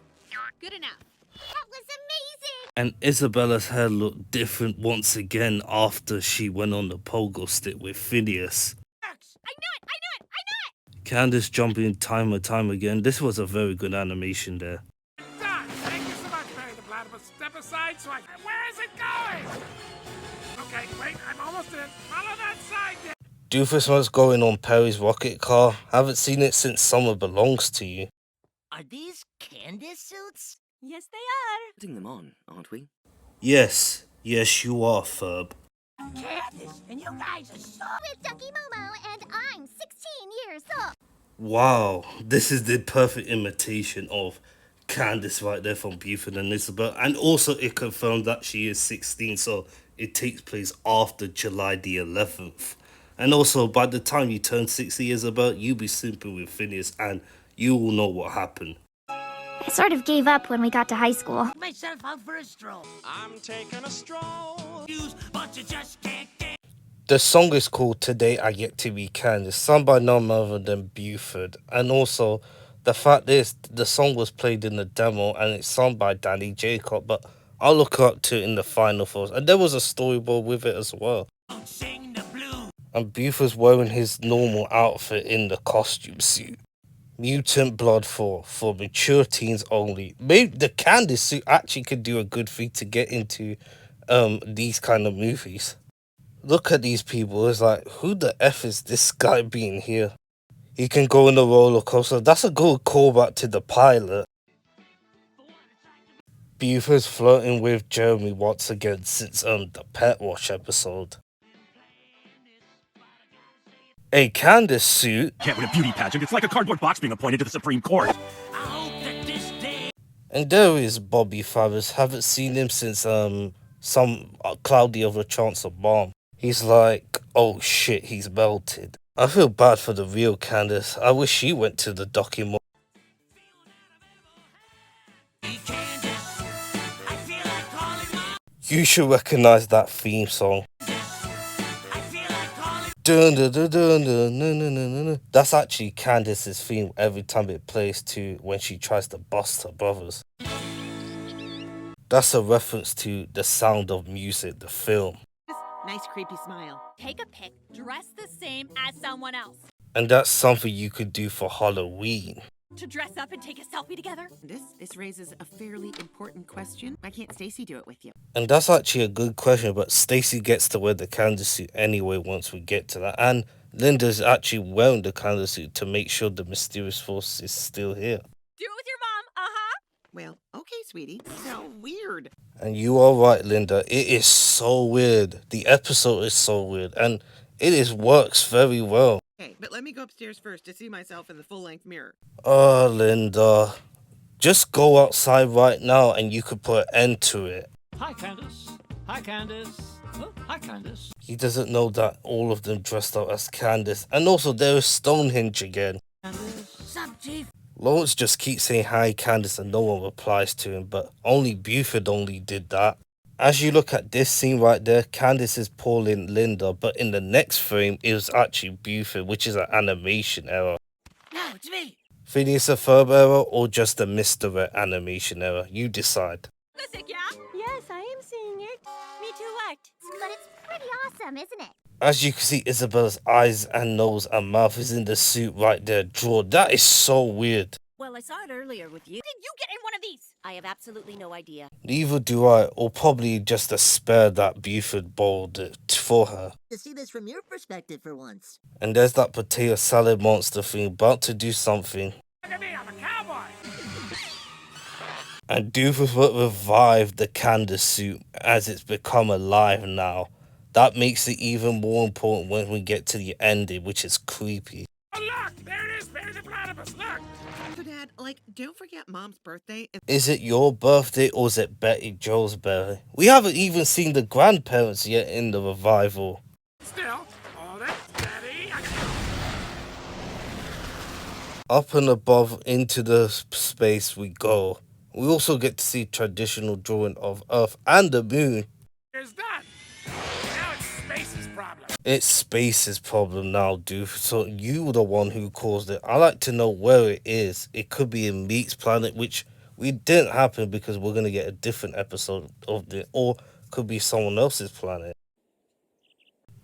Good enough. That was amazing! And Isabella's hair looked different once again after she went on the pogo stick with Phineas. I knew it! Candace jumping time and time again. This was a very good animation there. Done! Thank you so much, Barry the Platypus. Step aside so I... Where is it going? Okay, wait, I'm almost in. Follow that side there. Doofus was going on Perry's rocket car. Haven't seen it since Summer Belongs to You. Are these Candace suits? Yes, they are. Putting them on, aren't we? Yes, you are, Ferb. Candace, and you guys are so... With Ducky Momo, and I'm 16 years old. Wow, this is the perfect imitation of Candace right there from Buford and Isabel. And also it confirmed that she is 16, so it takes place after July the 11th. And also, by the time you turn 60, Isabel, you'll be simping with Phineas and you will know what happened. I sort of gave up when we got to high school. Myself out for a stroll. I'm taking a stroll. But you just can't get... The song is called Today I Get to Be Candace, sung by none other than Buford. And also, the fact is, the song was played in the demo and it's sung by Danny Jacob, but I'll look up to it in the final force. And there was a storyboard with it as well. Sing the blues. And Buford's wearing his normal outfit in the costume suit. Mutant Blood 4 for mature teens only. Maybe the Candace suit actually could do a good thing to get into these kind of movies. Look at these people. It's like, who the F is this guy being here? He can go in the roller coaster. That's a good callback to the pilot. Buford's flirting with Jeremy once again since the Pet Wash episode. A Candace suit. Can't win a beauty pageant. It's like a cardboard box being appointed to the Supreme Court. I hope that this day... And there is Bobby Farris. Haven't seen him since some Cloudy of a Chance of Bomb. He's like, oh shit, he's melted. I feel bad for the real Candace. I wish she went to the document. You should recognize that theme song. Dun, dun, dun, dun, dun, dun, dun, dun, dun. That's actually Candace's theme every time it plays to when she tries to bust her brothers. That's a reference to The Sound of Music, the film. Nice creepy smile. Take a pic, dress the same as someone else. And that's something you could do for Halloween. To dress up and take a selfie together? This raises a fairly important question. Why can't Stacy do it with you? And that's actually a good question, but Stacy gets to wear the Candace suit anyway once we get to that. And Linda's actually wearing the Candace suit to make sure the mysterious force is still here. Do it with your mom, Well, okay, sweetie. So weird. And you are right, Linda. It is so weird. The episode is so weird. And it works very well. Okay, but let me go upstairs first to see myself in the full-length mirror. Oh, Linda. Just go outside right now and you could put an end to it. Hi, Candace. Hi, Candace. Oh, hi, Candace. He doesn't know that all of them dressed up as Candace. And also, there is Stonehenge again. Sup, Chief? Lawrence just keeps saying hi, Candace, and no one replies to him, but only Buford only did that. As you look at this scene right there, Candace is pulling Linda, but in the next frame, it was actually Buford, which is an animation error. No, it's me. Phineas and Ferb error, or just a misdirect animation error? You decide. Listen, yeah? Yes, I am seeing it. Me too, correct. But it's pretty awesome, isn't it? As you can see, Isabella's eyes and nose and mouth is in the suit right there, drawn. That is so weird. Well, I saw it earlier with you. Did you get in one of these? I have absolutely no idea. Neither do I, or probably just a spare that Buford bought it for her. To see this from your perspective for once. And there's that potato salad monster thing about to do something. Look at me, I'm a cowboy. And Doofus will revive the Candace suit as it's become alive now. That makes it even more important when we get to the ending, which is creepy. Oh, look! There it is, Barry the Platypus, look! So, Dad, don't forget Mom's birthday. Is it your birthday or is it Betty Jo's birthday? We haven't even seen the grandparents yet in the revival. Still, hold it, steady. Up and above into the space we go. We also get to see traditional drawing of Earth and the moon. Here's done. Now it's Space's problem. It's Space's problem now, dude. So you were the one who caused it. I like to know where it is. It could be in Meat's planet, which we didn't happen because we're gonna get a different episode of it, or could be someone else's planet.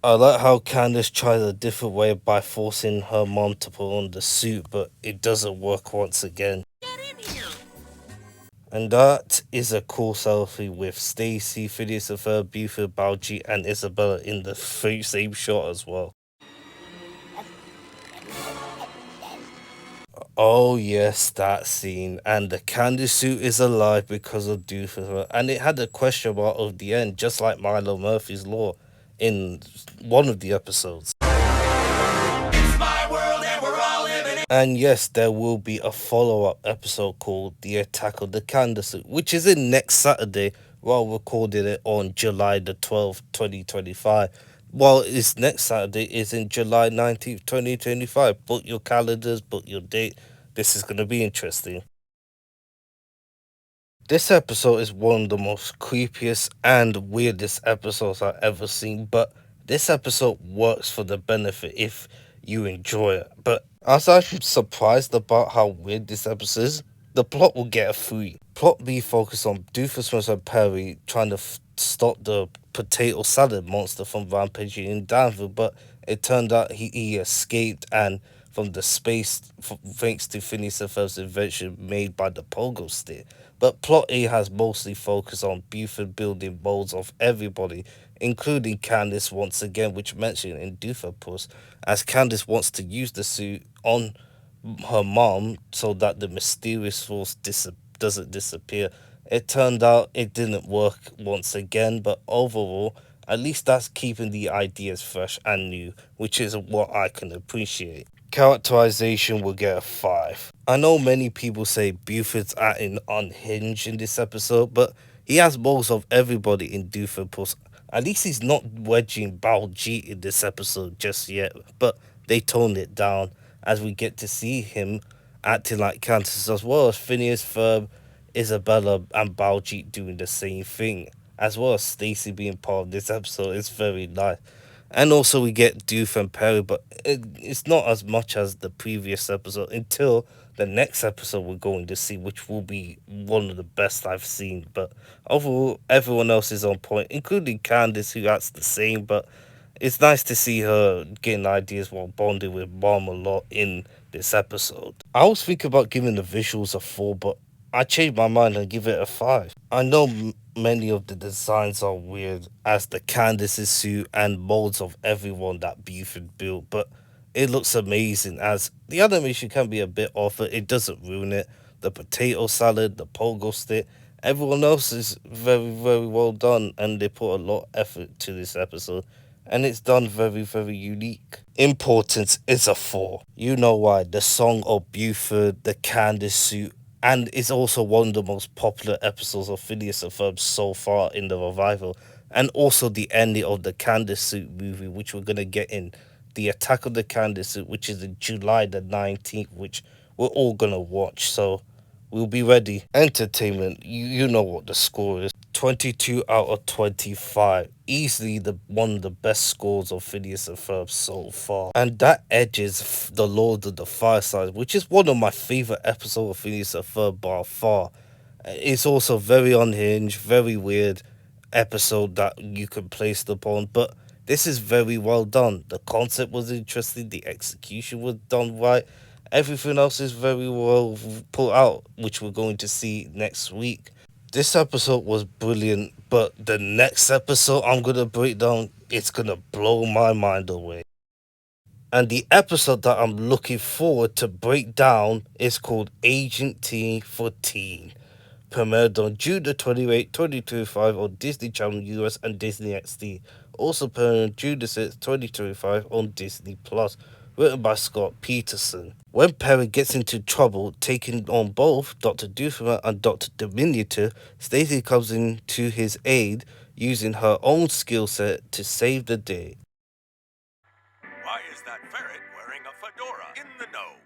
I like how Candace tries a different way by forcing her mom to put on the suit, but it doesn't work once again. And that is a cool selfie with Stacy, Phineas and Ferb, Buford, Baljeet, and Isabella in the same shot as well. Oh yes, that scene. And the candy suit is alive because of Doofus. And it had a question mark of the end, just like Milo Murphy's Law in one of the episodes. And yes, there will be a follow-up episode called The Attack of the Candace, which is in next Saturday, while recording it on July the 12th, 2025. While it's next Saturday is in July 19th, 2025. Book your calendars, book your date. This is going to be interesting. This episode is one of the most creepiest and weirdest episodes I've ever seen, but this episode works for the benefit if you enjoy it. But as I'm surprised about how weird this episode is, the plot will get a 3. Plot B focused on Doofus and Perry trying to stop the potato salad monster from rampaging in Danville, but it turned out he escaped and from the space thanks to Phineas and Ferb's invention made by the pogo stick. But plot A has mostly focused on Buford building molds of everybody, including Candace once again, which mentioned in Doofus, as Candace wants to use the suit on her mom so that the mysterious force doesn't disappear. It turned out it didn't work once again, but overall, at least that's keeping the ideas fresh and new, which is what I can appreciate. Characterization will get a 5. I know many people say Buford's acting unhinged in this episode, but he has most of everybody in Doofus. At least he's not wedging Baljeet in this episode just yet, but they toned it down as we get to see him acting like Candace, as well as Phineas, Ferb, Isabella, and Baljeet doing the same thing, as well as Stacy being part of this episode. It's very nice. And also we get Doof and Perry, but it's not as much as the previous episode until the next episode we're going to see, which will be one of the best I've seen. But overall, everyone else is on point, including Candace, who acts the same, but it's nice to see her getting ideas while bonding with Mom a lot in this episode. I was thinking about giving the visuals a 4, but I changed my mind and give it a 5. I know many of the designs are weird, as the Candace's suit and molds of everyone that Buford built, but it looks amazing, as the animation can be a bit off, but it doesn't ruin it. The potato salad, the pogo stick, everyone else is very, very well done, and they put a lot of effort to this episode, and it's done very, very unique. Importance is a 4. You know why. The song of Buford, the Candace suit, and it's also one of the most popular episodes of Phineas and Ferb so far in the revival. And also the ending of the Candace Suit movie, which we're going to get in The Attack of the Candace Suit, which is in July the 19th, which we're all going to watch. So we'll be ready. Entertainment, you know what the score is. 22 out of 25. Easily one of the best scores of Phineas and Ferb so far. And that edges The Lord of the Fireside, which is one of my favourite episodes of Phineas and Ferb by far. It's also very unhinged, very weird, episode that you could place upon, but this is very well done. The concept was interesting, the execution was done right, everything else is very well put out, which we're going to see next week. This episode was brilliant, but the next episode I'm gonna break down, it's gonna blow my mind away. And the episode that I'm looking forward to break down is called Agent T for Teen. Premiered on June the 28th, 2025 on Disney Channel US and Disney XD. Also premiered on June the 6th, 2025 on Disney Plus. Written by Scott Peterson. When Perry gets into trouble, taking on both Dr. Doofenshmirtz and Dr. Diminutive, Stacy comes in to his aid, using her own skill set to save the day. Why is that ferret wearing a fedora? In the know.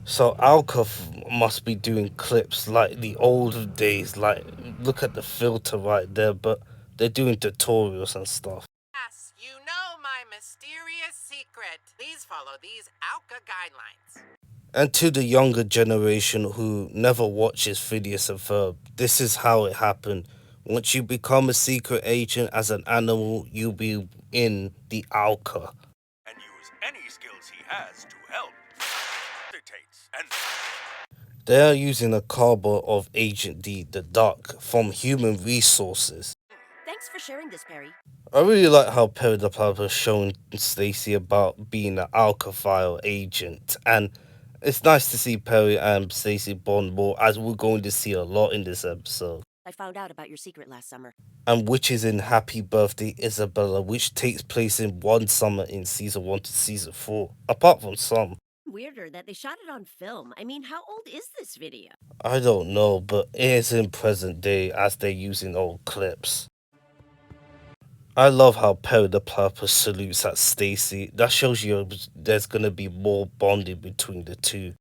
So Alka must be doing clips like the old days, like look at the filter right there, but they're doing tutorials and stuff. Yes, you know my mysterious secret. Please follow these ALCA guidelines. And to the younger generation who never watches Phineas and Ferb, this is how it happened. Once you become a secret agent as an animal, you'll be in the Alka. And use any skills he has to help. And They are using a cardboard of Agent D, the duck, from Human Resources. Thanks for sharing this, Perry. I really like how Perry the Platypus showing Stacy about being an Alka-file agent, and it's nice to see Perry and Stacy bond more, as we're going to see a lot in this episode. I found out about your secret last summer. And which is in Happy Birthday Isabella, which takes place in one summer in season 1 to season 4, apart from some. Weirder that they shot it on film. I mean, how old is this video? I don't know, but it is in present day as they're using old clips. I love how Perry the Platypus salutes at Stacy. That shows you there's gonna be more bonding between the two.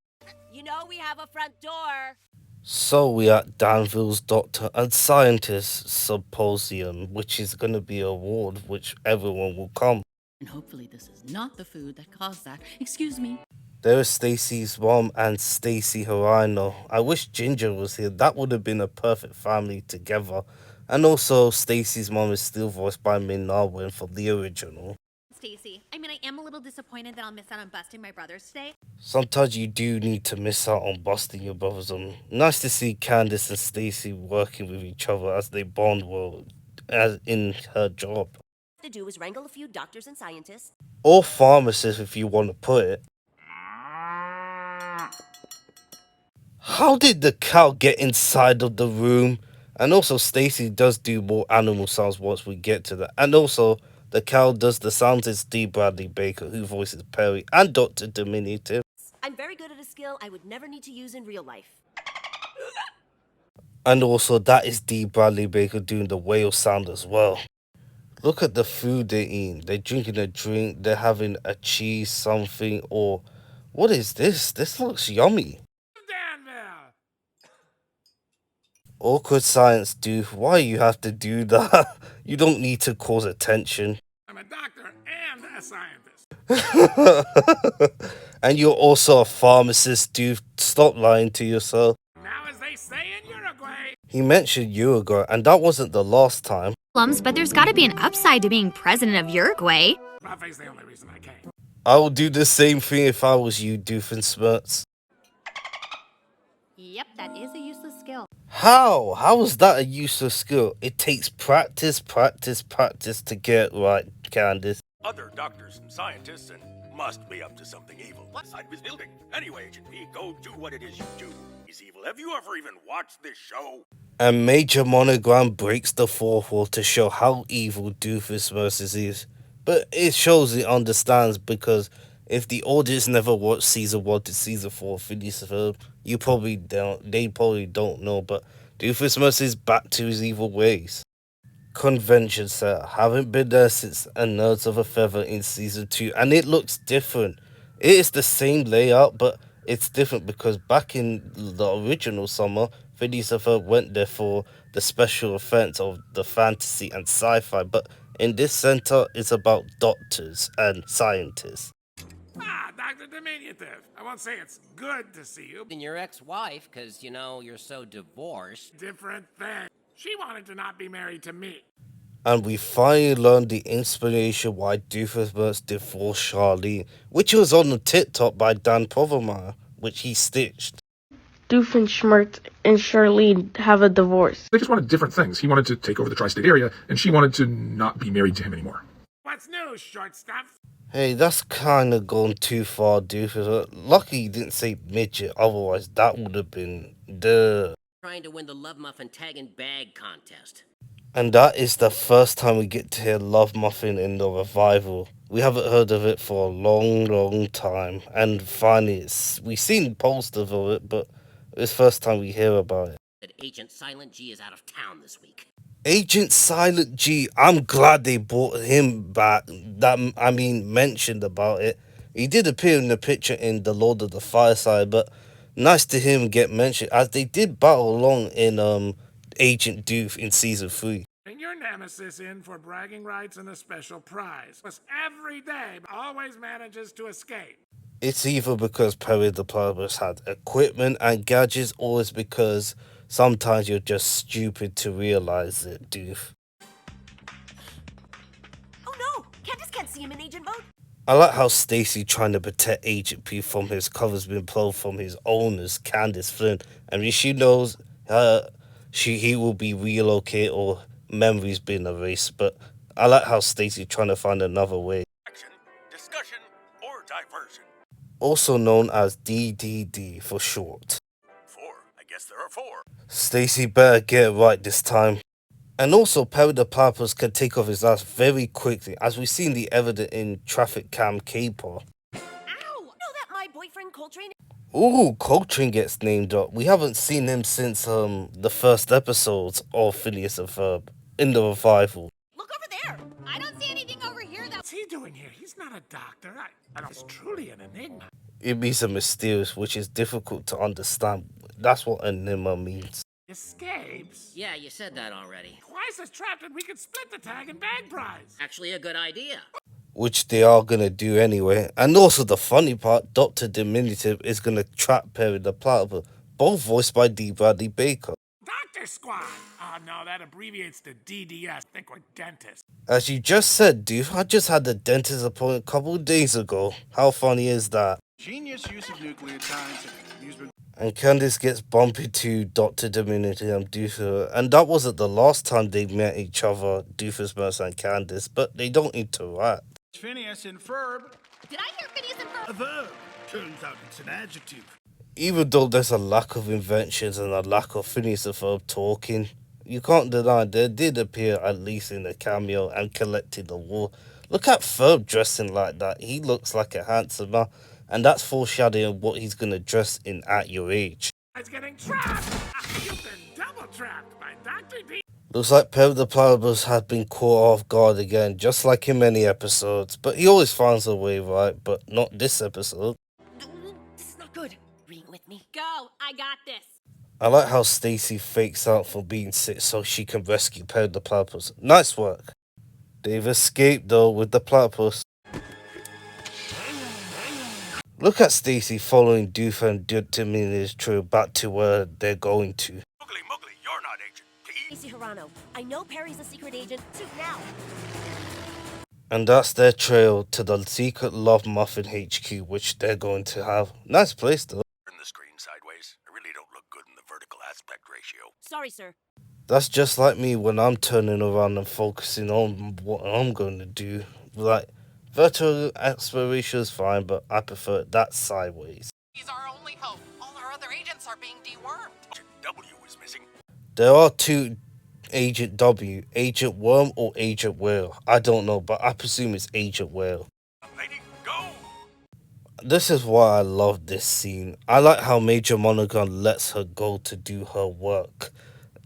You know we have a front door. So we're at Danville's Doctor and Scientist Symposium, which is gonna be an award which everyone will come. And hopefully this is not the food that caused that. Excuse me. There is Stacy's mom and Stacy Harino. I wish Ginger was here. That would have been a perfect family together. And also, Stacy's mom is still voiced by Min Narwin from the original. Stacy, I mean, I am a little disappointed that I'll miss out on busting my brothers today. Sometimes you do need to miss out on busting your brothers. Nice to see Candace and Stacy working with each other as they bond well as in her job. To do is wrangle a few doctors and scientists. Or pharmacists, if you want to put it. How did the cow get inside of the room? And also, Stacy does do more animal sounds once we get to that. And also, the cow does the sounds as D. Bradley Baker, who voices Perry and Dr. Diminutive. I'm very good at a skill I would never need to use in real life. And also, that is D. Bradley Baker doing the whale sound as well. Look at the food they're eating. They're drinking a drink. They're having a cheese something. Or, what is this? This looks yummy. Awkward science, dude. Why you have to do that? You don't need to cause attention. I'm a doctor and a scientist. And you're also a pharmacist, dude. Stop lying to yourself. Now, as they say in Uruguay. He mentioned Uruguay, and that wasn't the last time. But there's gotta be an upside to being president of Uruguay. Buffet's the only reason I came. I would do the same thing if I was you, Doofenshmirtz. Yep, that is a useless skill. How? How is that a useless skill? It takes practice to get right, Candace. Other doctors and scientists and must be up to something evil. What side was building? Anyway, Agent P, go do what it is you do. He's evil. Have you ever even watched this show? And Major Monogram breaks the fourth wall to show how evil Doofenshmirtz is. But it shows it understands, because if the audience never watched season 1 to season 4 of Phineas and Ferb, they probably don't know, but Doofenshmirtz is back to his evil ways. Convention set. Haven't been there since A Nerds of a Feather in season 2, and it looks different. It is the same layout, but it's different because back in the original summer, Phineas and Ferb went there for the special events of the fantasy and sci-fi, but in this center, it's about doctors and scientists. Ah, Dr. Diminutive. I won't say it's good to see you. And your ex-wife, because, you know, you're so divorced. Different thing. She wanted to not be married to me. And we finally learned the explanation why Doofenshmirtz divorced Charlene, which was on the TikTok by Dan Povermeyer, which he stitched. Doofenshmirtz and Charlene have a divorce. They just wanted different things. He wanted to take over the tri-state area, and she wanted to not be married to him anymore. What's new, short stuff? Hey, that's kinda gone too far, Doofus. Lucky you didn't say midget, otherwise that would have been duh. Trying to win the Love Muffin Tag and Bag contest. And that is the first time we get to hear Love Muffin in the revival. We haven't heard of it for a long time, and finally we've seen posters of it, but it's the first time we hear about it. That Agent Silent G is out of town this week. Agent Silent G, I'm glad they brought him back. Mentioned about it. He did appear in the picture in The Lord of the Fireside, but nice to hear him get mentioned, as they did battle along in Agent Doof in Season 3. Bring your nemesis in for bragging rights and a special prize. Was every day, but always manages to escape. It's either because Perry the Platypus had equipment and gadgets, or it's because sometimes you're just stupid to realize it, Doof. Oh no! Candace can't see him in agent mode. I like how Stacy trying to protect Agent P from his covers being pulled from his owners, Candace Flynn. I mean, she knows he will be relocated or memories being erased, but I like how Stacy trying to find another way. Action, discussion, or diversion. Also known as DDD for short. 4. I guess there are 4. Stacy better get it right this time. And also, Perry the Platypus can take off his ass very quickly, as we've seen the evidence in Traffic Cam Caper. Ow! Know that my boyfriend Coltrane... Ooh, Coltrane gets named up. We haven't seen him since the first episodes of Phineas and Ferb in the revival. Look over there! I don't see anything over here that... What's he doing here? He's not a doctor. I don't... It's truly an enigma. It means a mysterious, which is difficult to understand. That's what enigma means. Escapes? Yeah, you said that already. Twice as trapped and we could split the tag and bag prize. Actually a good idea. Which they are gonna do anyway. And also the funny part, Dr. Diminutive is gonna trap Perry the Platypus, both voiced by D. Bradley Baker. Doctor Squad! Oh no, that abbreviates to DDS. Think we're dentists. As you just said, dude, I just had the dentist appointment a couple of days ago. How funny is that? Genius use of nucleotides and amusement. And Candace gets bumped into Dr. Diminutive and Doofus, and that wasn't the last time they met each other, Doofenshmirtz and Candace, but they don't interact. Phineas and Ferb. Did I hear Phineas and Ferb? A verb. Turns out it's an adjective. Even though there's a lack of inventions and a lack of Phineas and Ferb talking, you can't deny they did appear at least in a cameo and collected the wool. Look at Ferb dressing like that. He looks like a handsome man, and that's foreshadowing what he's gonna dress in at your age. It's getting trapped! You've been double trapped by Dr. D. Looks like Perry the Platypus has been caught off guard again, just like in many episodes. But he always finds a way, right? But not this episode. This is not good. Bring it with me. Go! I got this! I like how Stacy fakes out for being sick so she can rescue Perry the Platypus. Nice work. They've escaped though with the platypus. Look at Stacy following Doof and Diminutive True back to where they're going to. Mowgli, you're not Agent P. Casey Hirano, I know Perry's a secret agent. Shoot now. And that's their trail to the secret Love Muffin HQ, which they're going to have. Nice place though. Turn the screen sideways. I really don't look good in the vertical aspect ratio. Sorry, sir. That's just like me when I'm turning around and focusing on what I'm going to do. Like, vertical aspiration is fine, but I prefer that sideways. He's our only hope. All our other agents are being dewormed. Agent W is missing. There are two Agent W, Agent Worm or Agent Whale. I don't know, but I presume it's Agent Whale. Lady, go! This is why I love this scene. I like how Major Monogon lets her go to do her work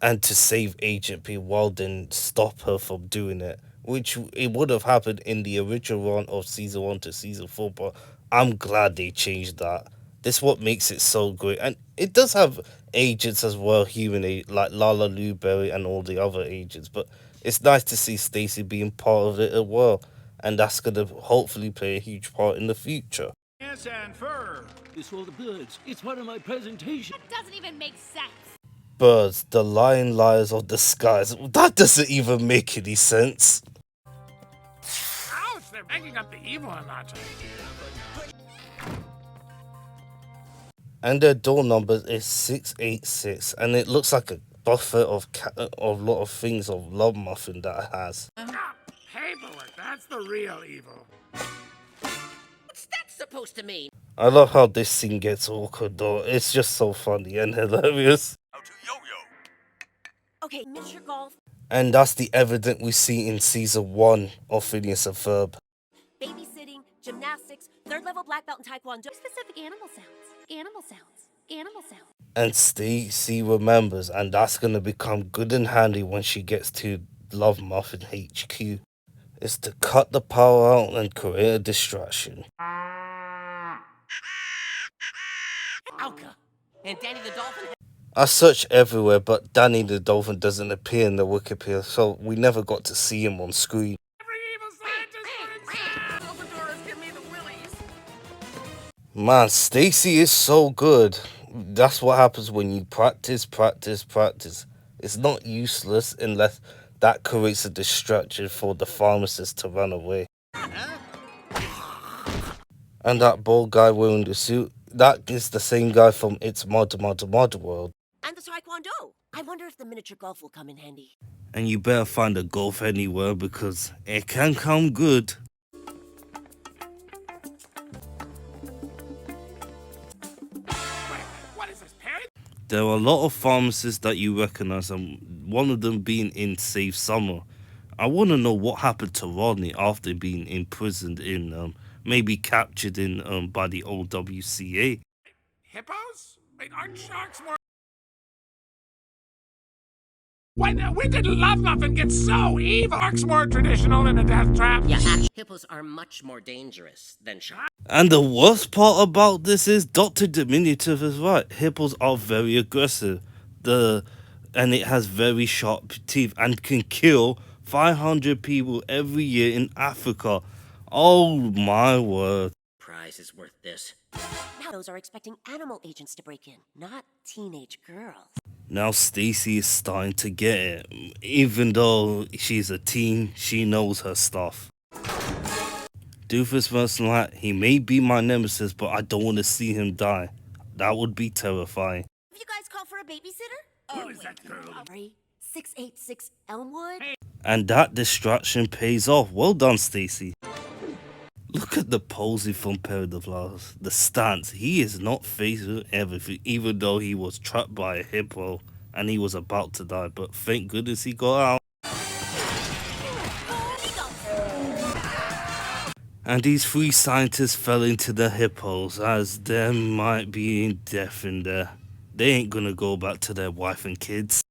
and to save Agent P while then stop her from doing it, which it would have happened in the original run of Season 1 to Season 4, but I'm glad they changed that. This is what makes it so great. And it does have agents as well, human like Lala Blueberry and all the other agents, but it's nice to see Stacy being part of it as well, and that's going to hopefully play a huge part in the future. Phineas and Ferb. It's for the birds. It's part of my presentation. That doesn't even make sense. Birds, the lion liars of the skies. That doesn't even make any sense. Ouch, they're banging up the evil a notch. And their door number is 686, and it looks like a buffet of a lot of things of love muffin that it has. Paperwork, that's the real evil. What's that supposed to mean? I love how this scene gets awkward though. It's just so funny and hilarious. Okay, miniature golf, And that's the evidence we see in season 1 of Phineas and Ferb. babysitting, gymnastics, third level black belt in taekwondo. Specific animal sounds. Animal sounds. Animal sounds. And Stacy remembers, and that's gonna become good and handy when she gets to Love Muffin HQ. Is to cut the power out and create a distraction. Alka and Danny the Dolphin. I searched everywhere, but Danny the Dolphin doesn't appear in the Wikipedia, so we never got to see him on screen. Man, Stacy is so good. That's what happens when you practice. It's not useless unless that creates a distraction for the pharmacist to run away. And that bald guy wearing the suit, that is the same guy from It's Mod World. And the taekwondo. I wonder if the miniature golf will come in handy. And you better find a golf anywhere because it can come good. What is this, Perry? There are a lot of pharmacists that you recognize, and one of them being in Save Summer. I want to know what happened to Rodney after being imprisoned in, maybe captured in by the old WCA. Hippos? Wait, aren't sharks more... When did Love Muffin get so evil? Sharks more traditional in a death trap? Yeah, actually, hippos are much more dangerous than sharks. And the worst part about this is Dr. Diminutive is right. Hippos are very aggressive. And it has very sharp teeth and can kill 500 people every year in Africa. Oh my word. Prize is worth this. Now those are expecting animal agents to break in, not teenage girls. Now Stacy is starting to get it. Even though she's a teen, she knows her stuff. Doofus vs. Light, he may be my nemesis, but I don't want to see him die. That would be terrifying. Have you guys called for a babysitter? Who is that girl? 686 Elmwood? And that distraction pays off. Well done, Stacy. Look at the posing from Perry the Flowers. The stance. He is not faced with everything, even though he was trapped by a hippo and he was about to die. But thank goodness he got out. And these 3 scientists fell into the hippos, as there might be death in there. They ain't gonna go back to their wife and kids.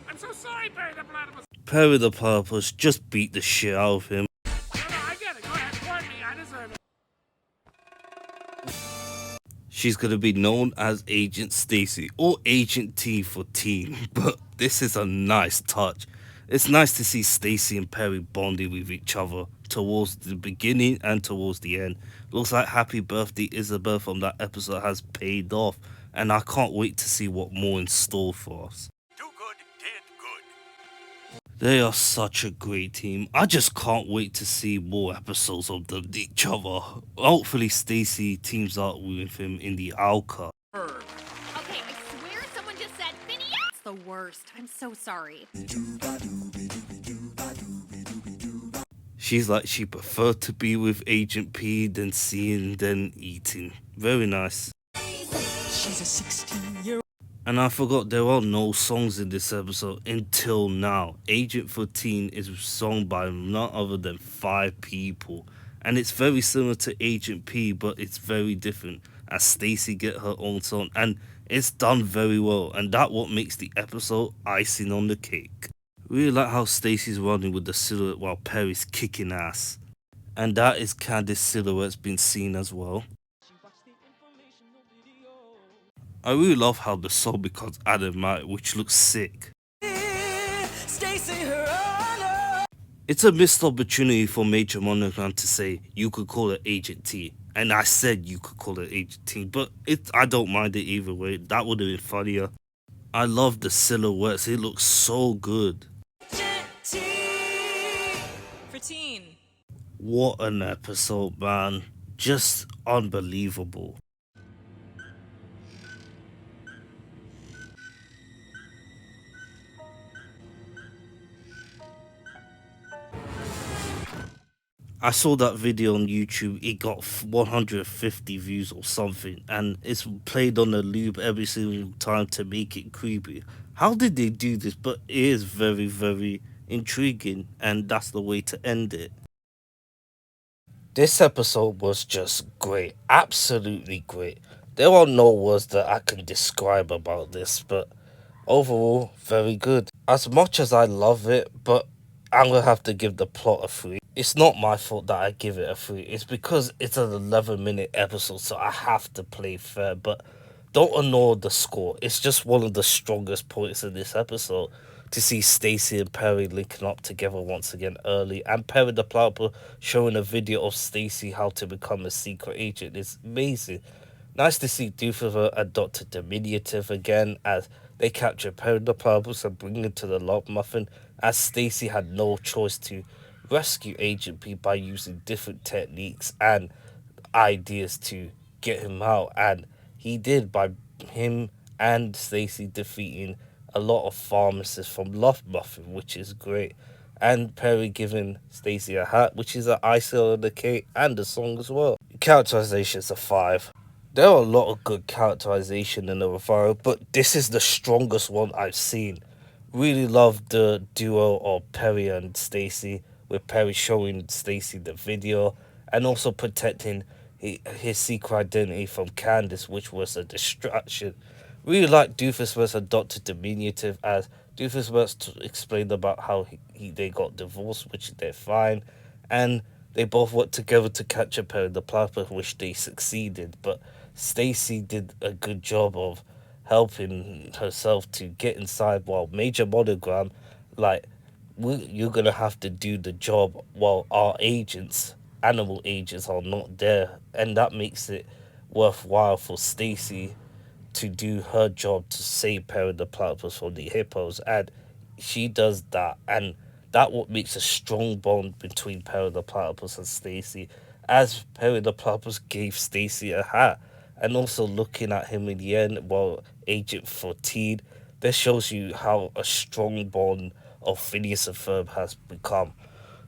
I'm so sorry, Perry the Platypus. Perry the Platypus just beat the shit out of him. No, I get it. Go ahead, warn me. I deserve it. She's gonna be known as Agent Stacy or Agent T for teen, but this is a nice touch. It's nice to see Stacy and Perry bonding with each other towards the beginning and towards the end. Looks like Happy Birthday Isabel from that episode has paid off, and I can't wait to see what more in store for us. Do good, did good. They are such a great team. I just can't wait to see more episodes of them each other. Hopefully Stacy teams up with him in the Alka. Okay, I swear someone just said Phineas. It's the worst. I'm so sorry. She's like she preferred to be with Agent P than seeing then eating. Very nice. She's a 16-year-old. And I forgot there are no songs in this episode until now. Agent 14 is sung by none other than 5 people. And it's very similar to Agent P, but it's very different as Stacy get her own song. And it's done very well. And that's what makes the episode icing on the cake. Really like how Stacy's running with the silhouette while Perry's kicking ass. And that is Candice's silhouette's been seen as well. I really love how the song becomes Adamite, which looks sick. It's a missed opportunity for Major Monogram to say you could call it Agent T. And I said you could call it Agent T, but I don't mind it either way. That would have been funnier. I love the silhouettes, it looks so good. For teen. What an episode, man. Just unbelievable. I saw that video on YouTube, it got 150 views or something, and it's played on a loop every single time to make it creepy. How did they do this? But it is very, very intriguing, and that's the way to end it. This episode was just great, absolutely great. There are no words that I can describe about this, but overall, very good. As much as I love it, but I'm gonna have to give the plot a 3. It's not my fault that I give it a 3. It's because it's an 11-minute episode, so I have to play fair. But don't ignore the score. It's just one of the strongest points in this episode to see Stacy and Perry linking up together once again early, and Perry the Platypus showing a video of Stacy how to become a secret agent. It's amazing. Nice to see Doofenshmirtz adopt a diminutive again as they capture Perry the Platypus and bring him to the Love Muffin, as Stacy had no choice to rescue Agent P by using different techniques and ideas to get him out, and he did by him and Stacy defeating a lot of pharmacists from Love Muffin, which is great. And Perry giving Stacy a hat, which is an icing on the cake, and a song as well. Characterization's a 5. There are a lot of good characterization in the revival, but this is the strongest one I've seen. Really love the duo of Perry and Stacy, with Perry showing Stacy the video and also protecting his secret identity from Candace, which was a distraction. Really like Doofenshmirtz adopted diminutive, as Doofenshmirtz explained about how they got divorced, which they're fine, and they both worked together to capture Perry the Platypus, which they succeeded, but Stacy did a good job of helping herself to get inside, while Major Monogram, like, you're gonna have to do the job while our agents, animal agents, are not there, and that makes it worthwhile for Stacy to do her job to save Perry the Platypus from the hippos, and she does that, and that what makes a strong bond between Perry the Platypus and Stacy, as Perry the Platypus gave Stacy a hat, and also looking at him in the end while Agent 14. This shows you how a strong bond of Phineas and Ferb has become.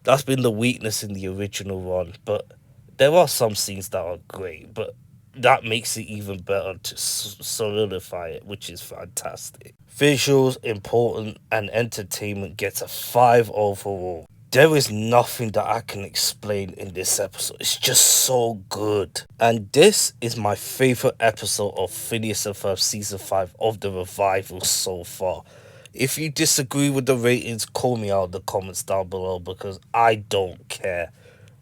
That's been the weakness in the original run, but there are some scenes that are great, but that makes it even better to solidify it, which is fantastic. Visuals, important, and entertainment gets a 5 overall. There is nothing that I can explain in this episode. It's just so good. And this is my favorite episode of Phineas and Ferb Season 5 of the revival so far. If you disagree with the ratings, call me out in the comments down below, because I don't care.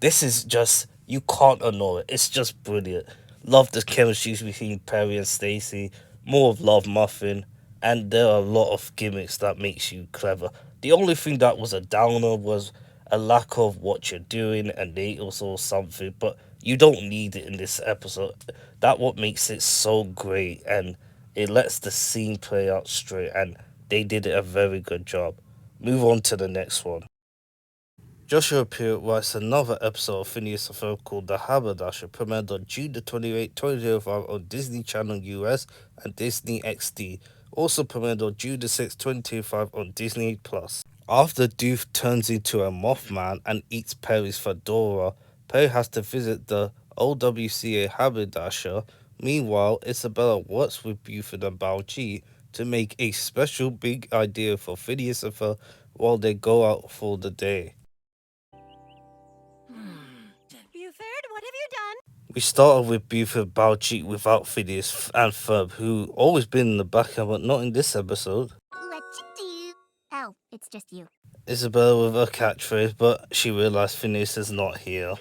This is just, you can't ignore it. It's just brilliant. Love the chemistry between Perry and Stacy. More of Love Muffin. And there are a lot of gimmicks that makes you clever. The only thing that was a downer was a lack of what you're doing and nails or something, but you don't need it in this episode. That what makes it so great, and it lets the scene play out straight, and they did a very good job. Move on to the next one. Joshua Pearl writes another episode of Phineas and Ferb called The Haberdasher, premiered on June the 28th, 2005 on Disney Channel US and Disney XD. Also premiered on June the 6th, 2005 on Disney+. After Doof turns into a Mothman and eats Perry's fedora, Perry has to visit the OWCA haberdasher. Meanwhile, Isabella works with Buford and Baljeet to make a special big idea for Phineas and Ferb while they go out for the day. Buford, what have you done? We started with Buford Baljeet without Phineas and Ferb, who always been in the background, but not in this episode. What you do? Oh, it's just you. Isabella with her catchphrase, but she realized Phineas is not here.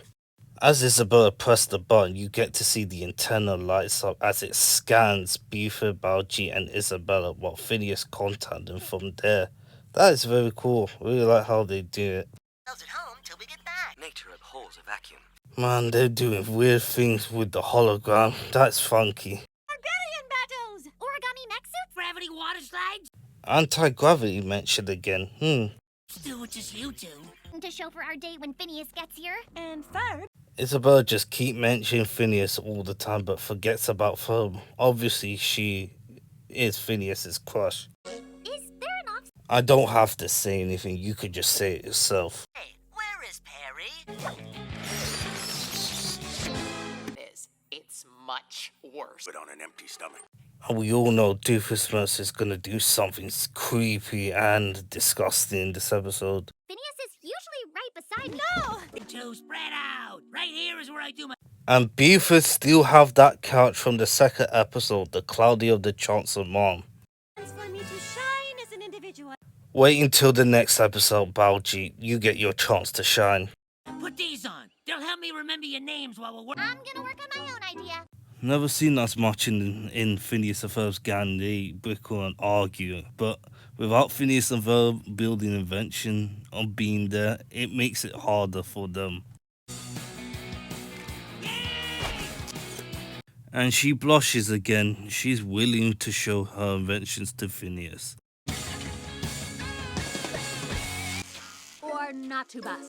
As Isabella pressed the button, you get to see the antenna lights up as it scans Buford, Baljeet, and Isabella, while Phineas contacts them from there. That is very cool. Really like how they do it. At home till we get back. Nature abhors a vacuum. Man, they're doing weird things with the hologram. That's funky. Barbarian battles! Origami mech suits? Gravity water slides? Anti-gravity mentioned again. Do just you two. To show for our date when Phineas gets here. And Ferb. Isabella just keep mentioning Phineas all the time but forgets about Ferb. Obviously she is Phineas's crush. Is there an option? I don't have to say anything, you could just say it yourself. Hey, where is Perry? It's much worse. But on an empty stomach. And we all know Doofusmas is gonna do something creepy and disgusting this episode. Phineas is usually right beside. No! You two spread out. Right here is where I do my. And Buford still have that couch from the second episode, the Cloudy of the Chancellor Mom. For me to shine as an individual. Wait until the next episode, Baljeet. You get your chance to shine. Put these on. They'll help me remember your names while we're working. I'm gonna work on my own idea. Never seen as much in Phineas and Ferb's gang. They bicker and argue, but without Phineas and Ferb building invention or being there, it makes it harder for them. And she blushes again. She's willing to show her inventions to Phineas. Or not too bad.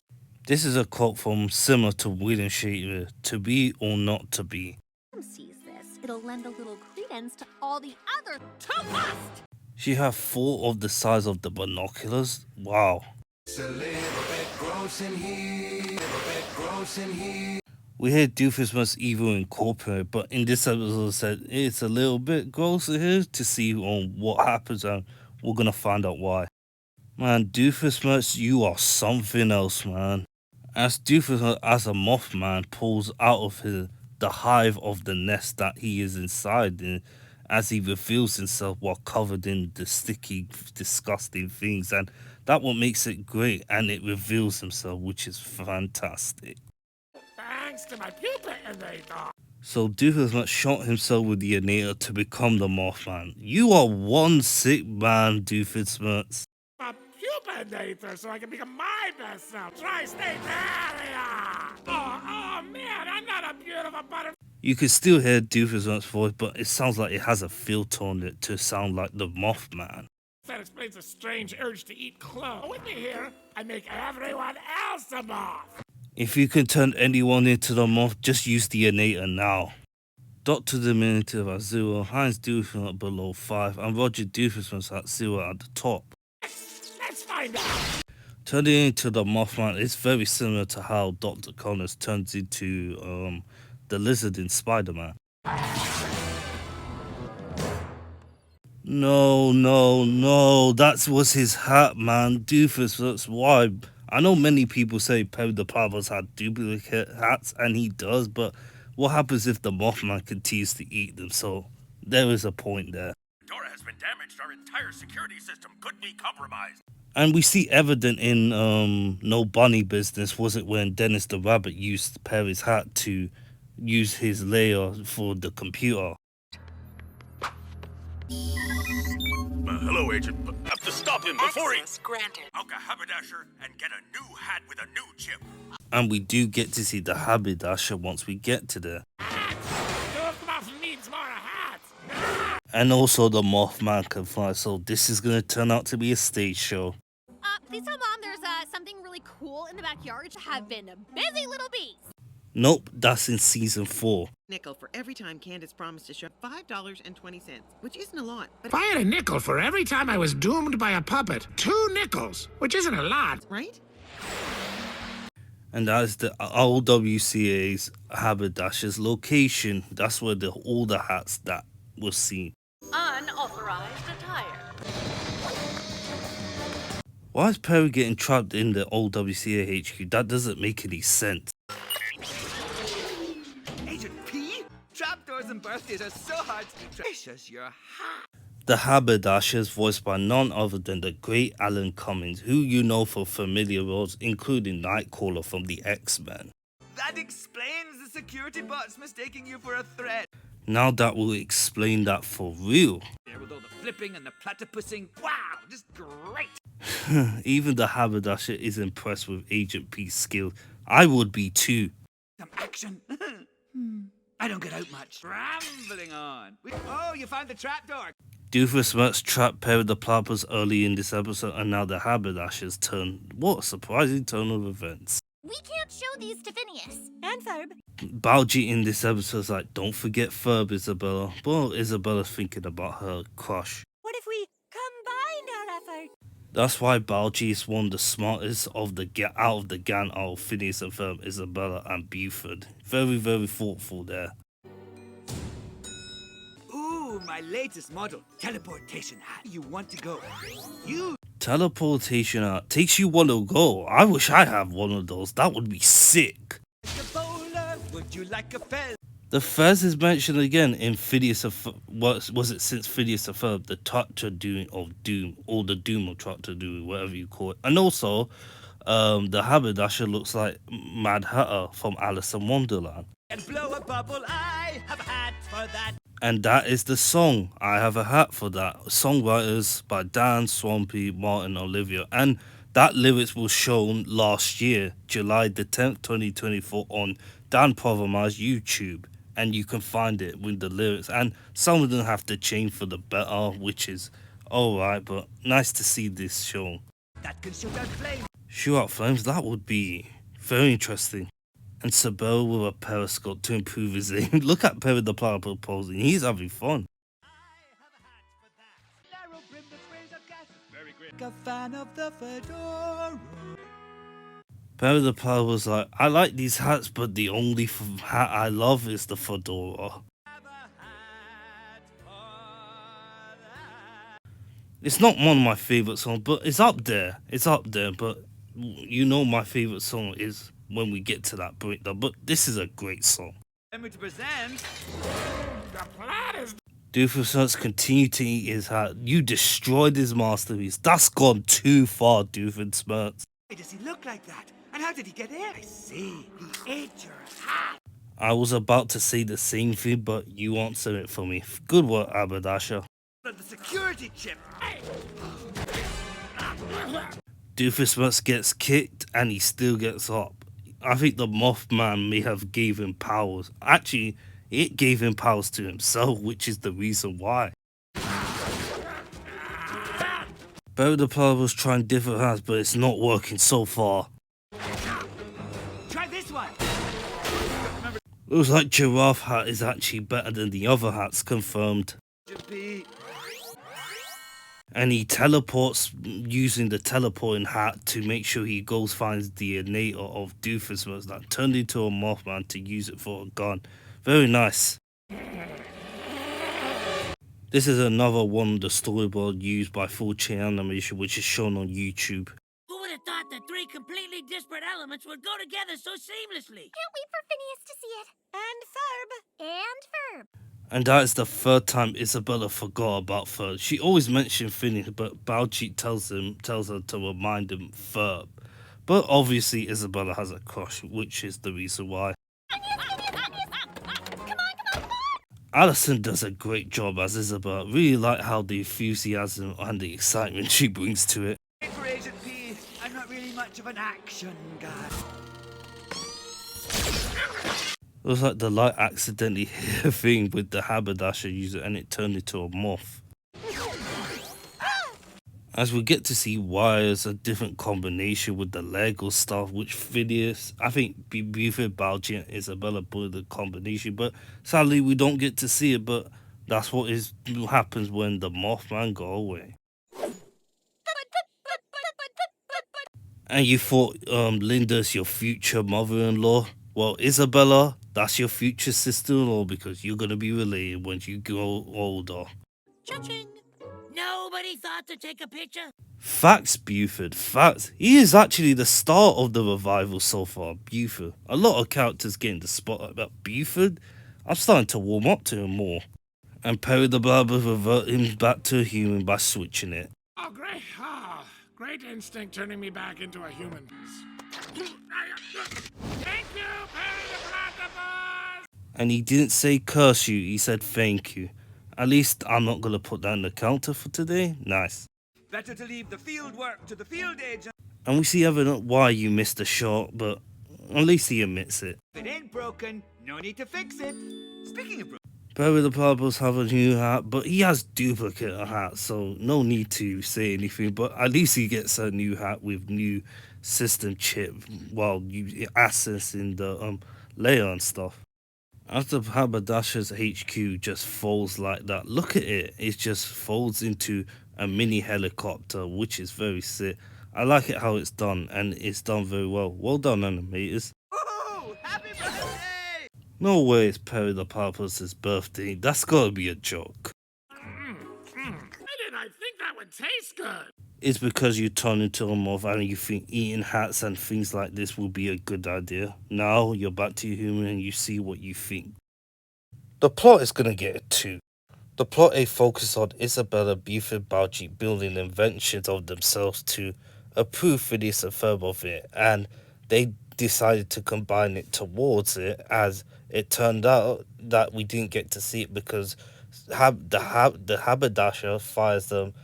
This is a quote from similar to William Shakespeare, "To be or not to be." Sees this, it'll lend a little credence to all the other to bust. She have 4 of the size of the binoculars. Wow. It's a little bit gross in here, little bit gross in here. We hear Doofusmas Evil Incorporated, but in this episode said it's a little bit gross in here to see on what happens, and we're gonna find out why. Man, Doofusmas, you are something else, man. As Doofusmas, as a Mothman, pulls out of the hive of the nest that he is inside in, as he reveals himself while covered in the sticky, disgusting things, and that what makes it great, and it reveals himself, which is fantastic. Thanks to my pupa invader. So Doofusmas shot himself with the Anita to become the Mothman. You are one sick man, Doofusmas. A pupa invader so I can become my best self. Tri-state area. Oh man, I'm not a beautiful butterfly. You can still hear Doofusmas' voice, but it sounds like it has a filter on it to sound like the Mothman. That explains a strange urge to eat clothes. With me here, I make everyone else a moth. If you can turn anyone into the moth, just use the Anita now. Dr. Diminutive at 0, Heinz Doofusmas below 5, and Roger Doofusmas at 0 at the top. Let's find out. Turning into the Mothman is very similar to how Dr. Connors turns into the lizard in Spider-Man. No, that was his hat, man. Doofus, why? I know many people say Perry the Platypus had duplicate hats, and he does, but what happens if the Mothman continues to eat them? So there is a point there. Dora has been damaged. Our entire security system could be compromised. And we see evident in No Bunny Business, was it when Dennis the Rabbit used Perry's hat to use his layer for the computer? Hello, Agent. I have to stop him before Access granted. Alka haberdasher and get a new hat with a new chip. And we do get to see the haberdasher once we get to there. Needs more hats. And also the Mothman can fly, so this is going to turn out to be a stage show. Please tell Mom there's something really cool in the backyard. Have been busy little bees. Nope, that's in season 4. Nickel for every time Candace promised to show $5.20, which isn't a lot. But if I had a nickel for every time I was doomed by a puppet, 2 nickels, which isn't a lot. Right? And that is the OWCA's haberdasher's location. That's where all the hats that was seen. Unauthorized attire. Why is Perry getting trapped in the OWCA HQ? That doesn't make any sense. Agent P? Trapdoors and birthdays are so hard to trace your hat. The haberdasher is voiced by none other than the great Alan Cummings, who you know for familiar roles, including Nightcrawler from the X-Men. That explains the security bots mistaking you for a threat. Now that will explain that for real. Yeah, with all the flipping and the platypusing, wow, just great. Even the haberdasher is impressed with Agent P's skill. I would be too. Some action. I don't get out much. Rambling on. Oh, you found the trapdoor. Doofenshmirtz trapped Perry the Platypus early in this episode, and now the haberdasher's turn. What a surprising turn of events. We can't show these to Phineas. And Ferb. Baljeet in this episode is like, don't forget Ferb, Isabella. Well, Isabella's thinking about her crush. What if we combined our effort? That's why Baljeet is one of the smartest of the out of the gang of Phineas and Ferb, Isabella and Buford. Very, very thoughtful there. Ooh, my latest model, teleportation hat. You want to go? You. Teleportation hat takes you one to go. I wish I had one of those. That would be sick. Would you like a fez? The Fez is mentioned again in Phineas and was it since Phineas and Ferb, the Tractor Doom of Doom, or the Doom of Tractor Doom, whatever you call it. And also, the haberdasher looks like Mad Hatter from Alice in Wonderland. And blow a bubble, I have a hat for that. And that is the song. I Have a Hat for That. Songwriters by Dan, Swampy, Martin, Olivia. And that lyrics was shown last year, July the 10th, 2024 on Dan Povermar's YouTube. And you can find it with the lyrics. And some of them have to change for the better, which is alright, but nice to see this shown. That can shoot out flames. Shoot out flames? That would be very interesting. And Sabella with a periscope to improve his aim. Look at Perry the Platypus posing. He's having fun. A fan of the fedora. Perry the Platypus was like, I like these hats, but the only hat I love is the fedora. It's not one of my favorite songs, but it's up there. It's up there, but you know my favorite song is when we get to that breakdown. But this is a great song. Let me to present The Platypus. Doofenshmirtz continued to eat his hat. You destroyed his masterpiece. That's gone too far, Doofenshmirtz. Why does he look like that? And how did he get in? I see. He ate your hat. I was about to say the same thing, but you answered it for me. Good work, Haberdasher. The security chip. Doofenshmirtz gets kicked and he still gets up. I think the Mothman may have gave him powers. Actually, it gave him powers to himself, which is the reason why. Perry the Platypus was trying different hats, but it's not working so far. Try this one. Looks like Giraffe hat is actually better than the other hats, confirmed. And he teleports using the teleporting hat to make sure he goes finds the innator of Doofenshmirtz that turned into a Mothman to use it for a gun. Very nice. This is another one of the storyboard used by Full Chain Animation, which is shown on YouTube. Who would have thought that three completely disparate elements would go together so seamlessly? Can't wait for Phineas to see it. And Ferb. And Ferb. And that is the third time Isabella forgot about Ferb. She always mentioned Phineas, but Baljeet tells her to remind him Ferb. But obviously Isabella has a crush, which is the reason why. Alison does a great job as Isabella. Really like how the enthusiasm and the excitement she brings to it. For Agent P, I'm not really much of an action guy. It was like the light accidentally hit a thing with the haberdasher user and it turned into a moth. As we get to see wires, a different combination with the Lego stuff, which Phineas, I think Buford, Baljeet, and Isabella put the combination, but sadly we don't get to see it, but that's what happens when the Mothman go away. And you thought Linda's your future mother-in-law? Well, Isabella, that's your future sister-in-law because you're going to be related when you grow older. Cha-ching. Nobody thought to take a picture? Facts, Buford, facts. He is actually the star of the revival so far, Buford. A lot of characters getting the spotlight, but Buford, I'm starting to warm up to him more. And Perry the Platypus revert him back to a human by switching it. Oh, great. Oh, great instinct turning me back into a human. Thank you, Perry the Platypus! And he didn't say curse you, he said thank you. At least I'm not going to put that in the counter for today. Nice. Better to leave the field work to the field agent. And we see evident why you missed the shot, but at least he admits it. If it ain't broken, no need to fix it. Speaking of broken. Perry the Platypus have a new hat, but he has duplicate hats, so no need to say anything. But at least he gets a new hat with new system chip while you accessing the layer and stuff. After Haberdasher's HQ just folds like that, look at it. It just folds into a mini helicopter, which is very sick. I like it how it's done, and it's done very well. Well done, animators. Woohoo! Happy birthday! No way it's Perry the Platypus's birthday. That's gotta be a joke. Why did I think that would taste good? It's because you turn into a moth and you think eating hats and things like this will be a good idea. Now you're back to your human and you see what you think. The plot is gonna get it too. The plot A focuses on Isabella, Buford, Baljeet building inventions of themselves to approve Phineas and Ferb of it, and they decided to combine it towards it, as it turned out that we didn't get to see it because the haberdasher fires them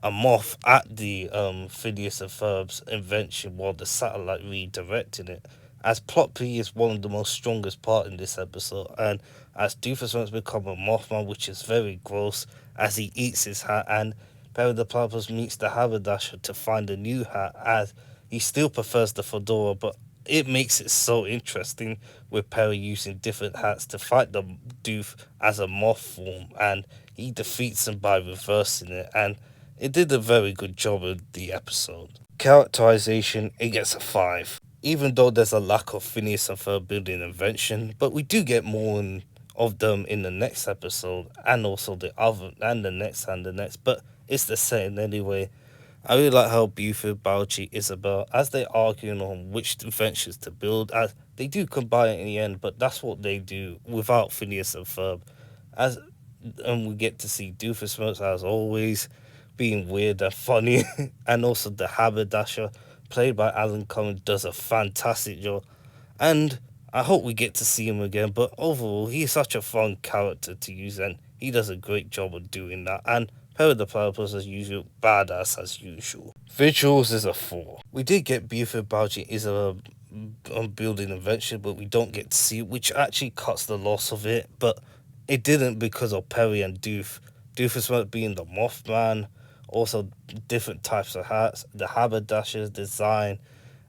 a moth at the Phineas and Ferb's invention while the satellite redirecting it. As plot B is one of the most strongest part in this episode, and as Doofus wants to become a Mothman, which is very gross, as he eats his hat, and Perry the Platypus meets the haberdasher to find a new hat, as he still prefers the fedora, but it makes it so interesting with Perry using different hats to fight the Doof as a moth form, and he defeats him by reversing it, and it did a very good job of the episode. Characterization, it gets a 5. Even though there's a lack of Phineas and Ferb building invention, but we do get more of them in the next episode, and also the other, and the next, and the next, but it's the same anyway. I really like how Buford, Baljeet, Isabel, as they arguing on which inventions to build, as they do combine in the end, but that's what they do without Phineas and Ferb. And we get to see Doofus as always, being weird and funny, and also the haberdasher, played by Alan Cumming, does a fantastic job. And I hope we get to see him again, but overall, he's such a fun character to use, and he does a great job of doing that. And Perry the Platypus, as usual, badass as usual. Visuals is a 4. We did get Buford Baljeet is a building invention, but we don't get to see it, which actually cuts the loss of it, but it didn't because of Perry and Doof. Doofus being the Mothman, also different types of hats, the haberdasher's design,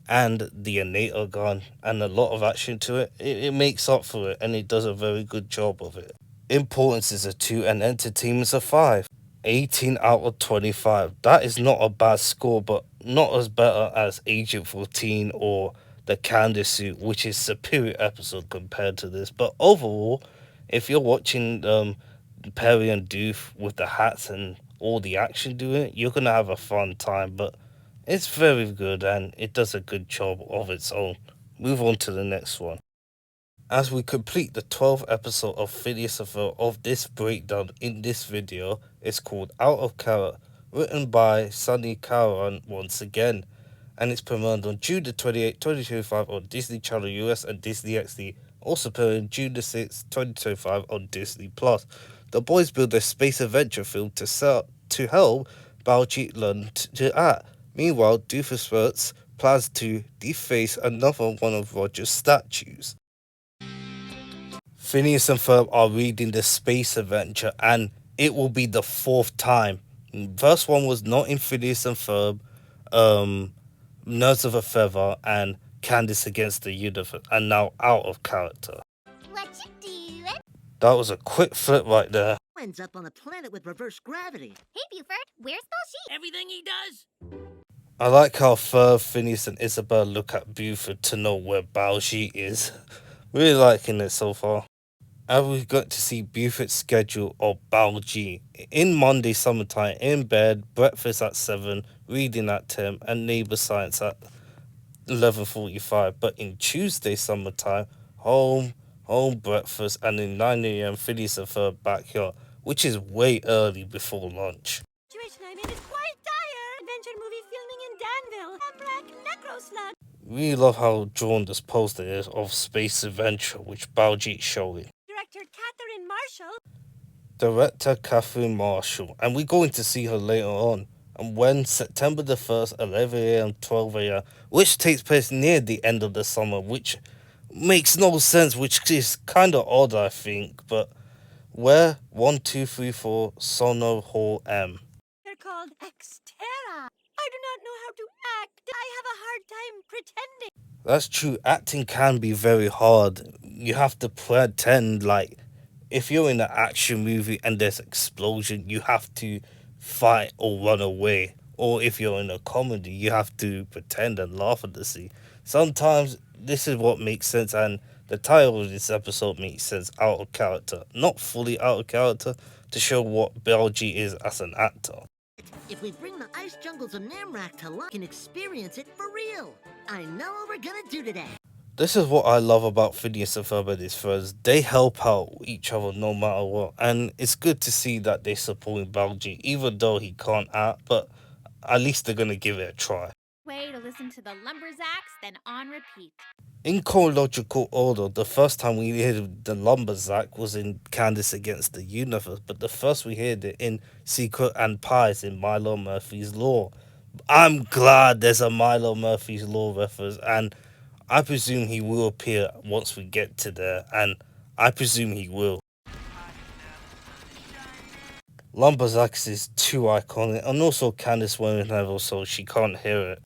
and the Inator gun, and a lot of action to it. It makes up for it, and it does a very good job of it. Importance is a 2, and entertainment's a 5. 18 out of 25. That is not a bad score, but not as better as Agent 14 or the Candace Suit, which is superior episode compared to this. But overall, if you're watching Perry and Doof with the hats and all the action doing it, you're gonna have a fun time. But it's very good and it does a good job of its own. Move on to the next one. As we complete the 12th episode of Phineas and Ferb of this breakdown in this video, it's called Out of Character, written by Sonny Caron once again, and it's premiered on June the 28th, 2025 on Disney Channel US and Disney XD, also premiered June the 6th, 2025 on Disney+. The boys build a space adventure film to help Baljeet learn to act. Meanwhile, Doofus plans to deface another one of Roger's statues. Phineas and Ferb are reading the space adventure, and it will be the 4th time. First one was not in Phineas and Ferb, Nerds of a Feather, and Candace Against the Universe, and now Out of Character. What you doing? That was a quick flip right there. Ends up on a planet with reverse gravity. Hey, Buford, where's Baljeet? Everything he does. I like how Ferb, Phineas, and Isabel look at Buford to know where Baljeet is. Really liking it so far. And we got to see Buford's schedule of Baljeet in Monday summertime, in bed, breakfast at 7, reading at 10, and neighbor science at 11:45. But in Tuesday summertime, home breakfast, and in 9 a.m. Phineas and Ferb backyard, which is way early before lunch. Situation I'm in is quite dire. Adventure movie filming in Danville. Amrak Necroslug. Really love how drawn this poster is of Space Adventure, which Baljeet showing. Director Catherine Marshall, and we're going to see her later on. And when September the 1st, 11 a.m., 12 a.m., which takes place near the end of the summer, which makes no sense, which is kind of odd, I think, but Where 1234 Sono Hall M. They're called Xterra. I do not know how to act. I have a hard time pretending. That's true. Acting can be very hard. You have to pretend like if you're in an action movie and there's explosion, you have to fight or run away. Or if you're in a comedy, you have to pretend and laugh at the scene. Sometimes this is what makes sense, and the title of this episode makes sense out of character. Not fully out of character, to show what Belgi is as an actor. If we bring the ice jungles of Namrak to life, we can experience it for real. I know what we're gonna do today. This is what I love about Phineas and Ferb and his friends. They help out each other no matter what. And it's good to see that they're supporting Belgi, even though he can't act, but at least they're going to give it a try. Way to listen to the Lumberzacks, then on repeat. In chronological order, the first time we heard the Lumberzack was in Candace Against the Universe, but the first we heard it in Secret and Pies in Milo Murphy's Law. I'm glad there's a Milo Murphy's Law reference, and I presume he will appear once we get to there, and I presume he will. Lumberzacks is too iconic, and also Candace wearing level so she can't hear it.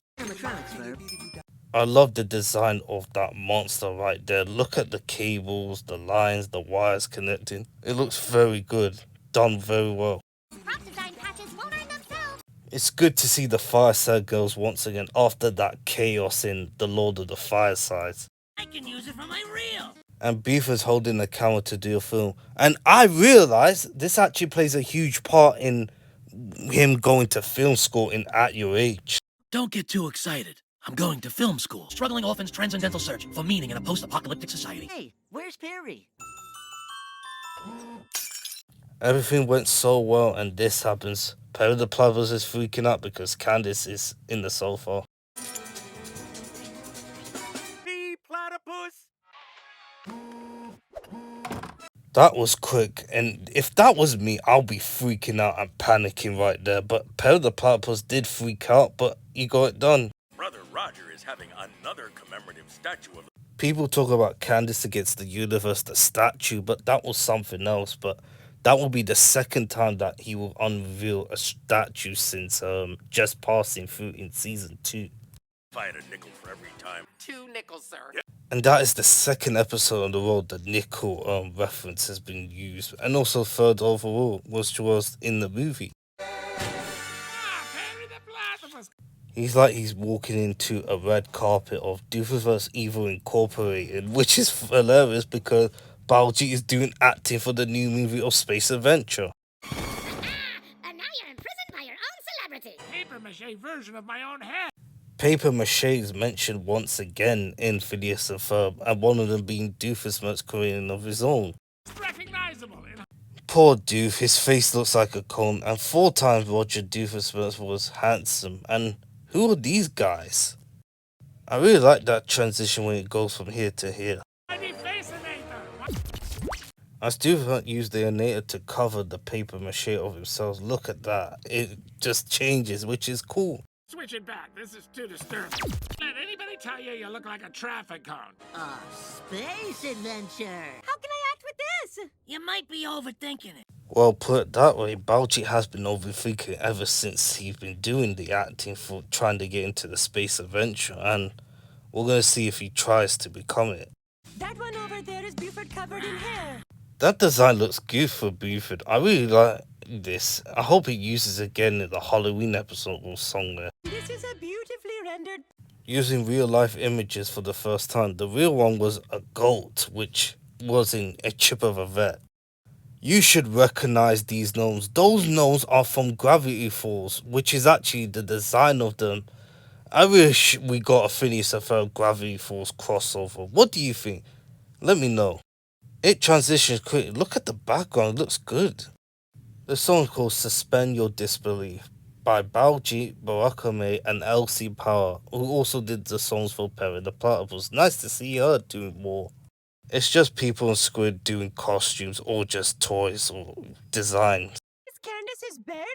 I love the design of that monster right there. Look at the cables, the lines, the wires connecting. It looks very good. Done very well. Prop design patches won't earn themselves. It's good to see the Fireside Girls once again after that chaos in The Lord of the Firesides. I can use it for my reel. And Buford's holding the camera to do a film. And I realised this actually plays a huge part in him going to film school in At Your Age. Don't get too excited. I'm going to film school. Struggling orphans' transcendental search for meaning in a post-apocalyptic society. Hey, where's Perry? Everything went so well, and this happens. Perry the Platypus is freaking out because Candace is in the sofa. Me, platypus. That was quick, and if that was me, I'll be freaking out and panicking right there. But Perry the Platypus did freak out, but he got it done. Brother Roger is having another commemorative statue of... People talk about Candace Against the Universe, the statue, but that was something else. But that will be the second time that he will unveil a statue since just passing through in season 2. If I had a nickel for every time. 2 nickels, sir. Yeah. And that is the second episode on the road the nickel reference has been used. And also third overall, which was in the movie. He's like he's walking into a red carpet of Doofenshmirtz Evil Incorporated, which is hilarious because Balji is doing acting for the new movie of Space Adventure. And now you're imprisoned by your own celebrity. Paper-mache version of my own head. Paper mache is mentioned once again in Phineas and Ferb, and one of them being Doofenshmirtz creating of his own. It's recognizable. Poor Doof, his face looks like a cone, and 4 times Roger Doofenshmirtz was handsome, and who are these guys? I really like that transition when it goes from here to here. As Doofenshmirtz used the Anator to cover the paper mache of himself, look at that. It just changes, which is cool. Switch it back. This is too disturbing. Let anybody tell you you look like a traffic cone. A space adventure. How can I act with this? You might be overthinking it. Well, put it that way, Balji has been overthinking ever since he's been doing the acting for trying to get into the space adventure, and we're going to see if he tries to become it. That one over there is Buford covered in hair. That design looks good for Buford. I really like this. I hope he uses it again in the Halloween episode or song there. This is a beautifully rendered... Using real-life images for the first time. The real one was a goat, which was in A Chip of a Vet. You should recognize these gnomes. Those gnomes are from Gravity Falls, which is actually the design of them. I wish we got a Phineas and Ferb Gravity Falls crossover. What do you think? Let me know. It transitions quickly. Look at the background. It looks good. The song is called Suspend Your Disbelief by Balji, Barakame, and Elsie Power, who also did the songs for Perry the Platypus. Nice to see her doing more. It's just people in Squid doing costumes or just toys or designs. Is Candace's bed?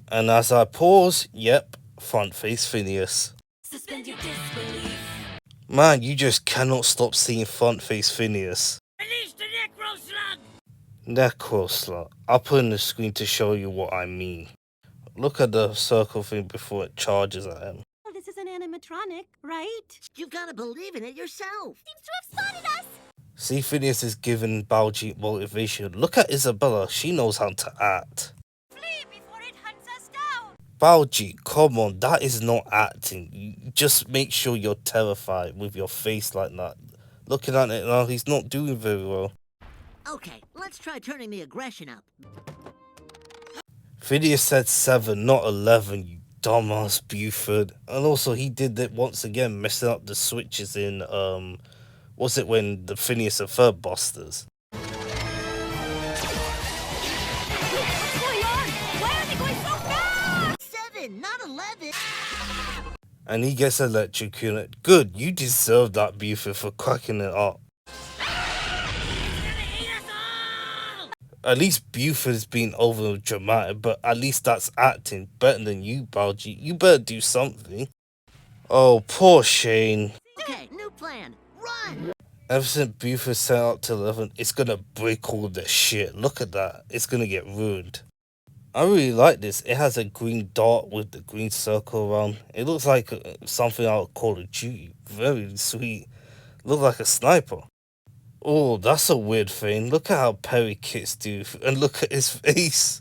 And as I pause, yep, front face Phineas. Suspend your disbelief. Man, you just cannot stop seeing front face Phineas. Release the necro slug! Necro slot. I'll put in the screen to show you what I mean. Look at the circle thing before it charges at him. Well, this is an animatronic, right? You gotta believe in it yourself. Seems to have spotted us. See, Phineas is giving Baljeet motivation. Look at Isabella. She knows how to act. Flee before it hunts us down. Baljeet, come on. That is not acting. You just make sure you're terrified with your face like that. Looking at it now, he's not doing very well. Okay, let's try turning the aggression up. Phineas said 7, not 11, you dumbass Buford. And also, he did it once again, messing up the switches in, was it when the Phineas and Ferb busters? What's going on? Why are they going so fast? 7, not 11. And he gets electrocuted. Good, you deserve that, Buford, for cracking it up. At least Buford's been over dramatic, but at least that's acting. Better than you, Baljeet. You better do something. Oh, poor Shane. Okay, new plan. Run! Ever since Buford set out to 11, it's gonna break all the shit. Look at that. It's gonna get ruined. I really like this. It has a green dot with the green circle around. It looks like something out of Call of Duty. Very sweet. Looks like a sniper. Oh, that's a weird thing. Look at how Perry kicks dude, and look at his face.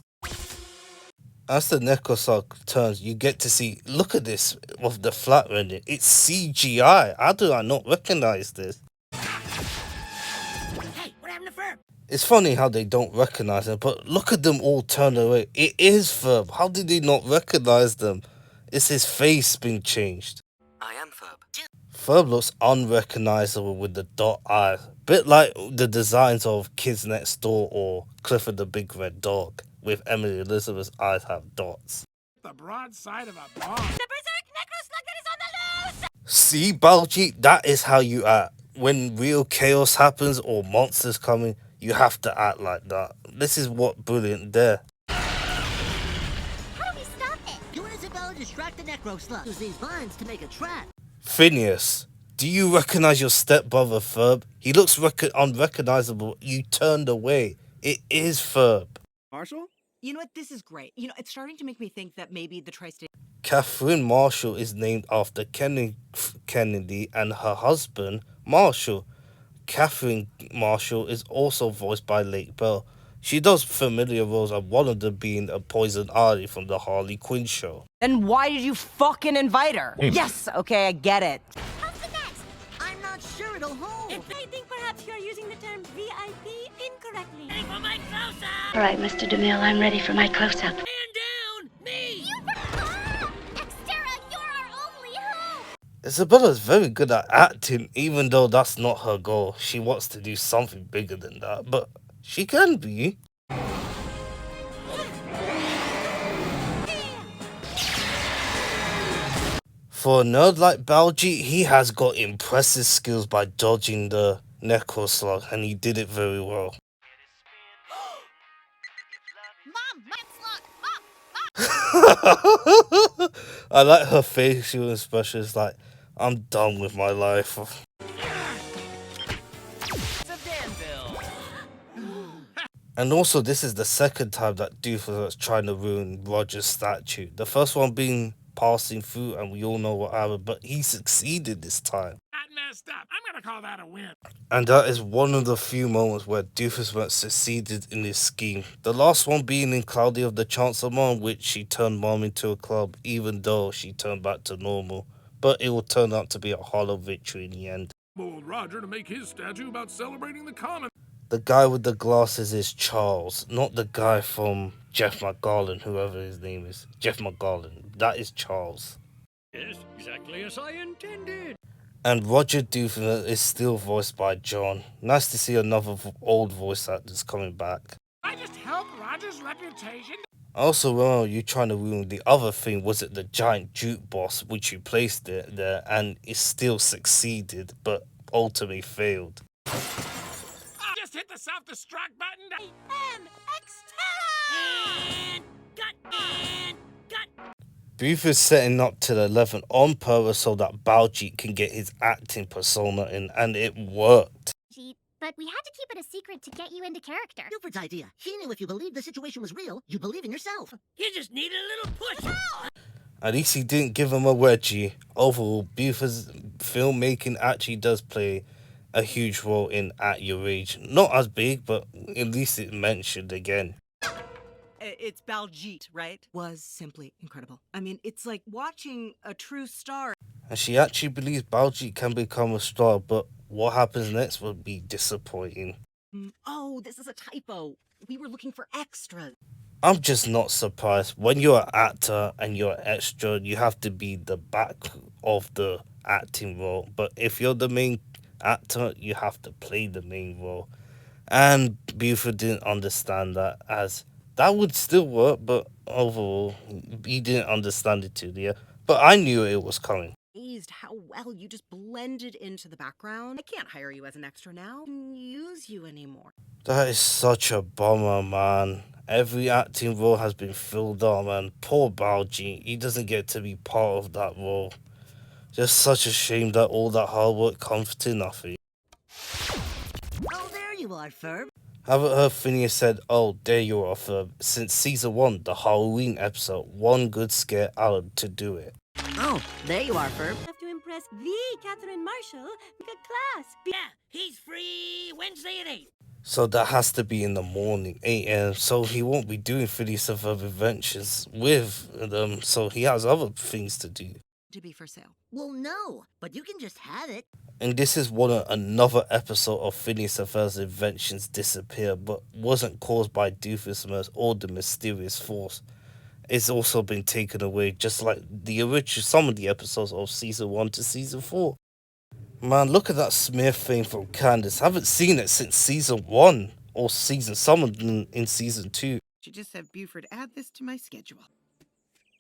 As the Necrosock turns, you get to see, look at this, of the flat rendering. It's CGI. How do I not recognize this? Hey, what happened to Ferb? It's funny how they don't recognize him, but look at them all turn away. It is Ferb. How did they not recognize them? It's his face being changed. I am Ferb. Ferb looks unrecognizable with the dot eye. Bit like the designs of Kids Next Door or Clifford the Big Red Dog, with Emily Elizabeth's eyes have dots. The broadside of a bomb. The berserk necroslug that is on the loose! See, Baljeet, that is how you act. When real chaos happens or monsters coming, you have to act like that. This is what brilliant there. How do we stop it? You and Isabella distract the necro slug. Use these vines to make a trap. Phineas, do you recognize your stepbrother Ferb? He looks unrecognizable. You turned away. It is Ferb. Marshall? You know what? This is great. You know, it's starting to make me think that maybe the tri-state... Catherine Marshall is named after Kennedy and her husband, Marshall. Catherine Marshall is also voiced by Lake Bell. She does familiar roles, and one of them being a Poison Ivy from the Harley Quinn show. Then why did you fucking invite her? Yes, okay, I get it. How's the next? I'm not sure it'll hold. I think perhaps you're using the term VIP incorrectly. Ready for my close-up! All right, Mr. DeMille, I'm ready for my close-up. Man down! Me! Extera, you're our only hope! Isabella's very good at acting, even though that's not her goal. She wants to do something bigger than that, but she can be. For a nerd like Baljeet, he has got impressive skills by dodging the Necro Slug, and he did it very well. Mom, my slug! Mom! I like her facial expressions, like, I'm done with my life. And also, this is the second time that Doofus was trying to ruin Roger's statue. The first one being passing through, and we all know what happened, but he succeeded this time. That messed up. I'm gonna call that a win. And that is one of the few moments where Doofus went succeeded in his scheme. The last one being in Cloudy of the Chancellor Mom, which she turned Mom into a club, even though she turned back to normal. But it will turn out to be a hollow victory in the end. Bold Roger to make his statue about celebrating the common. The guy with the glasses is Charles, not the guy from Jeff McGarland, whoever his name is. Jeff McGarland. That is Charles. Yes, exactly as I intended. And Roger Doofus is still voiced by John. Nice to see another old voice actors coming back. I just help Roger's reputation. Also, remember you trying to ruin the other thing, was it the giant jukebox, which you placed it there, and it still succeeded, but ultimately failed. Just hit the self-destruct button. And got. Booth is setting up to the 11 on purpose so that Baljeet can get his acting persona in, and it worked. but we had to keep it a secret to get you into character. Buford's idea. He knew if you believed the situation was real, you believe in yourself. You just needed a little push. At least he didn't give him a wedgie. Overall, Buford's filmmaking actually does play a huge role in At Your Age. Not as big, but at least it's mentioned again. It's Baljeet, right? Was simply incredible. I mean, it's like watching a true star. And she actually believes Baljeet can become a star, but what happens next will be disappointing. Oh, this is a typo. We were looking for extras. I'm just not surprised. When you're an actor and you're an extra, you have to be the back of the acting role. But if you're the main actor, you have to play the main role. And Buford didn't understand that, as that would still work, but overall, he didn't understand it too, yeah. But I knew it was coming. Amazed how well you just blended into the background. I can't hire you as an extra now. I can't use you anymore. That is such a bummer, man. Every acting role has been filled up, man. Poor Baljeet, he doesn't get to be part of that role. Just such a shame that all that hard work comes to nothing. Oh, there you are, Ferb. Haven't heard Phineas said, "Oh, there you are, Ferb," since season 1, the Halloween episode. One good scare out to do it. Oh, there you are, Ferb. Have to impress the Catherine Marshall. Good class. Yeah, he's free Wednesday at 8. So that has to be in the morning, 8 a.m. So he won't be doing Phineas and Ferb adventures with them. So he has other things to do. To be for sale. Well, no, but you can just have it. And this is another episode of Phineas and Ferb's inventions disappear, but wasn't caused by Doofusmas or the mysterious force. It's also been taken away, just like the original some of the episodes of season 1 to season 4. Man, look at that smear thing from Candace. Haven't seen it since season 1 or some of them in season 2. Should just have Buford add this to my schedule.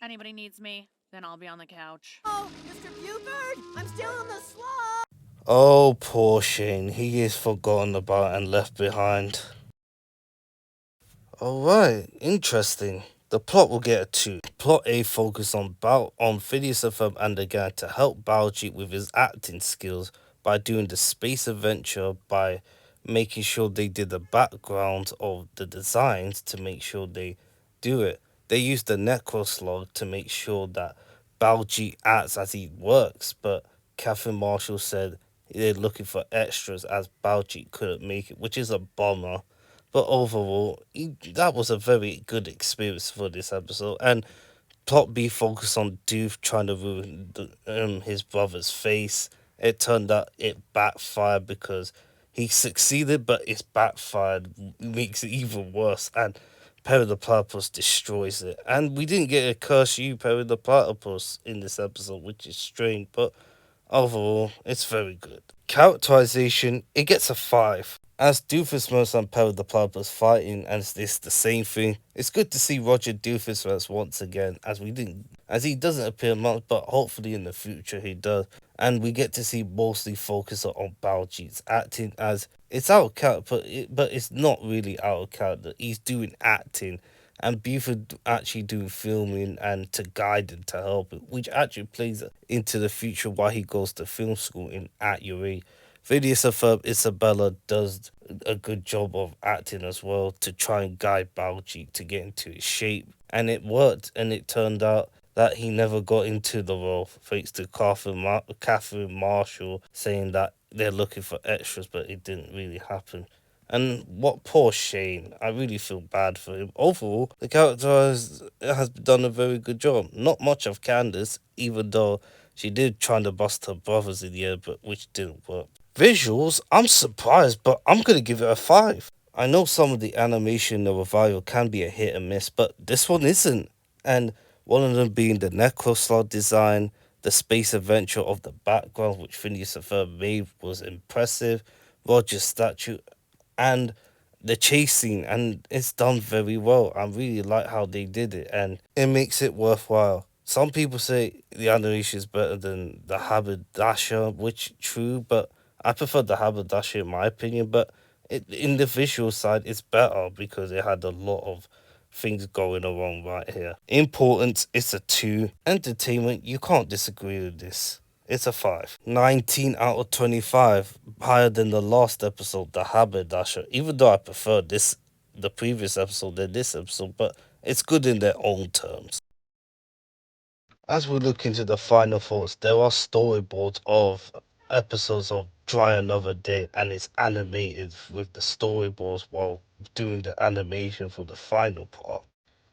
Anybody needs me, then I'll be on the couch. Oh, Mr. Buford, I'm still on the slot. Oh, poor Shane. He is forgotten about and left behind. Alright, interesting. The plot will get a 2. Plot A focused on Phineas and Ferb and the gang to help Baljeet with his acting skills by doing the space adventure, by making sure they did the background of the designs to make sure they do it. They used the necroslog to make sure that Baljeet acts as he works, but Catherine Marshall said they're looking for extras as Baljeet couldn't make it, which is a bummer. But overall, that was a very good experience for this episode. And plot B focused on Doof trying to ruin his brother's face. It turned out it backfired because he succeeded, but it's backfired, makes it even worse. And Perry the Platypus destroys it. And we didn't get a curse you, Perry the Platypus, in this episode, which is strange. But overall, it's very good. Characterization, it gets a 5. As Doofusmas and Perry the Platypus fighting, and it's the same thing. It's good to see Roger Doofusmas once again, as he doesn't appear much, but hopefully in the future he does. And we get to see mostly focus on Baljeet's acting, as it's out of character, but it's not really out of character. He's doing acting, and Buford actually doing filming and to guide him, to help him, which actually plays into the future why he goes to film school in At Your Age. Phineas and Ferb Isabella does a good job of acting as well to try and guide Baljeet to get into his shape. And it worked, and it turned out that he never got into the role, thanks to Catherine Marshall saying that they're looking for extras, but it didn't really happen. And what poor Shane. I really feel bad for him. Overall, the character has done a very good job. Not much of Candace, even though she did try to bust her brothers in the air, but which didn't work. Visuals, I'm surprised, but I'm going to give it a 5. I know some of the animation in the revival can be a hit and miss, but this one isn't. And one of them being the Necroslot design, the space adventure of the background, which Phineas and Ferb made, was impressive. Roger's statue, and the chase scene, and it's done very well. I really like how they did it, and it makes it worthwhile. Some people say the animation is better than the Haberdasher, which true, but I prefer the Haberdasher in my opinion. But in the visual side, it's better because it had a lot of things going wrong right here. Importance, it's a 2. Entertainment, you can't disagree with this. It's a 5. 19 out of 25, higher than the last episode, the Haberdasher. Even though I prefer the previous episode than this episode, but it's good in their own terms. As we look into the final thoughts, there are storyboards of episodes of Try Another Day, and it's animated with the storyboards while doing the animation for the final part.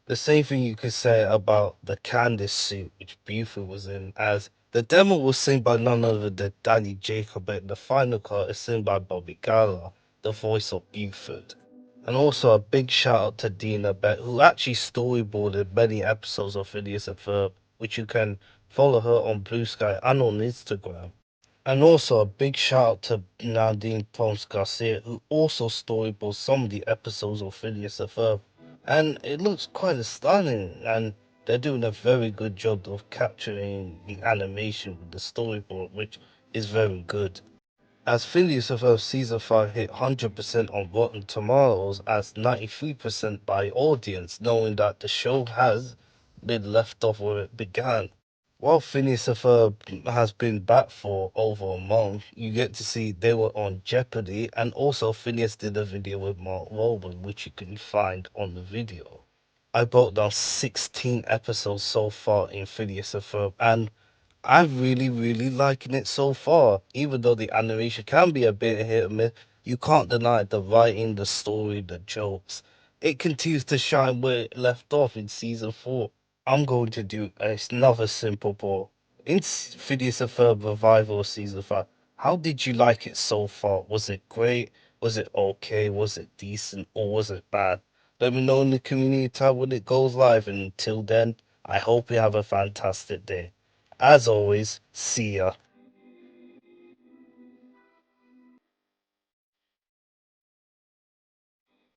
The same thing you could say about the Candice suit which Buford was in, as the demo was sung by none other than Danny Jacob, but the final cut is sung by Bobby Gala, the voice of Buford. And also a big shout out to Dina Beck, who actually storyboarded many episodes of Phineas and Ferb, which you can follow her on Blue Sky and on Instagram. And also a big shout out to Nadine Ponce Garcia, who also storyboards some of the episodes of Phineas and Ferb. And it looks quite stunning, and they're doing a very good job of capturing the animation with the storyboard, which is very good. As Phineas and Ferb Season 5 hit 100% on Rotten Tomatoes as 93% by audience, knowing that the show has been left off where it began. While Phineas and Ferb has been back for over a month, you get to see they were on Jeopardy, and also Phineas did a video with Mark Wahlberg, which you can find on the video. I broke down 16 episodes so far in Phineas and Ferb, and I'm really liking it so far. Even though the animation can be a bit hit or miss, you can't deny the writing, the story, the jokes. It continues to shine where it left off in season 4. I'm going to do another simple poll. In Phineas and Ferb Revival of season 5, how did you like it so far? Was it great? Was it okay? Was it decent? Or was it bad? Let me know in the community tab when it goes live. And until then, I hope you have a fantastic day. As always, see ya.